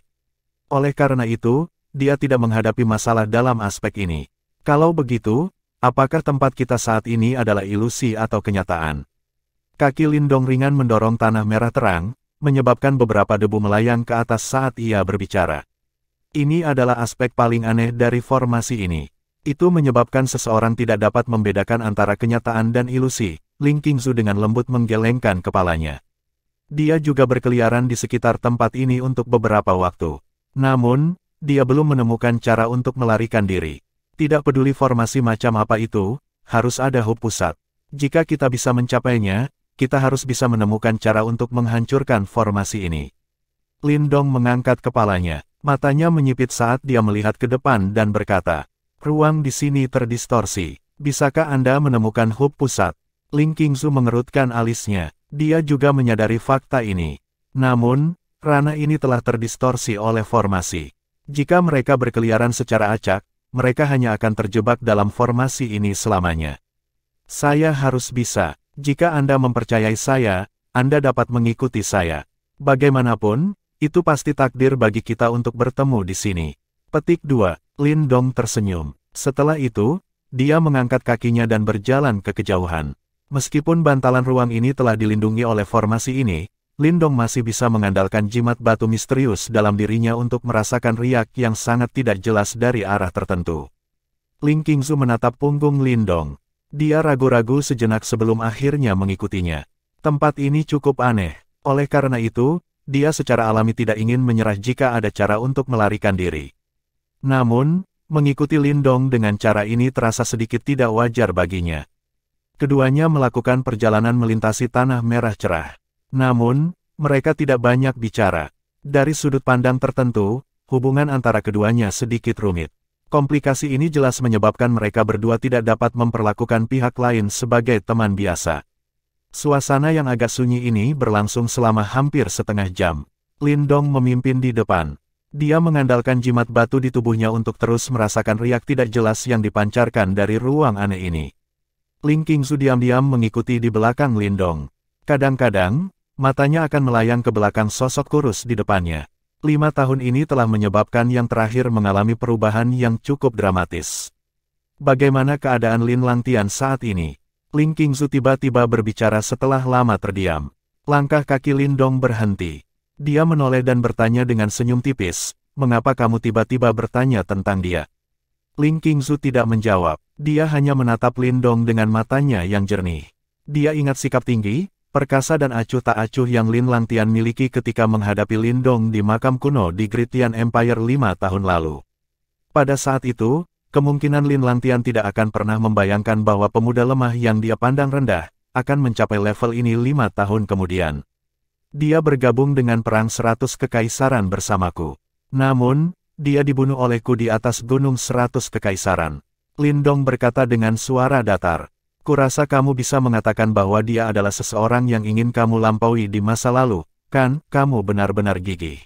Oleh karena itu, dia tidak menghadapi masalah dalam aspek ini. Kalau begitu, apakah tempat kita saat ini adalah ilusi atau kenyataan? Kaki Lindong ringan mendorong tanah merah terang, menyebabkan beberapa debu melayang ke atas saat ia berbicara. Ini adalah aspek paling aneh dari formasi ini. Itu menyebabkan seseorang tidak dapat membedakan antara kenyataan dan ilusi. Ling Qingzu dengan lembut menggelengkan kepalanya. Dia juga berkeliaran di sekitar tempat ini untuk beberapa waktu. Namun, dia belum menemukan cara untuk melarikan diri. Tidak peduli formasi macam apa itu, harus ada hub pusat. Jika kita bisa mencapainya, kita harus bisa menemukan cara untuk menghancurkan formasi ini. Lindong mengangkat kepalanya. Matanya menyipit saat dia melihat ke depan dan berkata, ruang di sini terdistorsi. Bisakah Anda menemukan hub pusat? Ling Qingzu mengerutkan alisnya. Dia juga menyadari fakta ini. Namun, ranah ini telah terdistorsi oleh formasi. Jika mereka berkeliaran secara acak, mereka hanya akan terjebak dalam formasi ini selamanya. Saya harus bisa. Jika Anda mempercayai saya, Anda dapat mengikuti saya. Bagaimanapun, itu pasti takdir bagi kita untuk bertemu di sini. Petik 2. Lindong tersenyum. Setelah itu, dia mengangkat kakinya dan berjalan ke kejauhan. Meskipun bantalan ruang ini telah dilindungi oleh formasi ini, Lindong masih bisa mengandalkan jimat batu misterius dalam dirinya untuk merasakan riak yang sangat tidak jelas dari arah tertentu. Ling Qingzu menatap punggung Lindong. Dia ragu-ragu sejenak sebelum akhirnya mengikutinya. Tempat ini cukup aneh. Oleh karena itu, dia secara alami tidak ingin menyerah jika ada cara untuk melarikan diri. Namun, mengikuti Lindong dengan cara ini terasa sedikit tidak wajar baginya. Keduanya melakukan perjalanan melintasi tanah merah cerah. Namun, mereka tidak banyak bicara. Dari sudut pandang tertentu, hubungan antara keduanya sedikit rumit. Komplikasi ini jelas menyebabkan mereka berdua tidak dapat memperlakukan pihak lain sebagai teman biasa. Suasana yang agak sunyi ini berlangsung selama hampir setengah jam. Lindong memimpin di depan. Dia mengandalkan jimat batu di tubuhnya untuk terus merasakan riak tidak jelas yang dipancarkan dari ruang aneh ini. Ling Qingzu diam-diam mengikuti di belakang Lindong. Kadang-kadang, matanya akan melayang ke belakang sosok kurus di depannya. 5 tahun ini telah menyebabkan yang terakhir mengalami perubahan yang cukup dramatis. Bagaimana keadaan Lin Langtian saat ini? Ling Qingzu tiba-tiba berbicara setelah lama terdiam. Langkah kaki Lindong berhenti. Dia menoleh dan bertanya dengan senyum tipis, "Mengapa kamu tiba-tiba bertanya tentang dia?" Ling Qingzu tidak menjawab. Dia hanya menatap Lindong dengan matanya yang jernih. Dia ingat sikap tinggi, perkasa dan acuh tak acuh yang Lin Langtian miliki ketika menghadapi Lindong di makam kuno di Great Tian Empire 5 tahun lalu. Pada saat itu, kemungkinan Lin Langtian tidak akan pernah membayangkan bahwa pemuda lemah yang dia pandang rendah, akan mencapai level ini 5 tahun kemudian. Dia bergabung dengan Perang 100 Kekaisaran bersamaku. Namun, dia dibunuh olehku di atas Gunung 100 Kekaisaran. Lindong berkata dengan suara datar. Kurasa kamu bisa mengatakan bahwa dia adalah seseorang yang ingin kamu lampaui di masa lalu, kan? Kamu benar-benar gigih.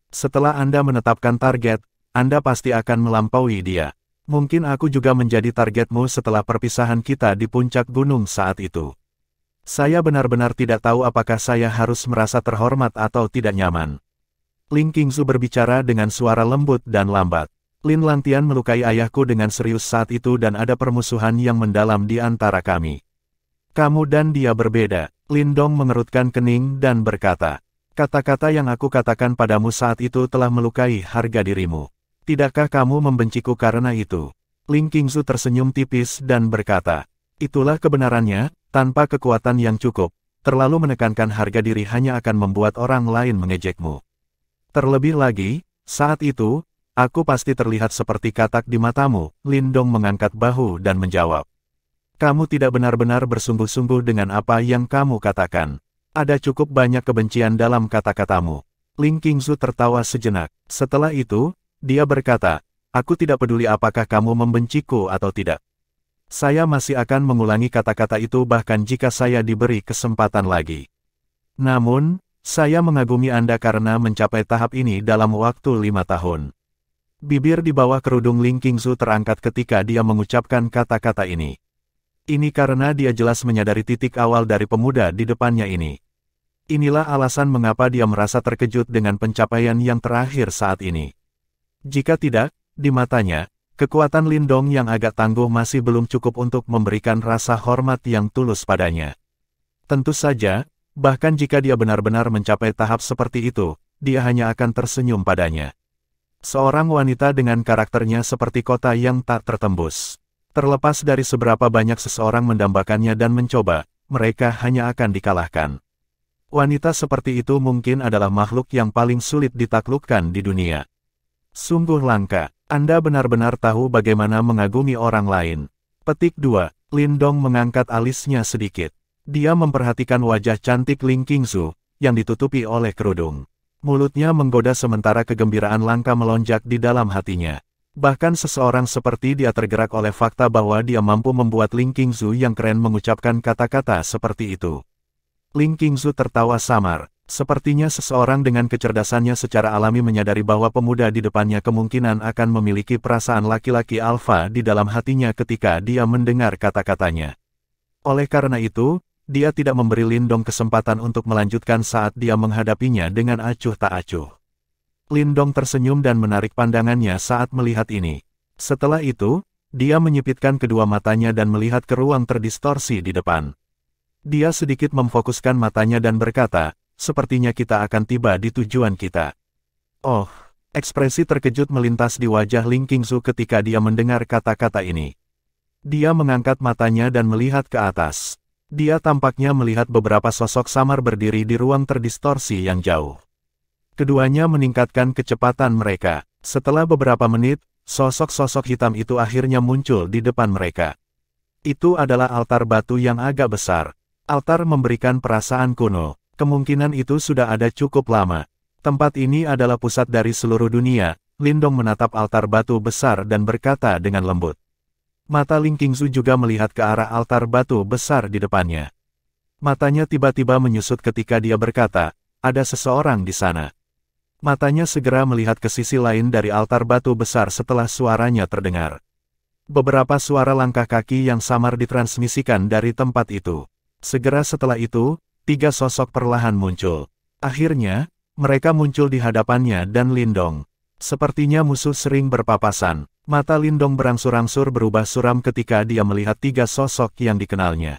Setelah Anda menetapkan target, Anda pasti akan melampaui dia. Mungkin aku juga menjadi targetmu setelah perpisahan kita di puncak gunung saat itu. Saya benar-benar tidak tahu apakah saya harus merasa terhormat atau tidak nyaman. Ling Qingzu berbicara dengan suara lembut dan lambat. Lin Langtian melukai ayahku dengan serius saat itu dan ada permusuhan yang mendalam di antara kami. Kamu dan dia berbeda. Lindong mengerutkan kening dan berkata, kata-kata yang aku katakan padamu saat itu telah melukai harga dirimu. Tidakkah kamu membenciku karena itu? Ling Qingzu tersenyum tipis dan berkata, itulah kebenarannya, tanpa kekuatan yang cukup, terlalu menekankan harga diri hanya akan membuat orang lain mengejekmu. Terlebih lagi, saat itu, aku pasti terlihat seperti katak di matamu. Lindong mengangkat bahu dan menjawab. Kamu tidak benar-benar bersungguh-sungguh dengan apa yang kamu katakan. Ada cukup banyak kebencian dalam kata-katamu. Ling Qingzu tertawa sejenak. Setelah itu, dia berkata, aku tidak peduli apakah kamu membenciku atau tidak. Saya masih akan mengulangi kata-kata itu bahkan jika saya diberi kesempatan lagi. Namun, saya mengagumi Anda karena mencapai tahap ini dalam waktu 5 tahun. Bibir di bawah kerudung Ling Qingzu terangkat ketika dia mengucapkan kata-kata ini. Ini karena dia jelas menyadari titik awal dari pemuda di depannya ini. Inilah alasan mengapa dia merasa terkejut dengan pencapaian yang terakhir saat ini. Jika tidak, di matanya, kekuatan Lindong yang agak tangguh masih belum cukup untuk memberikan rasa hormat yang tulus padanya. Tentu saja, bahkan jika dia benar-benar mencapai tahap seperti itu, dia hanya akan tersenyum padanya. Seorang wanita dengan karakternya seperti kota yang tak tertembus. Terlepas dari seberapa banyak seseorang mendambakannya dan mencoba, mereka hanya akan dikalahkan. Wanita seperti itu mungkin adalah makhluk yang paling sulit ditaklukkan di dunia. Sungguh langka, Anda benar-benar tahu bagaimana mengagumi orang lain. Petik 2, Lindong mengangkat alisnya sedikit. Dia memperhatikan wajah cantik Ling Qingzu, yang ditutupi oleh kerudung. Mulutnya menggoda sementara kegembiraan langka melonjak di dalam hatinya. Bahkan seseorang seperti dia tergerak oleh fakta bahwa dia mampu membuat Ling Qingzu yang keren mengucapkan kata-kata seperti itu. Ling Qingzu tertawa samar. Sepertinya seseorang dengan kecerdasannya secara alami menyadari bahwa pemuda di depannya kemungkinan akan memiliki perasaan laki-laki alfa di dalam hatinya ketika dia mendengar kata-katanya. Oleh karena itu, dia tidak memberi Lindong kesempatan untuk melanjutkan saat dia menghadapinya dengan acuh tak acuh. Lindong tersenyum dan menarik pandangannya saat melihat ini. Setelah itu, dia menyipitkan kedua matanya dan melihat ke ruang terdistorsi di depan. Dia sedikit memfokuskan matanya dan berkata, sepertinya kita akan tiba di tujuan kita. Oh, ekspresi terkejut melintas di wajah Ling Qingzu ketika dia mendengar kata-kata ini. Dia mengangkat matanya dan melihat ke atas. Dia tampaknya melihat beberapa sosok samar berdiri di ruang terdistorsi yang jauh. Keduanya meningkatkan kecepatan mereka. Setelah beberapa menit, sosok-sosok hitam itu akhirnya muncul di depan mereka. Itu adalah altar batu yang agak besar. Altar memberikan perasaan kuno. Kemungkinan itu sudah ada cukup lama. Tempat ini adalah pusat dari seluruh dunia. Lindong menatap altar batu besar dan berkata dengan lembut. Mata Ling Qingzu juga melihat ke arah altar batu besar di depannya. Matanya tiba-tiba menyusut ketika dia berkata, ada seseorang di sana. Matanya segera melihat ke sisi lain dari altar batu besar setelah suaranya terdengar. Beberapa suara langkah kaki yang samar ditransmisikan dari tempat itu. Segera setelah itu, 3 sosok perlahan muncul. Akhirnya, mereka muncul di hadapannya dan Lindong. Sepertinya musuh sering berpapasan. Mata Lindong berangsur-angsur berubah suram ketika dia melihat 3 sosok yang dikenalnya.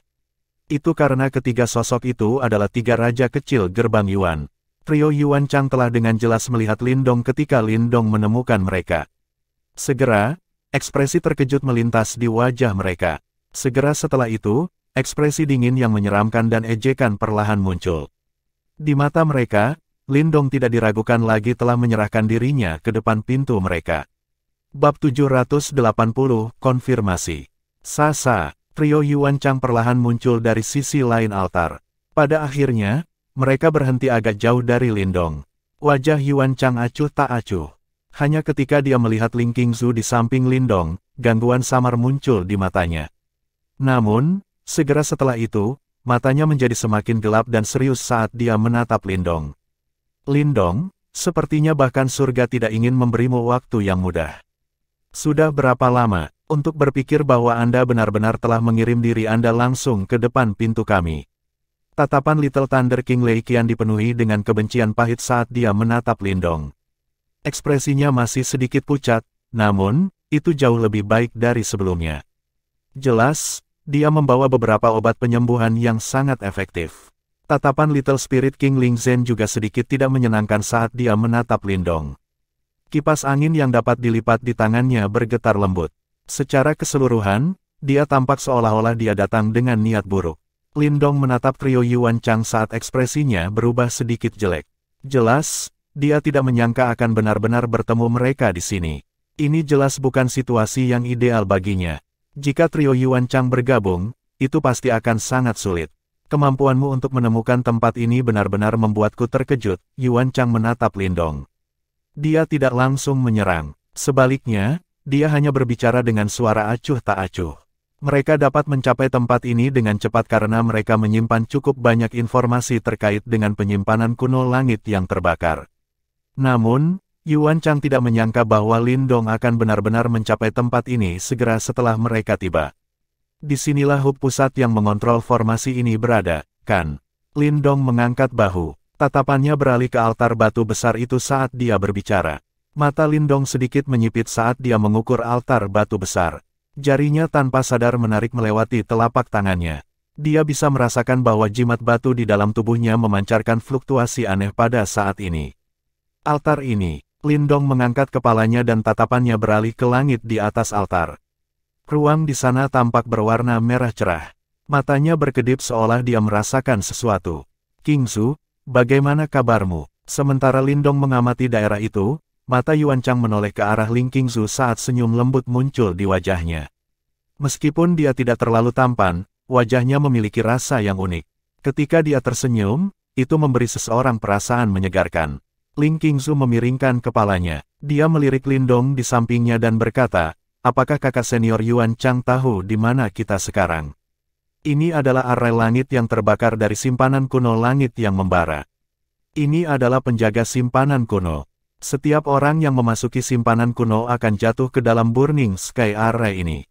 Itu karena ketiga sosok itu adalah 3 raja kecil gerbang Yuan. Trio Yuan Chang telah dengan jelas melihat Lindong ketika Lindong menemukan mereka. Segera, ekspresi terkejut melintas di wajah mereka. Segera setelah itu, ekspresi dingin yang menyeramkan dan ejekan perlahan muncul. Di mata mereka, Lindong tidak diragukan lagi telah menyerahkan dirinya ke depan pintu mereka. Bab 780, Konfirmasi. Sasa, trio Yuan Chang perlahan muncul dari sisi lain altar. Pada akhirnya, mereka berhenti agak jauh dari Lindong. Wajah Yuan Chang acuh tak acuh. Hanya ketika dia melihat Ling Qingzu di samping Lindong, gangguan samar muncul di matanya. Namun, segera setelah itu, matanya menjadi semakin gelap dan serius saat dia menatap Lindong. Lindong, sepertinya bahkan surga tidak ingin memberimu waktu yang mudah. Sudah berapa lama, untuk berpikir bahwa Anda benar-benar telah mengirim diri Anda langsung ke depan pintu kami? Tatapan Little Thunder King Lei Qian dipenuhi dengan kebencian pahit saat dia menatap Lindong. Ekspresinya masih sedikit pucat, namun, itu jauh lebih baik dari sebelumnya. Jelas, dia membawa beberapa obat penyembuhan yang sangat efektif. Tatapan Little Spirit King Ling Zhen juga sedikit tidak menyenangkan saat dia menatap Lindong. Kipas angin yang dapat dilipat di tangannya bergetar lembut. Secara keseluruhan, dia tampak seolah-olah dia datang dengan niat buruk. Lindong menatap trio Yuan Chang saat ekspresinya berubah sedikit jelek. Jelas, dia tidak menyangka akan benar-benar bertemu mereka di sini. Ini jelas bukan situasi yang ideal baginya. Jika trio Yuan Chang bergabung, itu pasti akan sangat sulit. Kemampuanmu untuk menemukan tempat ini benar-benar membuatku terkejut. Yuan Chang menatap Lindong. Dia tidak langsung menyerang. Sebaliknya, dia hanya berbicara dengan suara acuh tak acuh. Mereka dapat mencapai tempat ini dengan cepat karena mereka menyimpan cukup banyak informasi terkait dengan penyimpanan kuno langit yang terbakar. Namun, Yuan Chang tidak menyangka bahwa Lindong akan benar-benar mencapai tempat ini segera setelah mereka tiba. Disinilah hub pusat yang mengontrol formasi ini berada, kan? Lindong mengangkat bahu. Tatapannya beralih ke altar batu besar itu saat dia berbicara. Mata Lindong sedikit menyipit saat dia mengukur altar batu besar. Jarinya tanpa sadar menarik melewati telapak tangannya. Dia bisa merasakan bahwa jimat batu di dalam tubuhnya memancarkan fluktuasi aneh pada saat ini. Altar ini, Lindong mengangkat kepalanya dan tatapannya beralih ke langit di atas altar. Ruang di sana tampak berwarna merah cerah. Matanya berkedip seolah dia merasakan sesuatu. Qingzu, bagaimana kabarmu? Sementara Lindong mengamati daerah itu, mata Yuan Chang menoleh ke arah Ling Qingzu saat senyum lembut muncul di wajahnya. Meskipun dia tidak terlalu tampan, wajahnya memiliki rasa yang unik. Ketika dia tersenyum, itu memberi seseorang perasaan menyegarkan. Ling Qingzu memiringkan kepalanya. Dia melirik Lindong di sampingnya dan berkata, apakah kakak senior Yuan Chang tahu di mana kita sekarang? Ini adalah arai langit yang terbakar dari simpanan kuno langit yang membara. Ini adalah penjaga simpanan kuno. Setiap orang yang memasuki simpanan kuno akan jatuh ke dalam Burning Sky Array ini.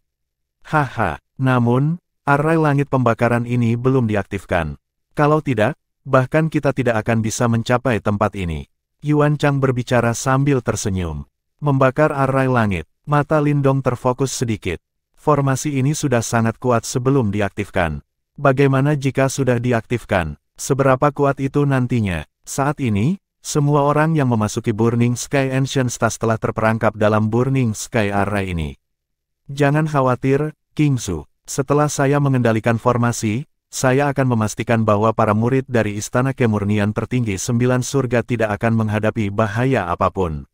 Haha, namun, arai langit pembakaran ini belum diaktifkan. Kalau tidak, bahkan kita tidak akan bisa mencapai tempat ini. Yuan Chang berbicara sambil tersenyum. Membakar arai langit, mata Lindong terfokus sedikit. Formasi ini sudah sangat kuat sebelum diaktifkan. Bagaimana jika sudah diaktifkan? Seberapa kuat itu nantinya? Saat ini, semua orang yang memasuki Burning Sky Ancient Stars telah terperangkap dalam Burning Sky Array ini. Jangan khawatir, King Su. Setelah saya mengendalikan formasi, saya akan memastikan bahwa para murid dari Istana Kemurnian Tertinggi 9 Surga tidak akan menghadapi bahaya apapun.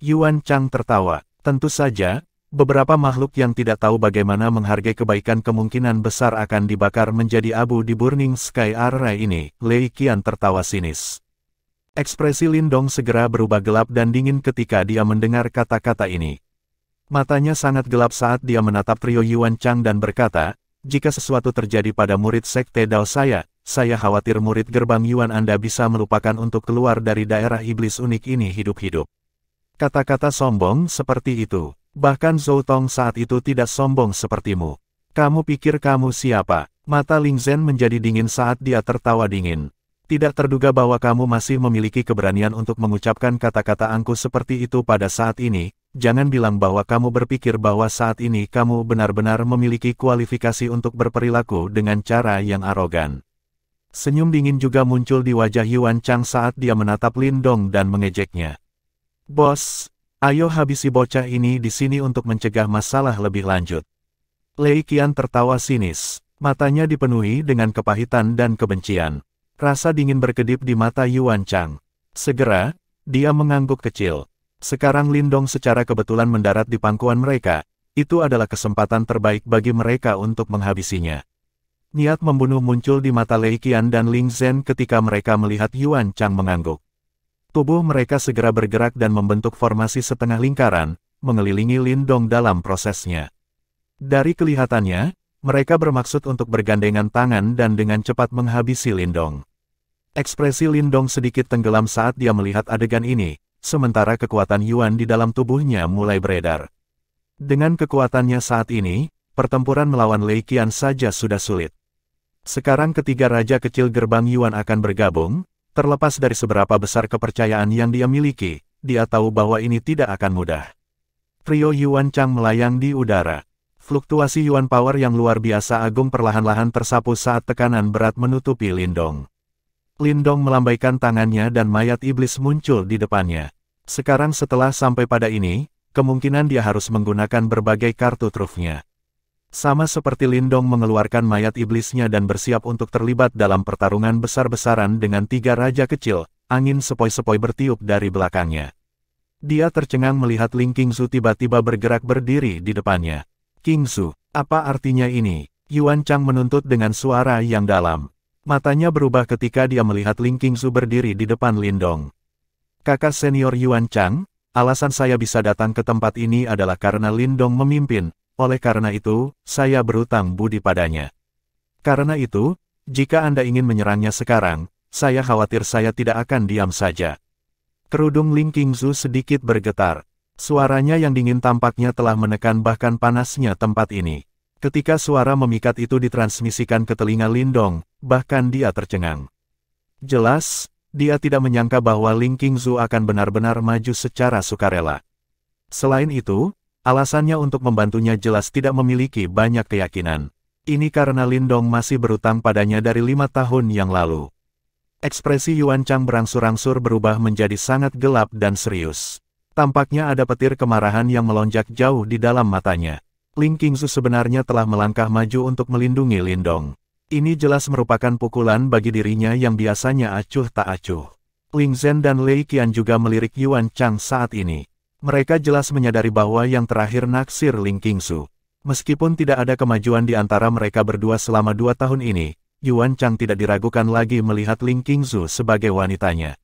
Yuan Chang tertawa. Tentu saja, beberapa makhluk yang tidak tahu bagaimana menghargai kebaikan kemungkinan besar akan dibakar menjadi abu di Burning Sky Array ini. Lei Qian tertawa sinis. Ekspresi Lindong segera berubah gelap dan dingin ketika dia mendengar kata-kata ini. Matanya sangat gelap saat dia menatap trio Yuan Chang dan berkata, jika sesuatu terjadi pada murid Sekte Dao saya khawatir murid gerbang Yuan Anda bisa melupakan untuk keluar dari daerah iblis unik ini hidup-hidup. Kata-kata sombong seperti itu. Bahkan Zhou Tong saat itu tidak sombong sepertimu. Kamu pikir kamu siapa? Mata Ling Zhen menjadi dingin saat dia tertawa dingin. Tidak terduga bahwa kamu masih memiliki keberanian untuk mengucapkan kata-kata angkuh seperti itu pada saat ini. Jangan bilang bahwa kamu berpikir bahwa saat ini kamu benar-benar memiliki kualifikasi untuk berperilaku dengan cara yang arogan. Senyum dingin juga muncul di wajah Yuan Chang saat dia menatap Lindong dan mengejeknya. Bos, ayo habisi bocah ini di sini untuk mencegah masalah lebih lanjut. Lei Qian tertawa sinis. Matanya dipenuhi dengan kepahitan dan kebencian. Rasa dingin berkedip di mata Yuan Chang. Segera, dia mengangguk kecil. Sekarang Lindong secara kebetulan mendarat di pangkuan mereka, itu adalah kesempatan terbaik bagi mereka untuk menghabisinya. Niat membunuh muncul di mata Lei Qian dan Ling Zhen ketika mereka melihat Yuan Chang mengangguk. Tubuh mereka segera bergerak dan membentuk formasi setengah lingkaran, mengelilingi Lindong dalam prosesnya. Dari kelihatannya, mereka bermaksud untuk bergandengan tangan dan dengan cepat menghabisi Lindong. Ekspresi Lindong sedikit tenggelam saat dia melihat adegan ini. Sementara kekuatan Yuan di dalam tubuhnya mulai beredar. Dengan kekuatannya saat ini, pertempuran melawan Lei Qian saja sudah sulit. Sekarang ketiga raja kecil gerbang Yuan akan bergabung, terlepas dari seberapa besar kepercayaan yang dia miliki, dia tahu bahwa ini tidak akan mudah. Trio Yuan Chang melayang di udara. Fluktuasi Yuan Power yang luar biasa agung perlahan-lahan tersapu saat tekanan berat menutupi Lindong. Lindong melambaikan tangannya dan mayat iblis muncul di depannya. Sekarang setelah sampai pada ini, kemungkinan dia harus menggunakan berbagai kartu trufnya. Sama seperti Lindong mengeluarkan mayat iblisnya dan bersiap untuk terlibat dalam pertarungan besar-besaran dengan tiga raja kecil, angin sepoi-sepoi bertiup dari belakangnya. Dia tercengang melihat Ling Qingzu tiba-tiba bergerak berdiri di depannya. Qingzu, apa artinya ini? Yuan Chang menuntut dengan suara yang dalam. Matanya berubah ketika dia melihat Ling Qingzu berdiri di depan Lindong. Kakak senior Yuan Chang, alasan saya bisa datang ke tempat ini adalah karena Lindong memimpin, oleh karena itu, saya berutang budi padanya. Karena itu, jika Anda ingin menyerangnya sekarang, saya khawatir saya tidak akan diam saja. Kerudung Ling Qingzu sedikit bergetar. Suaranya yang dingin tampaknya telah menekan bahkan panasnya tempat ini. Ketika suara memikat itu ditransmisikan ke telinga Lindong, bahkan dia tercengang. Jelas, dia tidak menyangka bahwa Ling Qingzu akan benar-benar maju secara sukarela. Selain itu, alasannya untuk membantunya jelas tidak memiliki banyak keyakinan. Ini karena Lindong masih berutang padanya dari 5 tahun yang lalu. Ekspresi Yuan Chang berangsur-angsur berubah menjadi sangat gelap dan serius. Tampaknya ada petir kemarahan yang melonjak jauh di dalam matanya. Ling Qingzu sebenarnya telah melangkah maju untuk melindungi Lindong. Ini jelas merupakan pukulan bagi dirinya yang biasanya acuh tak acuh. Ling Zhen dan Lei Qian juga melirik Yuan Chang saat ini. Mereka jelas menyadari bahwa yang terakhir naksir Ling Qingzu. Meskipun tidak ada kemajuan di antara mereka berdua selama 2 tahun ini, Yuan Chang tidak diragukan lagi melihat Ling Qingzu sebagai wanitanya.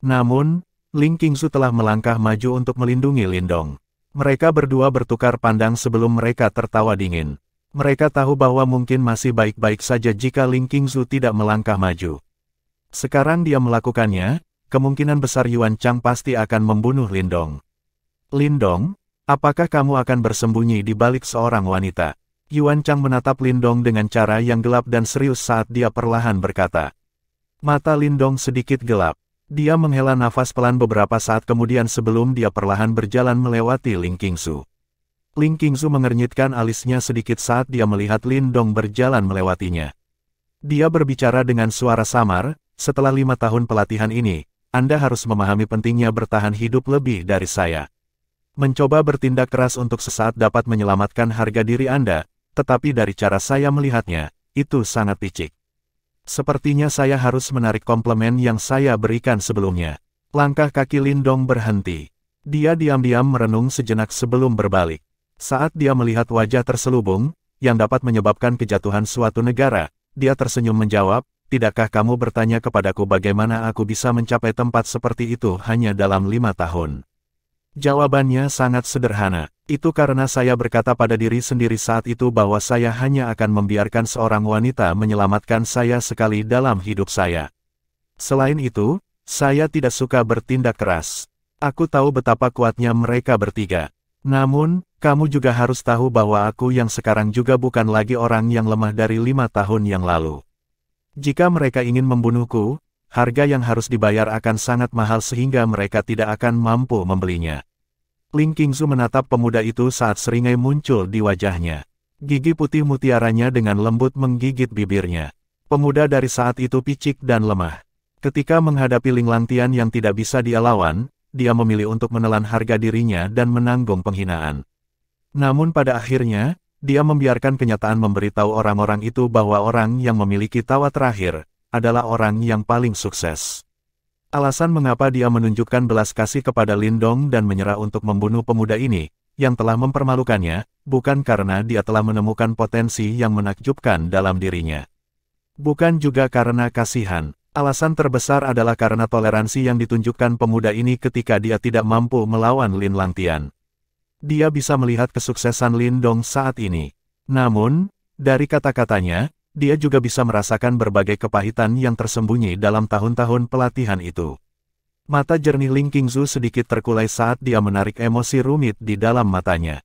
Namun, Ling Qingzu telah melangkah maju untuk melindungi Lindong. Mereka berdua bertukar pandang sebelum mereka tertawa dingin. Mereka tahu bahwa mungkin masih baik-baik saja jika Ling Qingzu tidak melangkah maju. Sekarang dia melakukannya, kemungkinan besar Yuan Chang pasti akan membunuh Lindong. Lindong, apakah kamu akan bersembunyi di balik seorang wanita? Yuan Chang menatap Lindong dengan cara yang gelap dan serius saat dia perlahan berkata. Mata Lindong sedikit gelap. Dia menghela nafas pelan beberapa saat kemudian sebelum dia perlahan berjalan melewati Ling Qingzu. Ling Qingzu mengernyitkan alisnya sedikit saat dia melihat Lindong berjalan melewatinya. Dia berbicara dengan suara samar, setelah 5 tahun pelatihan ini, Anda harus memahami pentingnya bertahan hidup lebih dari saya. Mencoba bertindak keras untuk sesaat dapat menyelamatkan harga diri Anda, tetapi dari cara saya melihatnya, itu sangat licik. Sepertinya saya harus menarik komplimen yang saya berikan sebelumnya. Langkah kaki Lindong berhenti. Dia diam-diam merenung sejenak sebelum berbalik. Saat dia melihat wajah terselubung, yang dapat menyebabkan kejatuhan suatu negara, dia tersenyum menjawab, "Tidakkah kamu bertanya kepadaku bagaimana aku bisa mencapai tempat seperti itu hanya dalam 5 tahun?" Jawabannya sangat sederhana. Itu karena saya berkata pada diri sendiri saat itu bahwa saya hanya akan membiarkan seorang wanita menyelamatkan saya sekali dalam hidup saya. Selain itu, saya tidak suka bertindak keras. Aku tahu betapa kuatnya mereka bertiga. Namun, kamu juga harus tahu bahwa aku yang sekarang juga bukan lagi orang yang lemah dari 5 tahun yang lalu. Jika mereka ingin membunuhku, harga yang harus dibayar akan sangat mahal sehingga mereka tidak akan mampu membelinya. Ling Qingzu menatap pemuda itu saat seringai muncul di wajahnya. Gigi putih mutiaranya dengan lembut menggigit bibirnya. Pemuda dari saat itu picik dan lemah. Ketika menghadapi Ling Langtian yang tidak bisa dia lawan, dia memilih untuk menelan harga dirinya dan menanggung penghinaan. Namun pada akhirnya, dia membiarkan kenyataan memberitahu orang-orang itu bahwa orang yang memiliki tawa terakhir adalah orang yang paling sukses. Alasan mengapa dia menunjukkan belas kasih kepada Lindong dan menyerah untuk membunuh pemuda ini, yang telah mempermalukannya, bukan karena dia telah menemukan potensi yang menakjubkan dalam dirinya. Bukan juga karena kasihan. Alasan terbesar adalah karena toleransi yang ditunjukkan pemuda ini ketika dia tidak mampu melawan Lin Langtian. Dia bisa melihat kesuksesan Lindong saat ini. Namun, dari kata-katanya, dia juga bisa merasakan berbagai kepahitan yang tersembunyi dalam tahun-tahun pelatihan itu. Mata jernih Ling Qingzu sedikit terkulai saat dia menarik emosi rumit di dalam matanya.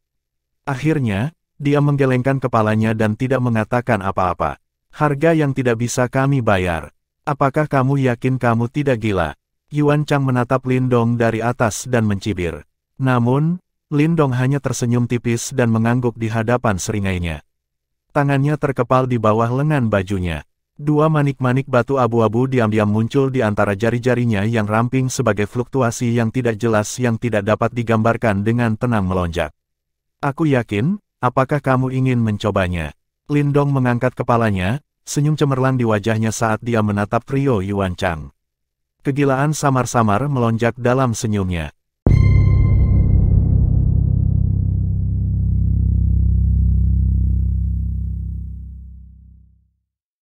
Akhirnya, dia menggelengkan kepalanya dan tidak mengatakan apa-apa. "Harga yang tidak bisa kami bayar. Apakah kamu yakin kamu tidak gila?" Yuan Chang menatap Lindong dari atas dan mencibir. Namun, Lindong hanya tersenyum tipis dan mengangguk di hadapan seringainya. Tangannya terkepal di bawah lengan bajunya. Dua manik-manik batu abu-abu diam-diam muncul di antara jari-jarinya yang ramping sebagai fluktuasi yang tidak jelas yang tidak dapat digambarkan dengan tenang melonjak. "Aku yakin, apakah kamu ingin mencobanya?" Lindong mengangkat kepalanya, senyum cemerlang di wajahnya saat dia menatap trio Yuan Chang. Kegilaan samar-samar melonjak dalam senyumnya.